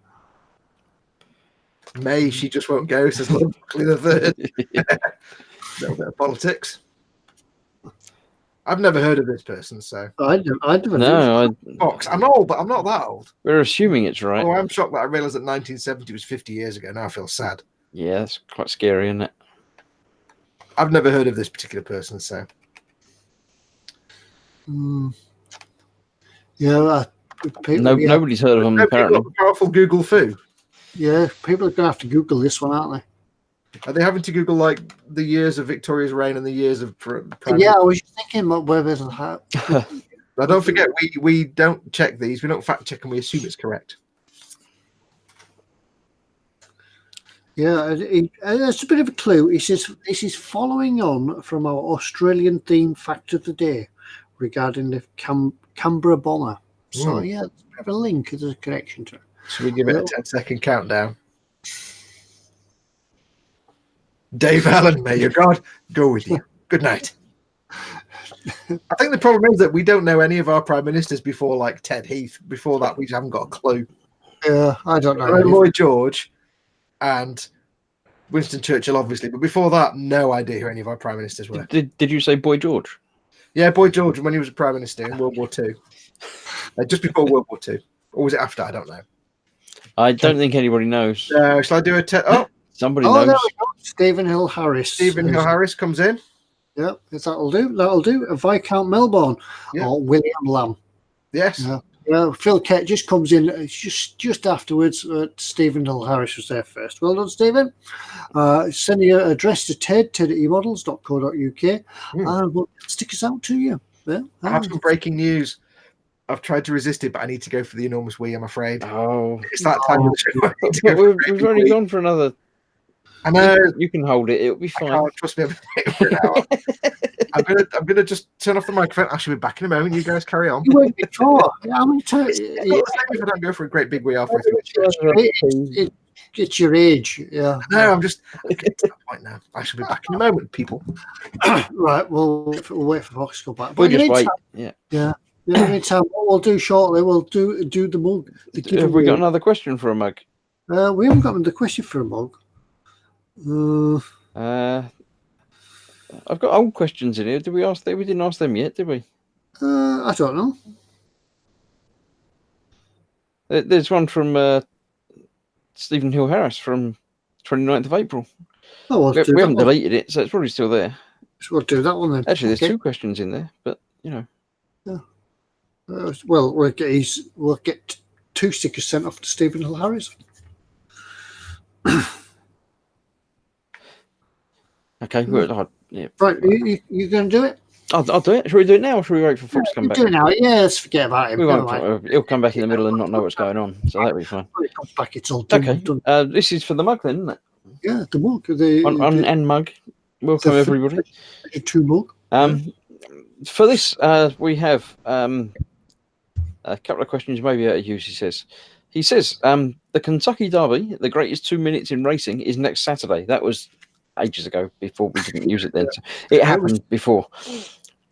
May, she just won't go, says Lord Buckley the Third. Little bit of politics. I've never heard of this person, so I never No, Foxx. I'm old, but I'm not that old. we're assuming it's right. Oh, I'm shocked that I realised that 1970 was 50 years ago. Now I feel sad. Yeah, that's quite scary, isn't it? I've never heard of this particular person, so Yeah, Nobody's heard of them, apparently. Powerful Google foo. Yeah, people are going to have to Google this one, aren't they? Are they having to Google like the years of Victoria's reign and the years of prime? Yeah, I was thinking whether that. Now, don't forget, we don't check these. We don't fact check, and we assume it's correct. Yeah, that's a bit of a clue. He says this is following on from our Australian theme fact of the day regarding the Canberra bomber. So yeah, there's a bit of a link. There's a connection to it. Should we give it a 10-second countdown? Dave Allen, may your God go with you. Good night. I think the problem is that we don't know any of our prime ministers before, like Ted Heath. Before that, we haven't got a clue. Yeah, I don't know. Lloyd George and Winston Churchill, obviously, but before that, no idea who any of our prime ministers were. Did you say Boy George? Yeah, Boy George, when he was a prime minister in World War II. Just before World War II. Or was it after? I don't know. I don't think anybody knows. Shall I do a... Somebody knows. There we go. Stephen Hill Harris. Stephen Hill Harris comes in. Yeah, that'll do. That'll do. Viscount Melbourne or William Lamb. Yes. Yeah, Phil Kett just comes in just afterwards. Stephen Hill Harris was there first. Well done, Stephen. Send your address to ted at eModels.co.uk and we'll stick us out to you. Yeah. I have some breaking news. I've tried to resist it, but I need to go for the enormous wee, I'm afraid. Oh. It's that time of the show. We've already gone for another... I know. You can hold it. It'll be fine. I can't trust me for an hour. I'm gonna just turn off the microphone. I shall be back in a moment. You guys carry on. You went before. How many times? If I don't go for a great big wee halfway through. It's your age. Yeah. No, I'm just getting to that point now. I shall be back in a moment, people. Right. We'll wait for Foxx to come back. We'll just wait. Yeah. In the meantime, what we'll do shortly, we'll do the mug. Have we got another question for a mug? We haven't got another question for a mug. I've got old questions in here. Did we ask them? We didn't ask them yet, did we? I don't know. There's one from Stephen Hill Harris from 29th of April. Oh, we haven't deleted it, so it's probably still there. So we'll do that one then. Actually, there's two questions in there, but you know. Yeah. Well, we'll get 2 stickers sent off to Stephen Hill Harris. Okay, yeah. Right, you going to do it? I'll do it. Should we do it now, or should we wait for Foxx to come back? Do it now. Yeah, let's forget about him. He'll come back in the middle and not know what's going on, so that'll be fine. When he comes back, it's all done. Okay. This is for the mug, then, isn't it? Yeah, the mug. And mug. Welcome, everybody. 2 mug. For this, we have a couple of questions maybe out of use, he says, the Kentucky Derby, the greatest 2 minutes in racing, is next Saturday. That was ages ago, before we didn't use it then. So it happened before.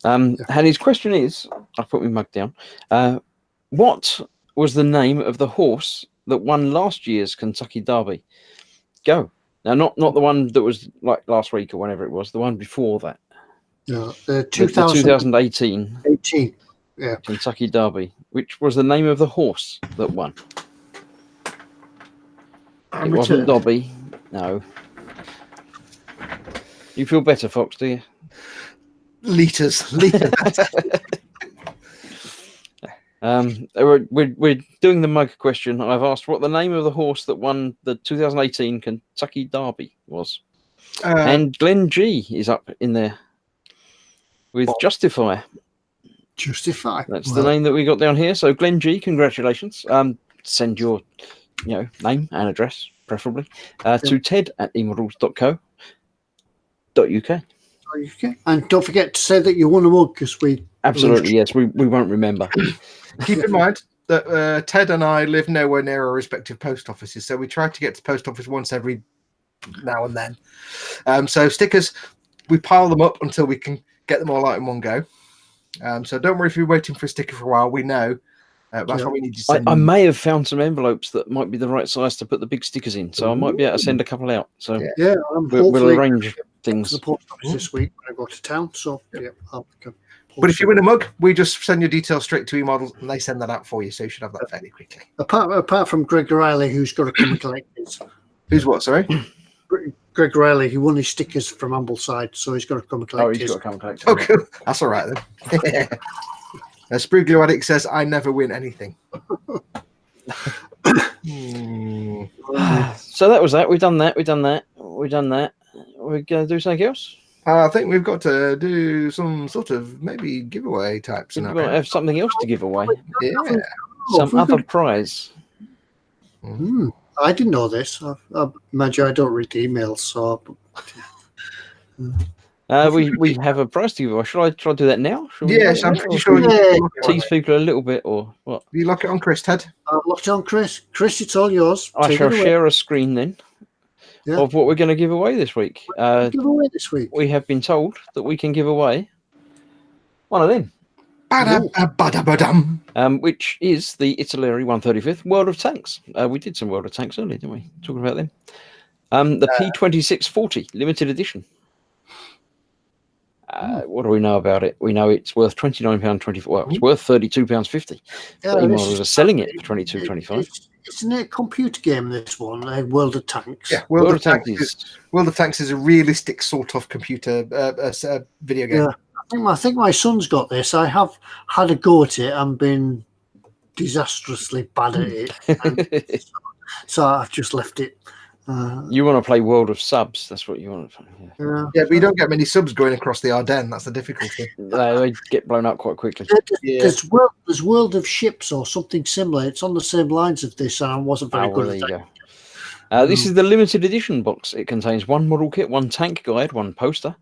And his question is, I'll put my mug down, what was the name of the horse that won last year's Kentucky Derby? Go. Now, not the one that was like last week or whenever it was, the one before that. No, the 2018 Kentucky Derby. Which was the name of the horse that won? It wasn't Dobby. No. You feel better, Foxx, do you? Liters. We're doing the mug question. I've asked what the name of the horse that won the 2018 Kentucky Derby was. And Glenn G is up in there with Justify. Justify. That's the name that we got down here. So Glenn G, congratulations. Send your name and address, preferably, to ted at eModels.co.uk. And don't forget to say that you won a mug, because we absolutely yes, we won't remember. Keep in mind that Ted and I live nowhere near our respective post offices, so we try to get to the post office once every now and then. So stickers, we pile them up until we can get them all out in one go. So don't worry if you're waiting for a sticker for a while. We know That's why we need to send. I may have found some envelopes that might be the right size to put the big stickers in, so I might be able to send a couple out. So yeah, we'll arrange things. To the post office this week when I go to town. So yeah, but if you win a mug, we just send your details straight to eModels, and they send that out for you. So you should have that fairly quickly. Apart from Greg Riley, who's got to come and collect his. Who's what? Sorry. Greg Riley, he won his stickers from Ambleside, so he's got to come and collect his. He's got to come and collect. Okay, that's all right then. Spriglo Addict says, "I never win anything." So that was that. We've done that. We're going to do something else? I think we've got to do some sort of maybe giveaway type We've scenario. got to have something else to give away. Yeah. Some other prize. I didn't know this. I imagine I don't read the emails, so. We have a prize to give away. Shall I try to do that now? Yes, I'm pretty sure. You tease people a little bit, or what? You lock it on Chris, Ted. I've locked it on Chris. Chris, it's all yours. I shall share a screen then of what we're going to give away this week. Give away this week. We have been told that we can give away one of them. Which is the Italeri 135th World of Tanks. We did some World of Tanks earlier, didn't we? Talking about them. The P2640 limited edition. What do we know about it? We know it's worth £29.24. Well, it's worth £32.50. eModels are selling it for £22.25. Isn't it a computer game? This one, World of Tanks. Yeah, World of Tanks is a realistic sort of computer video game. Yeah. I think my son's got this. I have had a go at it and been disastrously bad at it. So I've just left it. You want to play World of Subs? That's what you want to play. Yeah, but you don't get many subs going across the Ardennes. That's the difficulty. They get blown up quite quickly. There's World of Ships or something similar. It's on the same lines of this, and I wasn't very good at that. This is the limited edition box. It contains one model kit, one tank guide, one poster,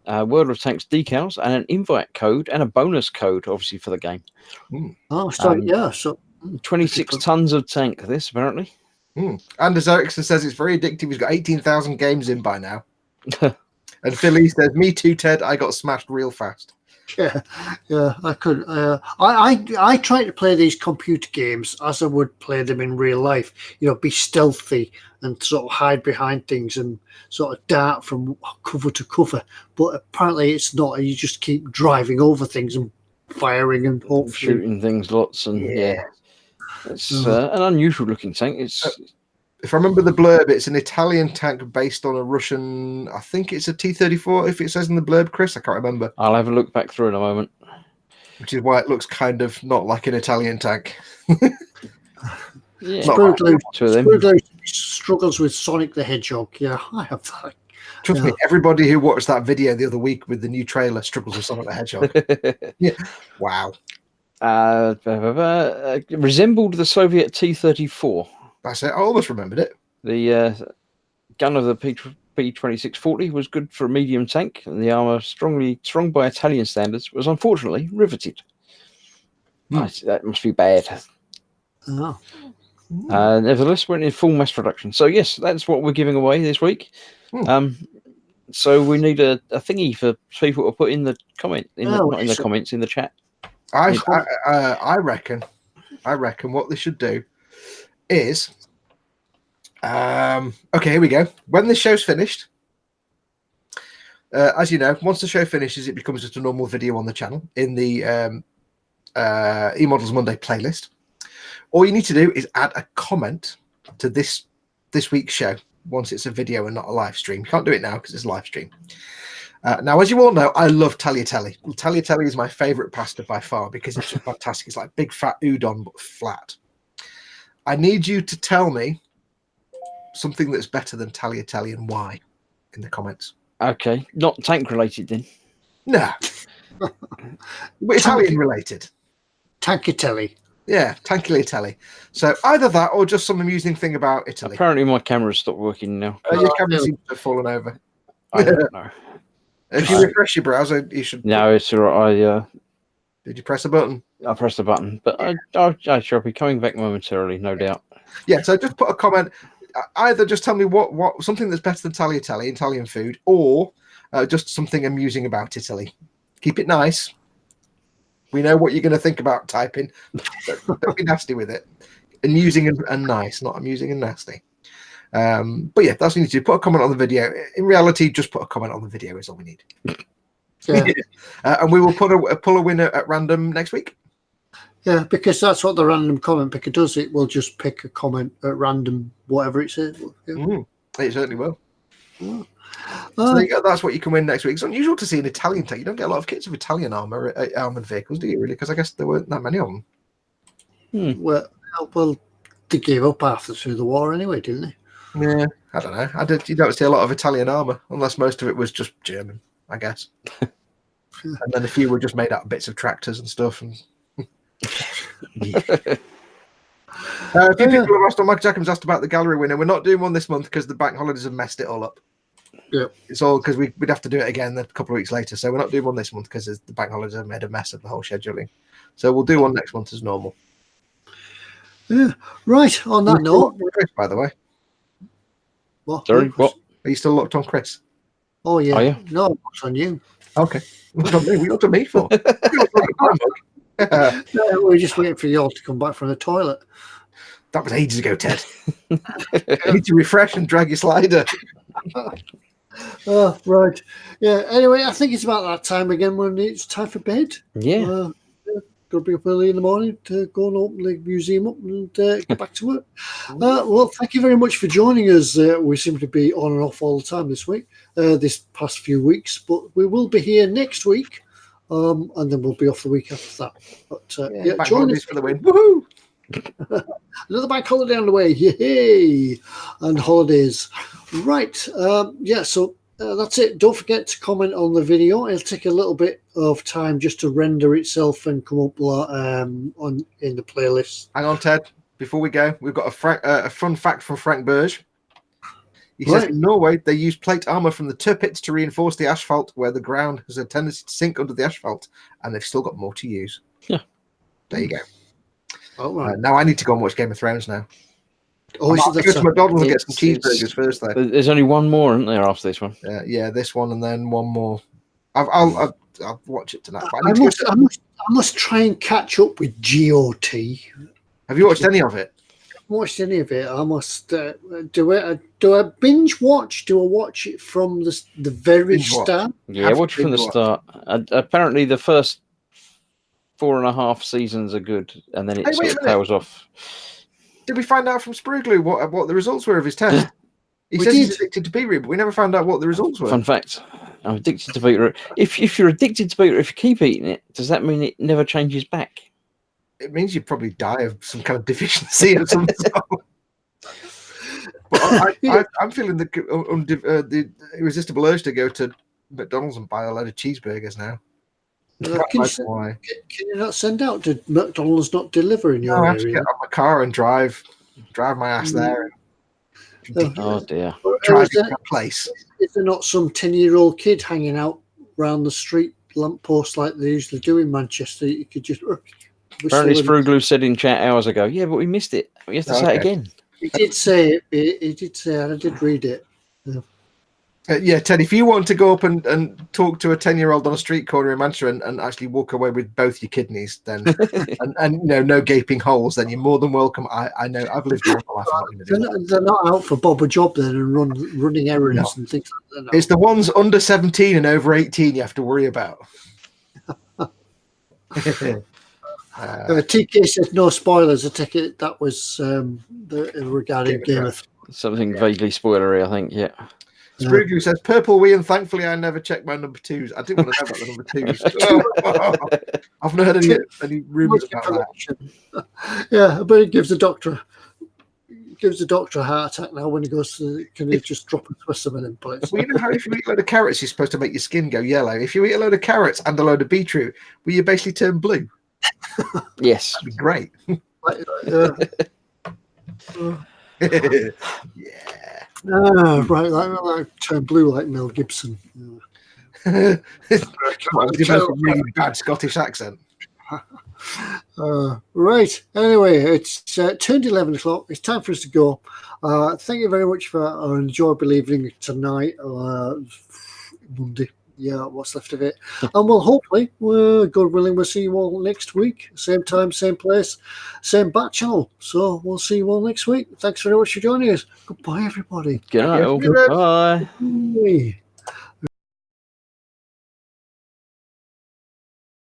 World of Tanks decals, and an invite code and a bonus code, obviously, for the game. Oh, so so 26 tons of tank. This apparently. Anders Ericsson says it's very addictive. He's got 18,000 games in by now. And Philly says, "Me too, Ted. I got smashed real fast." Yeah, I could. I try to play these computer games as I would play them in real life. You know, be stealthy and sort of hide behind things and sort of dart from cover to cover. But apparently, it's not. You just keep driving over things and firing and hopefully shooting things lots and It's an unusual looking tank. It's if I remember the blurb, it's an Italian tank based on a Russian. I think it's a T-34. If it says in the blurb, Chris, I can't remember. I'll have a look back through in a moment. Which is why it looks kind of not like an Italian tank. Spriglo struggles with Sonic the Hedgehog. Yeah, I have that. Trust me, everybody who watched that video the other week with the new trailer struggles with Sonic the Hedgehog. Wow. Resembled the Soviet T-34. That's it. I almost remembered it. The gun of the P2640 was good for a medium tank, and the armour, strong by Italian standards, was unfortunately riveted. That must be bad. Nevertheless, went in full mass production. So yes, that's what we're giving away this week. So we need a thingy for people to put in the comment, not in the comments, in the chat. I reckon what they should do is, okay, here we go. When the show's finished, as you know, once the show finishes, it becomes just a normal video on the channel in the eModels Monday playlist. All you need to do is add a comment to this week's show once it's a video and not a live stream. You can't do it now because it's a live stream. Now, as you all know, I love tagliatelle. Tagliatelle is my favourite pasta by far because it's fantastic. It's like big fat udon but flat. I need you to tell me something that's better than tagliatelle and why in the comments. Okay, not tank related then. No, Italian related. Tagliatelle. Yeah, tagliatelle. So either that or just some amusing thing about Italy. Apparently, my camera's stopped working now. Your camera seems to have fallen over. I don't know. If you refresh your browser, you should. No, it's all right. Did you press a button? I pressed the button, but I shall be coming back momentarily, no doubt. Yeah, so just put a comment. Either just tell me what something that's better than tagliatelle, Italian food, or just something amusing about Italy. Keep it nice. We know what you're going to think about typing. Don't be nasty with it. Amusing and nice, not amusing and nasty. But yeah, that's what you need to do. Put a comment on the video. In reality, just put a comment on the video is all we need. Yeah. And we will pull a winner at random next week. Yeah, because that's what the random comment picker does. It will just pick a comment at random, whatever it says. Yeah. It certainly will. Oh. So that's what you can win next week. It's unusual to see an Italian tank. You don't get a lot of kits of Italian armored vehicles, do you, really? Because I guess there weren't that many of them. Well, they gave up halfway through the war anyway, didn't they? Yeah, I don't know. You don't see a lot of Italian armor, unless most of it was just German, I guess. And then a few were just made out of bits of tractors and stuff. And a few people have asked, Mike Jacobs asked about the gallery winner. We're not doing one this month because the bank holidays have messed it all up. Yeah, it's all because we'd have to do it again a couple of weeks later. So we're not doing one this month because the bank holidays have made a mess of the whole scheduling. So we'll do one next month as normal. Yeah, right. On that note, Chris, by the way. What? Sorry, what? Are you still locked on Chris? Oh yeah. Are you? No, it's on you. Okay. What you looked at me for? No, we're just waiting for you all to come back from the toilet. That was ages ago, Ted. You need to refresh and drag your slider. Oh, right. Yeah, anyway, I think it's about that time again when it's time for bed. Yeah. Got to be up early in the morning to go and open the museum up and get back to work. Well, thank you very much for joining us. We seem to be on and off all the time this week, this past few weeks, but we will be here next week, and then we'll be off the week after that. But join us for the win. Woohoo! Another bank holiday on the way. Yay! And holidays. Right. So that's it. Don't forget to comment on the video. It'll take a little bit of time just to render itself and come up in the playlist. Hang on, Ted. Before we go, we've got a fun fact from Frank Burge. He says in Norway, they use plate armor from the turpits to reinforce the asphalt where the ground has a tendency to sink under the asphalt, and they've still got more to use. Yeah. There you go. Oh, right. Now I need to go and watch Game of Thrones now. Oh, I'll go to McDonald's and get some cheeseburgers first, though. There's only one more, isn't there, after this one? Yeah, this one and then one more. I'll watch it tonight. I must try and catch up with GOT. Have you watched any of it? I haven't watched any of it. I must do I binge watch? Do I watch it from the very start? Yeah, watch it from the start. Apparently, the first 4.5 seasons are good, and then it sort of tails off. Did we find out from Spruglu what the results were of his test? He says he's addicted to beetroot, but we never found out what the results were. Fun fact: I'm addicted to beetroot. If you're addicted to beetroot, if you keep eating it, does that mean it never changes back? It means you probably die of some kind of deficiency of some sort. But I'm feeling the irresistible urge to go to McDonald's and buy a load of cheeseburgers now. Can you not send out? Did McDonald's not deliver in your area? I have to get out my car and drive my ass there. Oh dear! Driving to a place. Is there not some 10-year-old kid hanging out around the street lamppost like they usually do in Manchester? You could just. Apparently, Spruglu said in chat hours ago. Yeah, but we missed it. We have to say it again. He did say it. He did say it. I did read it. Yeah, Ted, if you want to go up and talk to a 10-year-old on a street corner in Manchester and actually walk away with both your kidneys, then and no gaping holes, then you're more than welcome. I know I've lived my life. They're not out for Bob a job then and running errands and things like that. No. It's the ones under 17 and over 18 you have to worry about. TK says no spoilers. I take it that was regarding Game of something vaguely spoilery, I think. Yeah. Spruglu says purple wee, and thankfully I never checked my number twos. I didn't want to know about the number twos. I've not heard any rumours about that. Yeah, but it gives the doctor a heart attack now when he goes to. Can he just drop a Switzerland in place? Well, you know how if you eat a load of carrots, you're supposed to make your skin go yellow. If you eat a load of carrots and a load of beetroot, will you basically turn blue? Yes, that'd be great. Yeah. Right, like turn blue like Mel Gibson. Really bad Scottish accent. Right. Anyway, it's turned 11 o'clock. It's time for us to go. Thank you very much for our enjoyable evening tonight, Monday. Yeah, what's left of it. And we'll hopefully, God willing, we'll see you all next week. Same time, same place, same bat channel. So we'll see you all next week. Thanks very much for joining us. Goodbye, everybody. Good night. Yeah. Bye. Bye.